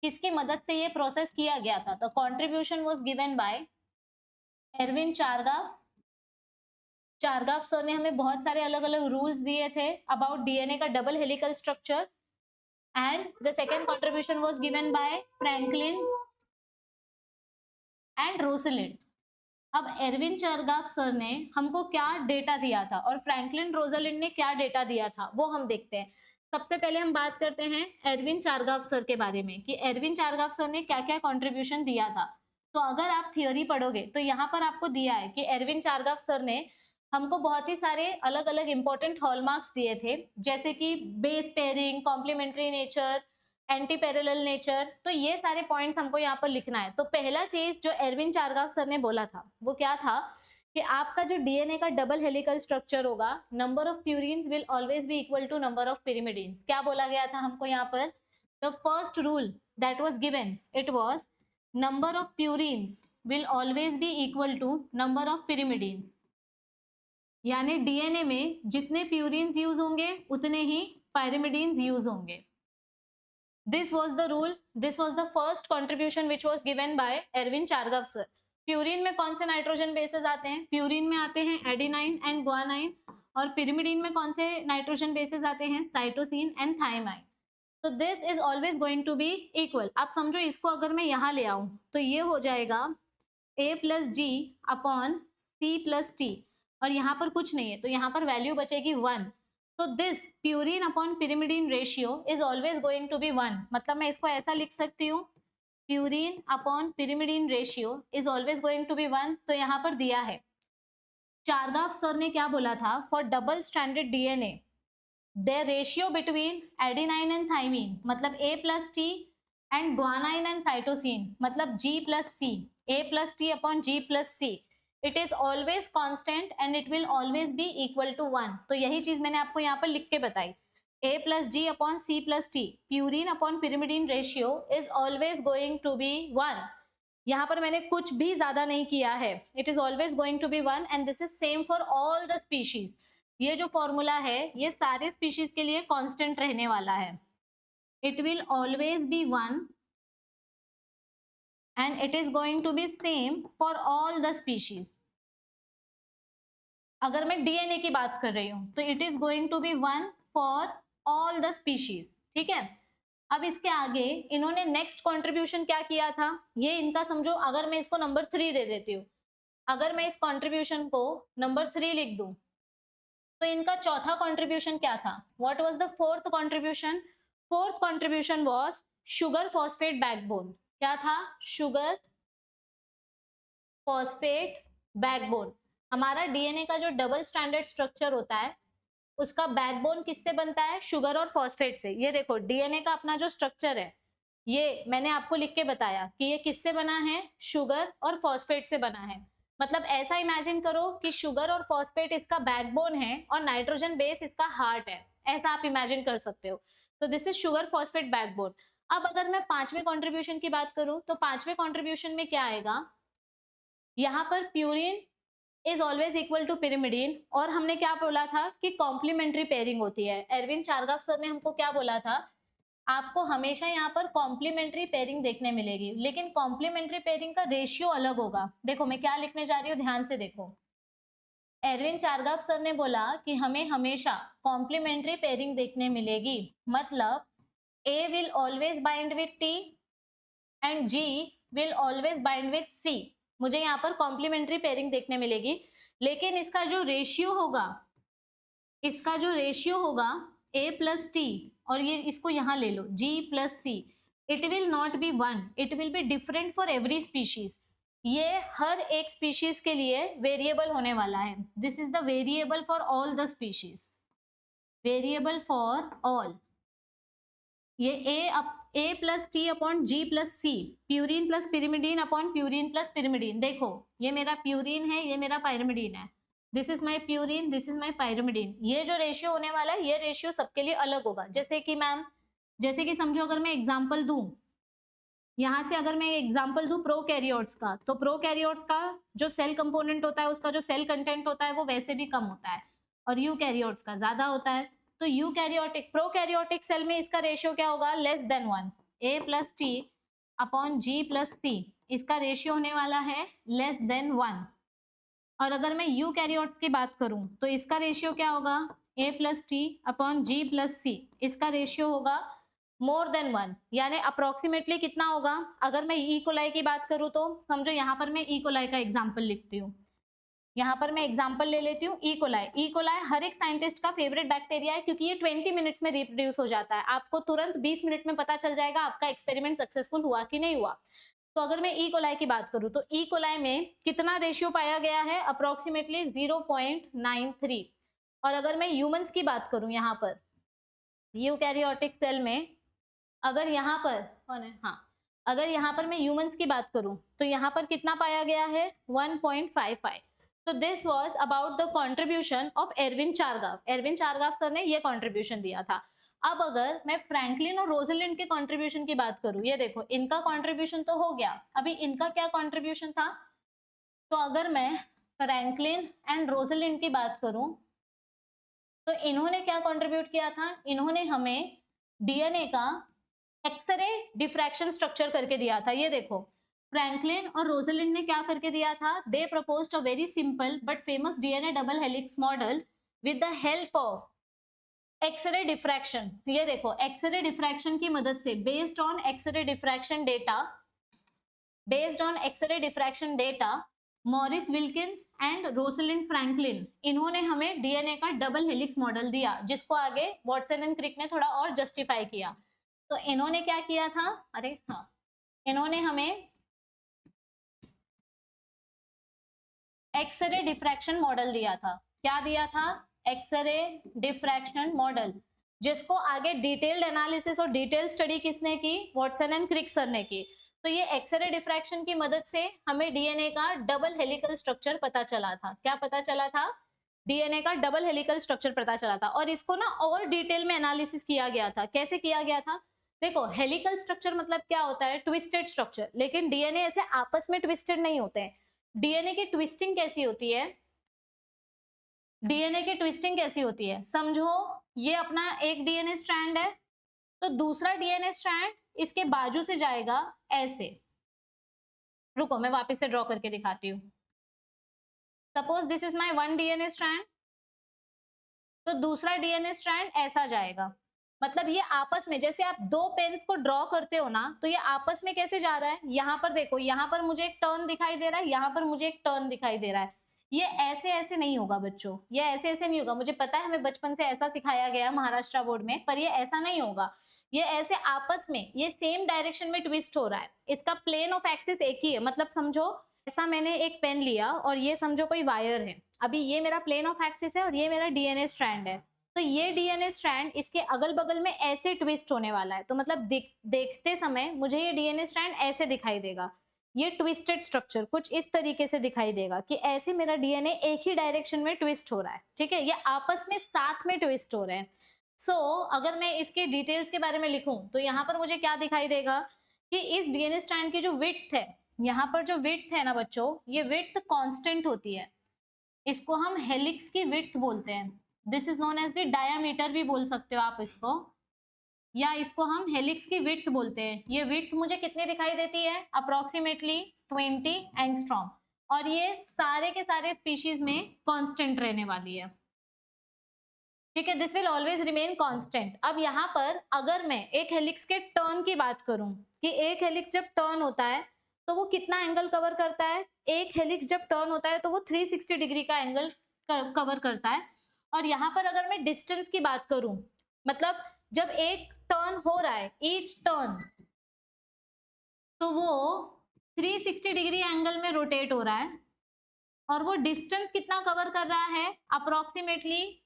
[SPEAKER 1] किसकी मदद से ये प्रोसेस किया गया था? तो contribution was given by Erwin Chargaff. Chargaff sir ने हमें बहुत सारे अलग अलग रूल्स दिए थे अबाउट डीएनए का double helical structure, and the second contribution was given by Franklin and Rosalind. अब एरविन चारगाफ सर ने हमको क्या डेटा दिया था और फ्रैंकलिन रोसलिंड ने क्या डेटा दिया था, वो हम देखते हैं। सबसे पहले हम बात करते हैं एरविन चारगाफ सर के बारे में कि एरविन चारगाफ सर ने क्या क्या कंट्रीब्यूशन दिया था। तो अगर आप थियोरी पढ़ोगे तो यहाँ पर आपको दिया है कि एरविन चारगाफ सर ने हमको बहुत ही सारे अलग अलग इंपॉर्टेंट हॉलमार्क्स दिए थे, जैसे कि base pairing, complementary nature, anti parallel nature. तो ये सारे पॉइंट्स हमको यहाँ पर लिखना है। तो पहला चीज जो एरविन चारगाफ सर ने बोला था वो क्या था कि आपका जो डीएनए का डबल हेलिकल स्ट्रक्चर होगा, number of purines will always be equal to number of pyrimidines. क्या बोला गया था हमको यहाँ पर? The first rule that was given, it was number of purines will always be equal to number of pyrimidines. यानी DNA में जितने प्यूरिन्स यूज होंगे उतने ही पायरिमिडीन्स यूज होंगे। This was the rule. This was the first contribution which was given by Erwin Chargaff sir. Purine में कौन से नाइट्रोजन बेसेस आते हैं? प्यूरिन में आते हैं एडिनाइन एंड ग्वानाइन, और पिरिमिडीन में कौन से नाइट्रोजन बेसेस आते हैं? Cytosine and thymine. तो this is always going to be equal. आप समझो इसको अगर मैं यहाँ ले आऊं तो ये हो जाएगा A plus G upon C plus T, और यहाँ पर कुछ नहीं है तो यहाँ पर वैल्यू बचेगी 1। तो this purine upon pyrimidine ratio is always going to be 1। मतलब मैं इसको ऐसा लिख सकती हूँ, purine upon pyrimidine ratio is always going to be 1। तो यहाँ पर दिया है। चारगाफ सर ने क्या बोला था? For double stranded DNA the ratio between adenine and thymine, मतलब A plus T, and guanine and cytosine, मतलब G plus C, A plus T upon G plus C, it is always constant and it will always be equal to 1। तो यही चीज मैंने आपको यहाँ पर लिख के बताई। A plus G upon C plus T, purine upon pyrimidine ratio is always going to be 1। यहाँ पर मैंने कुछ भी ज्यादा नहीं किया है, it is always going to be 1 and this is same for all the species. ये जो फॉर्मूला है ये सारे स्पीशीज के लिए कांस्टेंट रहने वाला है। It will always B 1 and it is going to be same for all the species। अगर मैं डीएनए की बात कर रही हूं तो it is going to be 1 for all the species, ठीक है। अब इसके आगे इन्होंने नेक्स्ट कंट्रीब्यूशन क्या किया था, ये इनका समझो, अगर मैं इसको नंबर 3 दे देती हूँ, अगर मैं इस कंट्रीब्यूशन को नंबर 3 लिख दूं तो इनका चौथा कंट्रीब्यूशन क्या था, what was the fourth contribution? Fourth contribution was sugar phosphate backbone. क्या था? Sugar phosphate backbone. हमारा डीएनए का जो डबल स्टैंडर्ड स्ट्रक्चर होता है उसका बैकबोन किससे बनता है? शुगर और फॉस्फेट से। ये देखो डीएनए का अपना जो स्ट्रक्चर है ये मैंने आपको लिख के बताया कि ये किससे बना है? शुगर और फॉस्फेट से बना है। मतलब ऐसा इमेजिन करो कि शुगर और फॉस्फेट इसका बैकबोन है और नाइट्रोजन बेस इसका हार्ट है, ऐसा आप इमेजिन कर सकते हो। तो this is sugar phosphate backbone. अब अगर मैं पांचवें कंट्रीब्यूशन की बात करूं तो पांचवें कंट्रीब्यूशन में क्या आएगा, यहाँ पर purine is always equal to pyrimidine, और हमने क्या बोला था कि कॉम्प्लीमेंट्री पेयरिंग होती है। एरविन चारगाफ सर ने हमको क्या बोला था, आपको हमेशा यहाँ पर कॉम्प्लीमेंट्री पेयरिंग देखने मिलेगी, लेकिन कॉम्प्लीमेंट्री पेयरिंग का रेशियो अलग होगा। देखो मैं क्या लिखने जा रही हूँ, ध्यान से देखो। एरविन चारगाफ सर ने बोला कि हमें हमेशा कॉम्प्लीमेंट्री पेयरिंग देखने मिलेगी, मतलब A will always bind with T and G will always bind with C। मुझे यहाँ पर कॉम्प्लीमेंट्री पेयरिंग देखने मिलेगी, लेकिन इसका जो रेशियो होगा A प्लस टी, और ये इसको यहाँ ले लो G plus C, it will not be 1, it will be different for every species. ये हर एक स्पीशीज के लिए वेरिएबल होने वाला है। This is the variable for all the species, variable for all. ये A plus T upon G plus C, purine plus pyrimidine upon purine plus pyrimidine. देखो ये मेरा प्यूरिन है, ये मेरा पायरिमिडीन है, this is my purine, this is my pyrimidine. ये जो रेशियो होने वाला है ये रेशियो सबके लिए अलग होगा। जैसे कि मैम, जैसे कि समझो अगर मैं एग्जांपल दूं, यहाँ से अगर मैं एग्जांपल दूं प्रोकैरियोट्स का, तो प्रोकैरियोट्स का जो सेल कंपोनेंट होता है उसका जो सेल कंटेंट होता है वो वैसे भी कम होता है, और यूकैरियोट्स का ज्यादा होता है। तो यूकैरियोटिक प्रोकैरियोटिक सेल में इसका रेशियो क्या होगा? Less than 1। A plus T upon G plus T, इसका रेशियो होने वाला है लेस देन 1। और अगर मैं यूकैरियोट्स की बात करूं तो इसका रेशियो क्या होगा? A plus T upon G plus C, इसका रेशियो होगा मोर देन 1, यानी अप्रोक्सीमेटली कितना होगा? अगर मैं ई कोलाई की बात करूं तो समझो यहाँ पर मैं ई कोलाई का एग्जाम्पल लिखती हूँ, यहाँ पर मैं एग्जांपल ले लेती हूँ ई कोलाई। ई कोलाई हर एक साइंटिस्ट का फेवरेट बैक्टीरिया है, क्योंकि ये 20 मिनट्स में रिप्रोड्यूस हो जाता है। आपको तुरंत 20 मिनट में पता चल जाएगा आपका एक्सपेरिमेंट सक्सेसफुल हुआ कि नहीं हुआ। तो अगर मैं ई कोलाई की बात करूँ तो ई कोलाई में कितना रेशियो पाया गया है? अप्रोक्सीमेटली 0.93। और अगर मैं ह्यूमंस की बात करूँ, यहाँ पर यूकैरियोटिक सेल में अगर यहाँ पर कौन है, हाँ, अगर यहाँ पर मैं ह्यूमंस की बात करूँ तो यहाँ पर कितना पाया गया है? 1.55। तो this was about the contribution of Erwin Chargaff. Erwin Chargaff sir ने ये कंट्रीब्यूशन दिया था। अब अगर मैं फ्रैंकलिन और रोजलिंड के कंट्रीब्यूशन की बात करूं, ये देखो इनका कंट्रीब्यूशन तो हो गया, अभी इनका क्या कंट्रीब्यूशन था? तो अगर मैं फ्रैंकलिन एंड रोजलिंड की बात करूं तो इन्होंने क्या कंट्रीब्यूट किया था? इन्होंने हमें डीएनए का एक्सरे डिफ्रैक्शन स्ट्रक्चर करके दिया था। ये देखो फ्रैंकलिन और रोजलिंड ने क्या करके दिया था? They proposed a very simple but famous DNA double helix model with the help of X ray diffraction. ये देखो एक्सरे डिफ्रैक्शन की मदद से, based on X ray diffraction data, Maurice Wilkins and Rosalind Franklin, इन्होंने हमें डीएनए का डबल हेलिक्स मॉडल दिया, जिसको आगे वाटसन एंड क्रिक ने थोड़ा और जस्टिफाई किया। तो इन्होंने क्या किया था? अरे हाँ, इन्होंने हमें एक्सरे डिफ्रैक्शन मॉडल दिया था। क्या दिया था? एक्सरे डिफ्रैक्शन मॉडल, जिसको आगे डिटेल्ड एनालिसिस और डिटेल स्टडी किसने की? वाटसन एंड क्रिक सर ने की। तो ये एक्सरे डिफ्रैक्शन की मदद से हमें डीएनए का डबल हेलिकल स्ट्रक्चर पता चला था। क्या पता चला था? डीएनए का डबल हेलिकल स्ट्रक्चर पता चला था। और इसको ना और डिटेल में एनालिसिस किया गया था। कैसे किया गया था? देखो हेलिकल स्ट्रक्चर मतलब क्या होता है, ट्विस्टेड स्ट्रक्चर, लेकिन डीएनए ऐसे आपस में ट्विस्टेड नहीं होते हैं। डीएनए की ट्विस्टिंग कैसी होती है, डीएनए की ट्विस्टिंग कैसी होती है, समझो ये अपना एक डीएनए स्ट्रैंड है, तो दूसरा डीएनए स्ट्रैंड इसके बाजू से जाएगा ऐसे। रुको मैं वापस से ड्रॉ करके दिखाती हूँ। Suppose this is my one DNA strand, तो दूसरा डीएनए स्ट्रैंड ऐसा जाएगा। मतलब ये आपस में, जैसे आप दो पेन्स को ड्रॉ करते हो ना, तो ये आपस में कैसे जा रहा है, यहाँ पर देखो, यहाँ पर मुझे एक टर्न दिखाई दे रहा है, यहाँ पर मुझे एक टर्न दिखाई दे रहा है। ये ऐसे ऐसे नहीं होगा बच्चों, ये ऐसे ऐसे नहीं होगा। मुझे पता है हमें बचपन से ऐसा सिखाया गया महाराष्ट्र बोर्ड में, पर ये ऐसा नहीं होगा। ये ऐसे आपस में, ये सेम डायरेक्शन में ट्विस्ट हो रहा है। इसका प्लेन ऑफ एक्सिस एक ही है। मतलब समझो ऐसा मैंने एक पेन लिया और ये समझो कोई वायर है। अभी ये मेरा प्लेन ऑफ एक्सिस है और ये मेरा डीएनए स्ट्रैंड है। तो ये डीएनए स्ट्रैंड इसके अगल बगल में ऐसे ट्विस्ट होने वाला है। तो मतलब देखते समय मुझे ये डीएनए स्ट्रैंड ऐसे दिखाई देगा। ये ट्विस्टेड स्ट्रक्चर कुछ इस तरीके से दिखाई देगा कि ऐसे मेरा डीएनए एक ही डायरेक्शन में ट्विस्ट हो रहा है। ठीक है, ये आपस में साथ में ट्विस्ट हो रहे हैं। सो अगर मैं इसके डिटेल्स के बारे में लिखूं तो यहाँ पर मुझे क्या दिखाई देगा कि इस डीएनए स्ट्रैंड की जो विड्थ है, यहाँ पर जो विड्थ है ना बच्चों, ये विड्थ कांस्टेंट होती है। इसको हम हेलिक्स की विड्थ बोलते हैं। This is known as the diameter भी बोल सकते हो आप इसको, या इसको हम हेलिक्स की विड्थ बोलते हैं। ये विड्थ मुझे कितनी दिखाई देती है, अप्रोक्सीमेटली 20 एंगस्ट्रॉम, और ये सारे के सारे स्पीशीज में कांस्टेंट रहने वाली है। ठीक है, this will always remain constant. अब यहाँ पर अगर मैं एक हेलिक्स के टर्न की बात करूं कि एक हेलिक्स जब टर्न होता है तो वो कितना एंगल कवर करता है, एक हेलिक्स जब टर्न होता है तो वो 360 डिग्री का एंगल कवर करता है। और यहाँ पर अगर मैं डिस्टेंस की बात करूं, मतलब जब एक टर्न हो रहा है, ईच टर्न, तो वो 360 डिग्री एंगल में रोटेट हो रहा है, और वो डिस्टेंस कितना कवर कर रहा है, approximately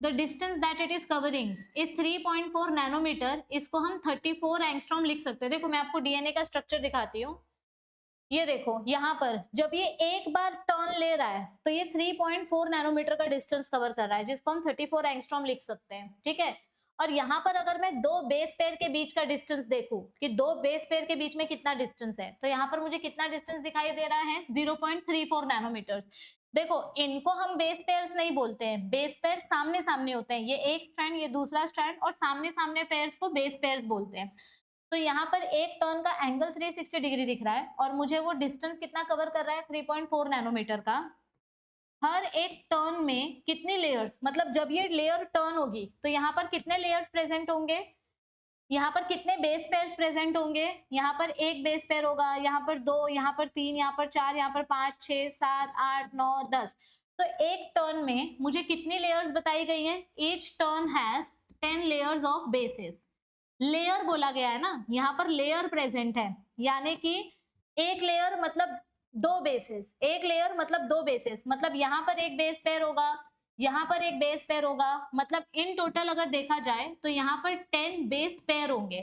[SPEAKER 1] the distance that it is covering is 3.4 nanometer. इसको हम 34 एंगस्ट्रॉम लिख सकते हैं। देखो मैं आपको डीएनए का स्ट्रक्चर दिखाती हूँ। ये देखो यहाँ पर जब ये एक बार टर्न ले रहा है तो ये 3.4 नैनोमीटर का डिस्टेंस कवर कर रहा है, जिसको हम 34 एंगस्ट्रॉम लिख सकते हैं। ठीक है, और यहाँ पर अगर मैं दो बेस पेयर के बीच का डिस्टेंस देखूं कि दो बेस पेयर के बीच में कितना डिस्टेंस है, तो यहाँ पर मुझे कितना डिस्टेंस दिखाई दे रहा है, 0.34 नैनोमीटर्स। देखो इनको हम बेस पेयर्स नहीं बोलते हैं, बेस पेयर सामने सामने होते हैं, ये एक स्ट्रैंड ये दूसरा स्ट्रैंड, और सामने सामने पेयर्स को बेस पेयर्स बोलते हैं। तो यहाँ पर एक टर्न का एंगल 360 डिग्री दिख रहा है और मुझे वो डिस्टेंस कितना कवर कर रहा है, 3.4 नैनोमीटर का। हर एक टर्न में कितनी लेयर्स, मतलब जब ये लेयर टर्न होगी तो यहाँ पर कितने लेयर्स प्रेजेंट होंगे, यहाँ पर कितने बेस पेयर्स प्रेजेंट होंगे, यहाँ पर एक बेस पेयर होगा, यहाँ पर दो, यहाँ पर तीन, यहाँ पर चार, यहाँ पर 5, 6, 7, 8, 9, 10। तो एक टर्न में मुझे कितनी लेयर्स बताई गई है, each turn has 10 layers of basis. Layer बोला गया है ना, यहाँ पर लेयर प्रेजेंट है, यानी कि एक लेयर मतलब दो बेसिस, एक लेयर मतलब दो बेसिस, मतलब यहाँ पर एक बेस पेयर होगा, यहाँ पर एक बेस पेयर होगा, मतलब इन टोटल अगर देखा जाए तो यहाँ पर 10 बेस पेयर होंगे।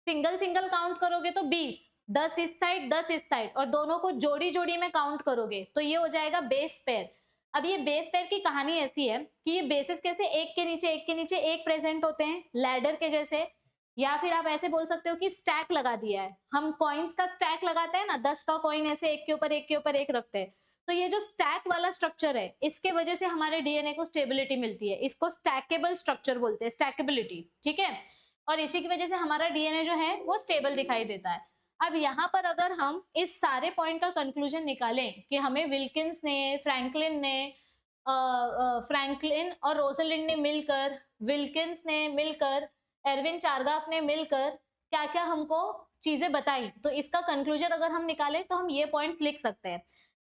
[SPEAKER 1] सिंगल सिंगल काउंट करोगे तो 20, 10 इस साइड 10 इस साइड, और दोनों को जोड़ी जोड़ी में काउंट करोगे तो ये हो जाएगा बेस पेयर। अब ये बेस पेयर की कहानी ऐसी है कि ये बेसिस कैसे एक के नीचे एक के नीचे एक प्रेजेंट होते हैं, लैडर के जैसे, या फिर आप ऐसे बोल सकते हो कि स्टैक लगा दिया है। हम कॉइन्स का स्टैक लगाते हैं ना, 10 का कॉइन ऐसे एक के ऊपर एक के ऊपर एक रखते हैं, तो ये जो स्टैक वाला स्ट्रक्चर है इसके वजह से हमारे डीएनए को स्टेबिलिटी मिलती है। इसको स्टैकेबल स्ट्रक्चर बोलते हैं, स्टैकेबिलिटी। ठीक है, और इसी की वजह से हमारा डीएनए जो है वो स्टेबल दिखाई देता है। अब यहाँ पर अगर हम इस सारे पॉइंट का कंक्लूजन निकालें कि हमें विल्किंस ने, फ्रैंकलिन और रोसलिंड ने मिलकर, विल्किंस ने मिलकर, एरविन चारगाफ ने मिलकर क्या क्या हमको चीजें बताई, तो इसका कंक्लूजन अगर हम निकालें तो हम ये पॉइंट्स लिख सकते हैं।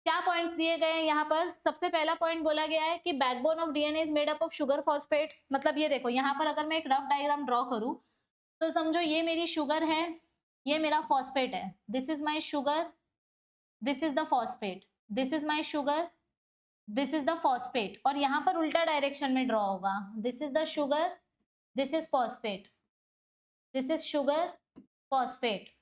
[SPEAKER 1] क्या पॉइंट्स दिए गए हैं यहाँ पर, सबसे पहला पॉइंट बोला गया है कि backbone of DNA is made up of sugar phosphate. मतलब ये देखो यहाँ पर अगर मैं एक रफ डायग्राम ड्रॉ करूं तो समझो ये मेरी शुगर है, ये मेरा फॉस्फेट है, this is my sugar, this is the phosphate, this is my sugar, this is the phosphate, और यहाँ पर उल्टा डायरेक्शन में ड्रॉ होगा, this is the sugar, this is phosphate, this is sugar phosphate,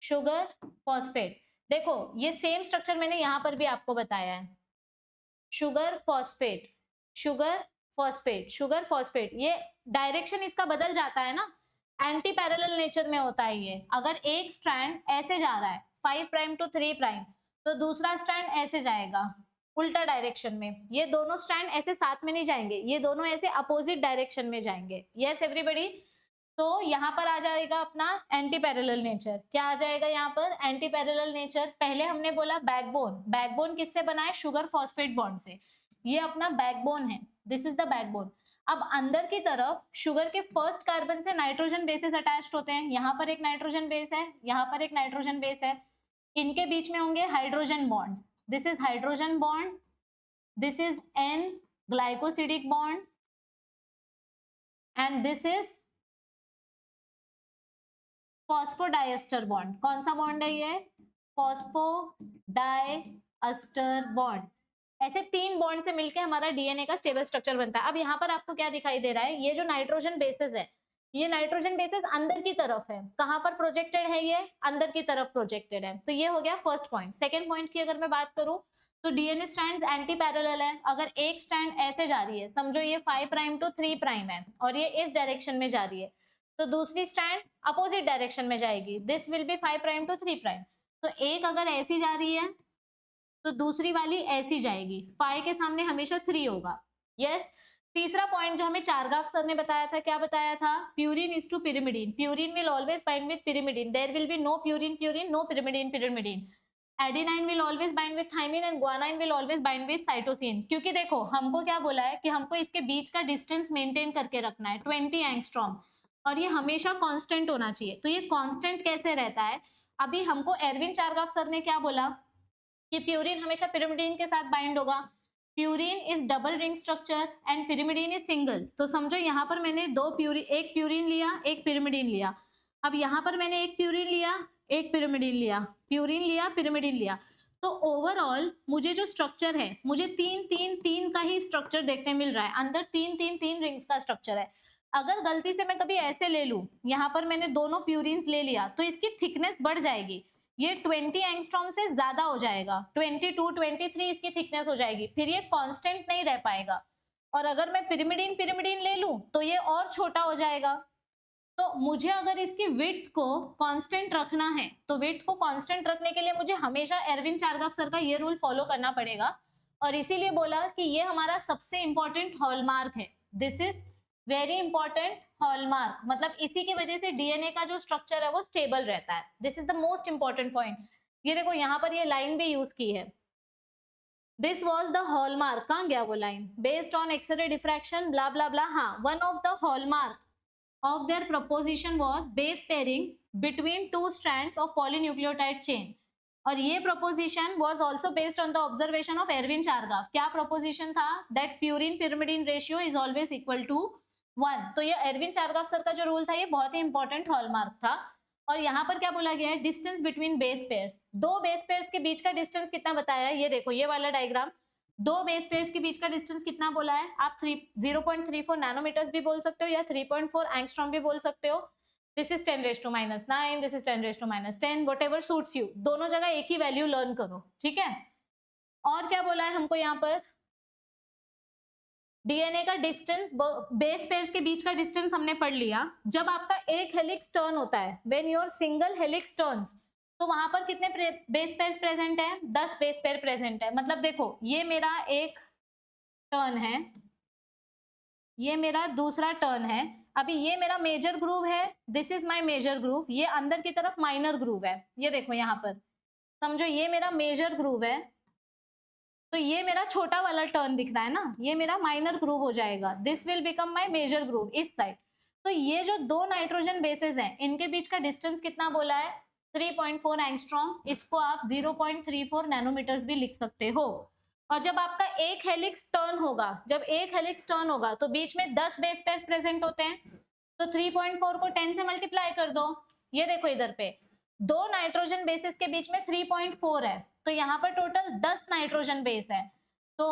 [SPEAKER 1] sugar phosphate. देखो ये same structure मैंने यहां पर भी आपको बताया है, sugar phosphate, sugar phosphate, sugar phosphate. ये डायरेक्शन इसका बदल जाता है ना, एंटी पैरेलल नेचर में होता है ये। अगर एक स्ट्रैंड ऐसे जा रहा है 5 प्राइम टू 3 प्राइम, तो दूसरा स्ट्रैंड ऐसे जाएगा उल्टा डायरेक्शन में। ये दोनों स्ट्रैंड ऐसे साथ में नहीं जाएंगे, ये दोनों ऐसे अपोजिट डायरेक्शन में जाएंगे। यस एवरीबॉडी, तो यहाँ पर आ जाएगा अपना एंटी पैरेलल नेचर। क्या आ जाएगा यहाँ पर? Anti parallel nature. पहले हमने बोला बैकबोन, बैकबोन किससे बना है? शुगर फॉस्फेट बॉन्ड से। ये अपना बैकबोन है, दिस इज द बैकबोन। अब अंदर की तरफ शुगर के फर्स्ट कार्बन से नाइट्रोजन बेसेस अटैच्ड होते हैं। यहाँ पर एक नाइट्रोजन बेस है, यहाँ पर एक नाइट्रोजन बेस है, इनके बीच में होंगे hydrogen bond. This is hydrogen bond, this is an glycosidic bond, and this is phosphodiester bond. कौन सा बॉन्ड है ये? Phosphodiester bond. ऐसे 3 बॉन्ड से मिलकर हमारा डीएनए का स्टेबल स्ट्रक्चर बनता है। अब यहाँ पर आपको क्या दिखाई दे रहा है? ये जो नाइट्रोजन बेसिस है, ये नाइट्रोजन बेसिस अंदर की तरफ है। कहाँ पर प्रोजेक्टेड है? ये अंदर की तरफ प्रोजेक्टेड है। तो ये हो गया फर्स्ट पॉइंट। सेकेंड पॉइंट की अगर मैं बात करूं तो डीएनए स्ट्रैंड्स एंटी पैरेलल है। अगर एक स्ट्रैंड ऐसे जा रही है, समझो ये 5 प्राइम टू 3 प्राइम है और ये इस डायरेक्शन में जा रही है, तो दूसरी स्ट्रैंड अपोजिट डायरेक्शन में जाएगी। This will be 5 prime to 3 prime. तो एक अगर ऐसी जा रही है तो दूसरी वाली ऐसी जाएगी। 5 के सामने हमेशा 3 होगा। यस। तीसरा पॉइंट जो हमें चारगाफ सर ने बताया था, क्या बताया था? Purine is to pyrimidine, purine will always bind with pyrimidine, there will be no purine purine, no pyrimidine pyrimidine, adenine will always bind with thymine and guanine will always bind with cytosine. क्योंकि देखो हमको क्या बोला है कि हमको इसके बीच का डिस्टेंस मेंटेन करके रखना है 20 एंगस्ट्रॉम, और ये हमेशा कांस्टेंट होना चाहिए। तो ये कांस्टेंट कैसे रहता है? अभी हमको एरविन चारगाफ सर ने क्या बोला कि प्यूरिन हमेशा pyrimidine के साथ बाइंड होगा। Purine is double ring structure and pyrimidine is single. तो समझो यहाँ पर मैंने एक प्यूरिन लिया, एक pyrimidine लिया। अब यहाँ पर मैंने एक प्यूरिन लिया, एक pyrimidine लिया, प्यूरिन लिया, pyrimidine लिया। तो ओवरऑल मुझे जो स्ट्रक्चर है, मुझे 3-3-3 का ही स्ट्रक्चर देखने मिल रहा है। अंदर 3-3-3 रिंग्स का स्ट्रक्चर है। अगर गलती से मैं कभी ऐसे ले लूं, यहाँ पर मैंने दोनों प्यूरिन्स ले लिया, तो इसकी थिकनेस बढ़ जाएगी। ये 20 एंगस्ट्रॉम से ज्यादा हो जाएगा, 22, 23 इसकी थिकनेस हो जाएगी। फिर ये कांस्टेंट नहीं रह पाएगा। और अगर मैं pyrimidine ले लूं तो ये और छोटा हो जाएगा। तो मुझे अगर इसकी विड्थ को कांस्टेंट रखना है, तो विड्थ को कांस्टेंट रखने के लिए मुझे हमेशा एरविन चारगाफ सर का ये रूल फॉलो करना पड़ेगा। और इसीलिए बोला कि ये हमारा सबसे इंपॉर्टेंट हॉलमार्क है। This is very important hallmark, मतलब इसी की वजह से डीएनए का जो स्ट्रक्चर है वो स्टेबल रहता है। This is the most important point. ये देखो यहाँ पर ये लाइन भी यूज की है, दिस वॉज द हॉलमार्क। कहाँ गया वो line? Based on X ray diffraction blah blah blah. हाँ, one of the hallmark of their proposition was base pairing between 2 strands of polynucleotide chain। और ये proposition was also based on the observation of Erwin Chargaff। क्या proposition था? that purine pyrimidine ratio is always equal to 1। तो ये Irwin Chargaff sir का जो rule था ये बहुत ही इंपॉर्टेंट हॉलमार्क था। और यहाँ पर क्या बोला गया है? Distance between base pairs. 2 base pairs के बीच का डिस्टेंस कितना बताया है? ये देखो ये वाला डायग्राम, 2 बेस पेयर्स के बीच का डिस्टेंस कितना बोला है? आप 0.34 नैनोमीटर्स भी बोल सकते हो या 3.4 एंगस्ट्रॉम भी बोल सकते हो। This is 10⁻⁹, this is 10⁻10, whatever suits you. दोनों जगह एक ही वैल्यू लर्न करो, ठीक है। और क्या बोला है हमको यहाँ पर? डीएनए का डिस्टेंस, बेस पेयर्स के बीच का डिस्टेंस हमने पढ़ लिया। जब आपका एक हेलिक्स टर्न होता है, when your single helix turns, तो वहां पर कितने बेस पेयर प्रेजेंट है? 10 बेस पेयर प्रेजेंट है। मतलब देखो ये मेरा एक टर्न है, ये मेरा दूसरा टर्न है। अभी ये मेरा मेजर ग्रूव है, this is my major groove. ये अंदर की तरफ माइनर ग्रूव है। ये देखो यहाँ पर समझो ये मेरा मेजर ग्रूव है, तो ये मेरा छोटा वाला टर्न दिख रहा है ना, ये मेरा माइनर ग्रूव हो जाएगा। This will become my major groove इस साइड। तो ये जो 2 नाइट्रोजन बेसेस हैं, इनके बीच का डिस्टेंस कितना बोला है? 3.4 एंगस्ट्रॉम। इसको आप 0.34 नैनोमीटर्स भी लिख सकते हो। और जब आपका एक हेलिक्स टर्न होगा, जब एक हेलिक्स टर्न होगा तो बीच में 10 बेस पेयर्स प्रेजेंट होते हैं। तो 3.4 को 10 से मल्टीप्लाई कर दो। ये देखो इधर पे 2 नाइट्रोजन बेसेस के बीच में 3.4 है, तो यहाँ पर टोटल 10 नाइट्रोजन बेस है। तो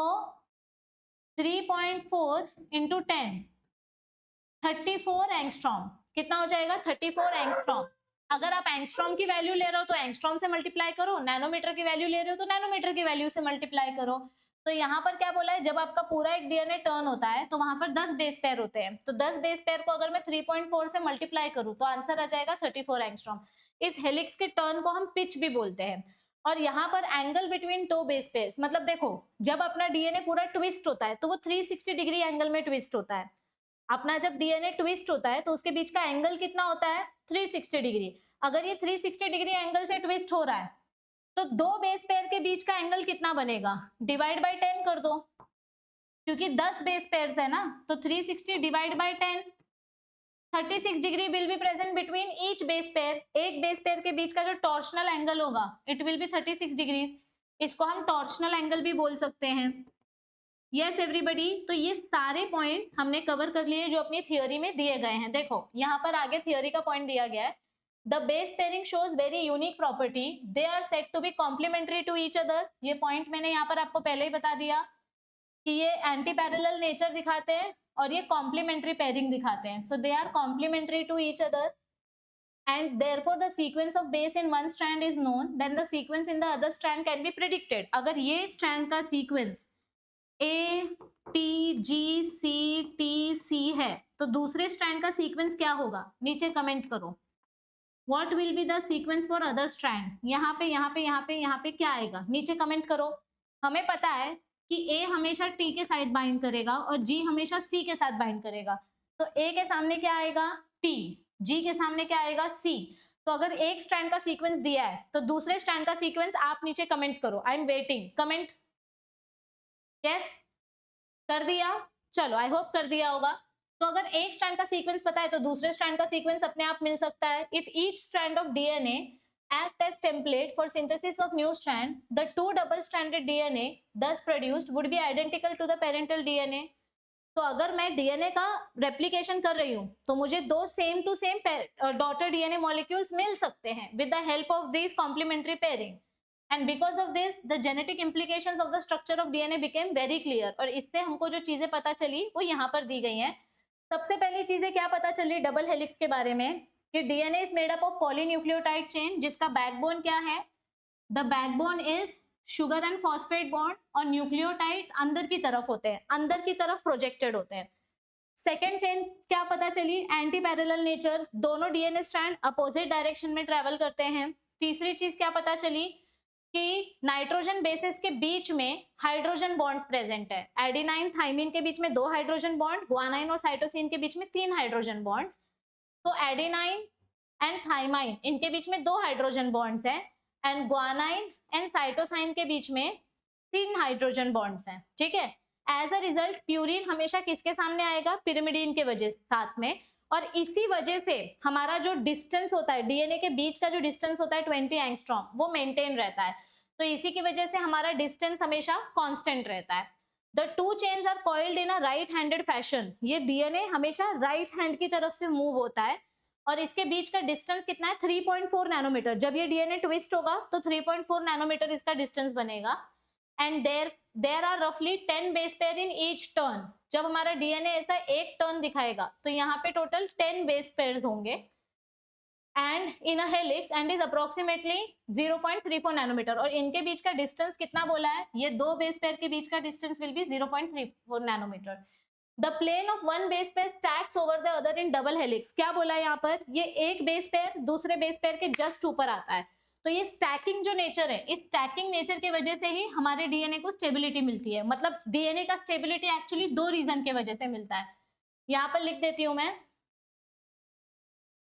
[SPEAKER 1] 3.4 इंटू 10, 34 एंगस्ट्रॉम। कितना हो जाएगा? 34 एंगस्ट्रॉम। अगर आप एंगस्ट्रॉम की वैल्यू ले रहे हो तो एंगस्ट्रॉम से मल्टीप्लाई करो, नैनोमीटर की वैल्यू ले रहे हो तो नैनोमीटर की वैल्यू से मल्टीप्लाई करो। तो यहाँ पर क्या बोला है, जब आपका पूरा एक डीएनए टर्न होता है तो वहां पर 10 बेस पेयर होते हैं, तो 10 बेस पेयर को अगर मैं 3.4 से मल्टीप्लाई करूं तो आंसर आ जाएगा 34 एंगस्ट्रॉम। इस हेलिक्स के टर्न को हम पिच भी बोलते हैं। और यहाँ पर angle between two base pairs, मतलब देखो जब अपना डीएनए पूरा ट्विस्ट होता है तो वो 360 डिग्री एंगल में ट्विस्ट होता है। अपना जब डीएनए ट्विस्ट होता है तो उसके बीच का एंगल कितना होता है, 360 डिग्री। अगर ये 360 डिग्री एंगल से ट्विस्ट हो रहा है तो दो बेस पेयर के बीच का एंगल कितना बनेगा, डिवाइड बाय 10 कर दो, क्योंकि 10 बेस पेयर है ना, तो 360 divide by 10, 36 degree will be present between each base pair. एक बेस पेयर के बीच का जो टॉर्शनल एंगल होगा इट विल बी 36 डिग्रीज। इसको हम टॉर्शनल एंगल भी बोल सकते हैं। यस एवरीबडी, तो ये सारे पॉइंट्स हमने कवर कर लिए जो अपनी थियोरी में दिए गए हैं। देखो यहाँ पर आगे थियोरी का पॉइंट दिया गया है, the base pairing shows very unique property, they are said to be complementary to each other. ये पॉइंट मैंने यहाँ पर आपको पहले ही बता दिया कि ये एंटी पैरेलल नेचर दिखाते हैं और ये कॉम्प्लीमेंट्री पेयरिंग दिखाते हैं। So they are complementary to each other and therefore the sequence of base in one strand is known, then the sequence in the other strand can be predicted। अगर ये strand का sequence A T G C T C है तो दूसरे strand का sequence क्या होगा, नीचे कमेंट करो। What will be the sequence for other strand, यहाँ पे यहाँ पे यहाँ पे यहाँ पे क्या आएगा, नीचे कमेंट करो। हमें पता है कि A हमेशा T के साथ बाइंड करेगा और G हमेशा C के साथ बाइंड करेगा, तो A के सामने क्या आएगा T, G के सामने क्या आएगा C। तो अगर एक स्ट्रैंड का सीक्वेंस दिया है तो दूसरे स्ट्रैंड का सीक्वेंस आप नीचे कमेंट करो। I am waiting, comment. Yes कर दिया, चलो आई होप कर दिया होगा। तो अगर एक स्ट्रैंड का सीक्वेंस पता है तो दूसरे स्ट्रैंड का सीक्वेंस अपने आप मिल सकता है। If each strand of DNA act as template for synthesis of new strand, the two double stranded DNA thus produced would be identical to the parental DNA। तो अगर मैं डीएनए का रेप्लिकेशन कर रही हूँ तो मुझे दो same to same daughter DNA molecules मिल सकते हैं with the help of this complementary pairing, and because of this the genetic implications of the structure of DNA became very clear. और इससे हमको जो चीजें पता चली वो यहाँ पर दी गई हैं। सबसे पहली चीजें क्या पता चली डबल हेलिक्स के बारे में, कि DNA is made up of polynucleotide chain, जिसका बैकबोन क्या है, the backbone is sugar and phosphate bond, और न्यूक्लियोटाइड्स अंदर की तरफ होते हैं, अंदर की तरफ प्रोजेक्टेड होते हैं। सेकेंड चेन क्या पता चली, एंटी पैरेलल नेचर, दोनों डीएनए स्ट्रैंड अपोजिट डायरेक्शन में ट्रेवल करते हैं। तीसरी चीज क्या पता चली कि नाइट्रोजन बेसिस के बीच में हाइड्रोजन बॉन्ड्स प्रेजेंट है। एडिनाइन थाइमिन के बीच में 2 हाइड्रोजन बॉन्ड, ग्वानाइन और साइटोसिन के बीच में 3 हाइड्रोजन बॉन्ड्स। तो एडिनाइन एंड थाइमाइन इनके बीच में 2 हाइड्रोजन बॉन्ड्स हैं, एंड ग्वानाइन एंड साइटोसाइन के बीच में 3 हाइड्रोजन बॉन्ड्स हैं। ठीक है, एज अ रिजल्ट प्यूरिन हमेशा किसके सामने आएगा, पिरिमिडीन के वजह साथ में। और इसी वजह से हमारा जो डिस्टेंस होता है डीएनए के बीच का, जो डिस्टेंस होता है 20 एंगस्ट्रॉम, वो मेंटेन रहता है। तो इसी की वजह से हमारा डिस्टेंस हमेशा कांस्टेंट रहता है। The two chains are coiled in a right handed fashion, ये डीएनए हमेशा राइट हैंड की तरफ से मूव होता है और इसके बीच का डिस्टेंस कितना है, 3.4 नैनोमीटर। जब ये डीएनए ट्विस्ट होगा तो 3.4 नैनोमीटर इसका डिस्टेंस बनेगा। एंड देयर आर रफली 10 base pair in each turn. जब हमारा डीएनए ऐसा एक टर्न दिखाएगा तो यहाँ पे टोटल 10 बेस पेयर होंगे, and in a helix and is approximately 0.34 nanometer. और इनके बीच का डिस्टेंस कितना बोला है, ये 2 बेस पेयर के बीच का distance will be 0.34 nanometer. The plane of one base pair stacks over the other in double helix. क्या बोला है यहाँ पर, ये एक बेस पेयर दूसरे बेस पेयर के जस्ट ऊपर आता है। तो ये स्टैकिंग जो नेचर है, इस स्टैकिंग नेचर की वजह से ही हमारे डीएनए को स्टेबिलिटी मिलती है। मतलब डीएनए का स्टेबिलिटी एक्चुअली 2 रीजन के वजह से मिलता है। यहाँ पर लिख देती हूं मैं,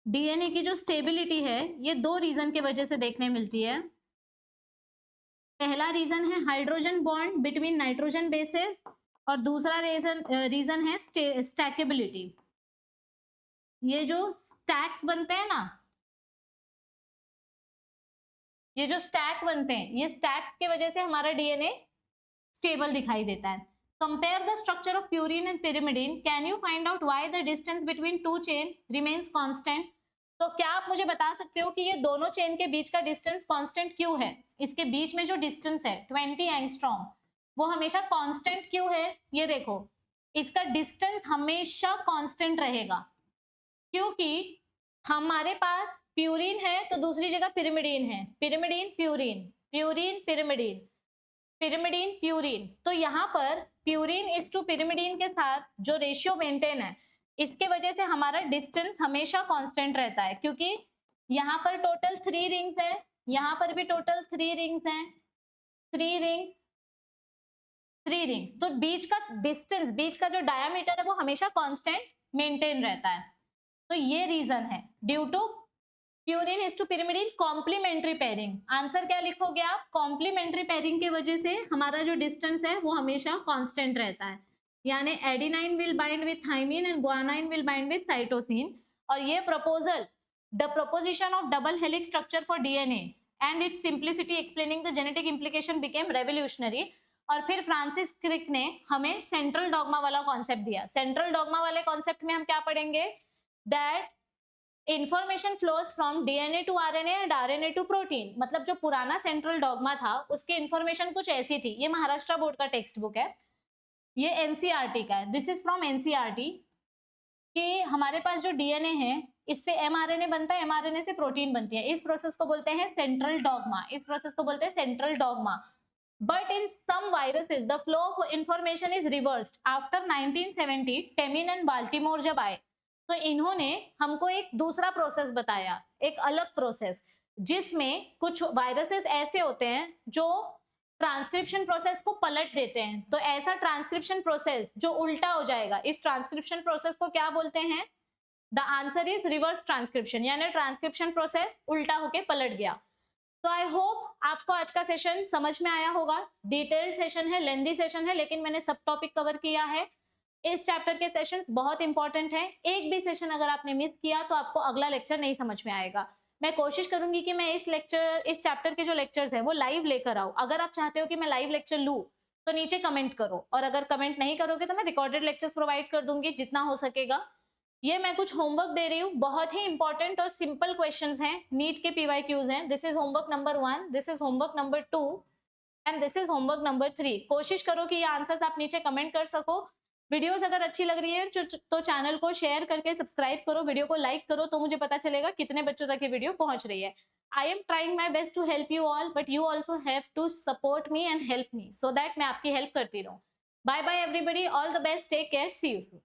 [SPEAKER 1] डीएनए की जो स्टेबिलिटी है ये 2 रीजन के वजह से देखने मिलती है। पहला रीजन है hydrogen bond between nitrogen bases, और दूसरा रीजन है स्टैकेबिलिटी। ये जो स्टैक्स बनते हैं ना, ये जो स्टैक बनते हैं, ये स्टैक्स की वजह से हमारा डीएनए स्टेबल दिखाई देता है। Compare the structure of purine and pyrimidine, can you find out why the distance between two chain remains constant. तो क्या आप मुझे बता सकते हो कि ये दोनों चेन के बीच का डिस्टेंस कांस्टेंट क्यों है, इसके बीच में जो डिस्टेंस है 20 एंगस्ट्रॉम वो हमेशा कांस्टेंट क्यों है। ये देखो, इसका डिस्टेंस हमेशा कांस्टेंट रहेगा क्योंकि हमारे पास प्यूरिन है तो दूसरी जगह पिरिमिडीन है, pyrimidine purine, purine pyrimidine. Pyrimidine, purine. तो यहाँ पर प्यूरिन इज टू पिरिमिडीन के साथ जो रेशियो मेंटेन है, इसके वजह से हमारा डिस्टेंस हमेशा कांस्टेंट रहता है, क्योंकि यहाँ पर टोटल 3 रिंग्स है, यहाँ पर भी टोटल 3 रिंग्स हैं, 3 रिंग्स, 3 रिंग्स। तो बीच का डिस्टेंस, बीच का जो डायामीटर है वो हमेशा कांस्टेंट मेंटेन रहता है। तो ये रीजन है, due to purine is to pyrimidine complementary pairing. Answer क्या लिखोगे आप? कॉम्प्लीमेंट्री पेयरिंग के वजह से हमारा जो डिस्टेंस है वो हमेशा कांस्टेंट रहता है, यानी adenine will bind with thymine and guanine will bind with cytosine. और ये proposal, the proposition of double helix structure for DNA and its simplicity explaining the genetic implication became revolutionary. और फिर फ्रांसिस क्रिक ने हमें central dogma वाला concept दिया। Central dogma वाले concept में हम क्या पढ़ेंगे? That information flows from DNA to RNA and RNA to protein. मतलब जो पुराना सेंट्रल डॉग्मा था उसकी इंफॉर्मेशन कुछ ऐसी थी। ये महाराष्ट्र बोर्ड का टेक्स्ट बुक है, ये एनसीईआरटी का है, दिस इज फ्रॉम एनसीईआरटी, कि हमारे पास जो डीएनए है इससे एमआरएनए बनता है, एमआरएनए से प्रोटीन बनती है। इस प्रोसेस को बोलते हैं सेंट्रल डॉग्मा, इस प्रोसेस को बोलते हैं central dogma. But in some viruses, the flow of information is reversed. After 1970, Temin and Baltimore जब आए तो इन्होंने हमको एक दूसरा प्रोसेस बताया, एक अलग प्रोसेस, जिसमें कुछ वायरसेस ऐसे होते हैं जो ट्रांसक्रिप्शन प्रोसेस को पलट देते हैं। तो ऐसा ट्रांसक्रिप्शन प्रोसेस जो उल्टा हो जाएगा, इस ट्रांसक्रिप्शन प्रोसेस को क्या बोलते हैं? The answer is reverse transcription, यानी ट्रांसक्रिप्शन प्रोसेस उल्टा होके पलट गया। तो आई होप आपको आज का सेशन समझ में आया होगा। डिटेल्ड सेशन है, लेंदी सेशन है, लेकिन मैंने सब टॉपिक कवर किया है। इस चैप्टर के सेशंस बहुत इंपॉर्टेंट है, एक भी सेशन अगर आपने मिस किया तो आपको अगला लेक्चर नहीं समझ में आएगा। मैं कोशिश करूंगी कि मैं इस चैप्टर के जो लेक्चर्स है वो लाइव लेकर आऊं। अगर आप चाहते हो कि मैं लाइव लेक्चर लूं तो नीचे कमेंट करो, और अगर कमेंट नहीं करोगे तो मैं रिकॉर्डेड लेक्चर्स प्रोवाइड कर दूंगी जितना हो सकेगा। ये मैं कुछ होमवर्क दे रही हूँ, बहुत ही इंपॉर्टेंट और सिंपल क्वेश्चंस हैं, नीट के पीवाईक्यूज हैं। This is homework number 1, this is homework number 2 and this is homework number 3। कोशिश करो कि ये आंसर्स आप नीचे कमेंट कर सको। वीडियोस अगर अच्छी लग रही है तो चैनल को शेयर करके सब्सक्राइब करो, वीडियो को लाइक करो, तो मुझे पता चलेगा कितने बच्चों तक ये वीडियो पहुंच रही है। I am trying my best to help you all, but you also have to support me and help me, so that मैं आपकी हेल्प करती रहूँ। Bye bye everybody, all the best, take care, see you soon.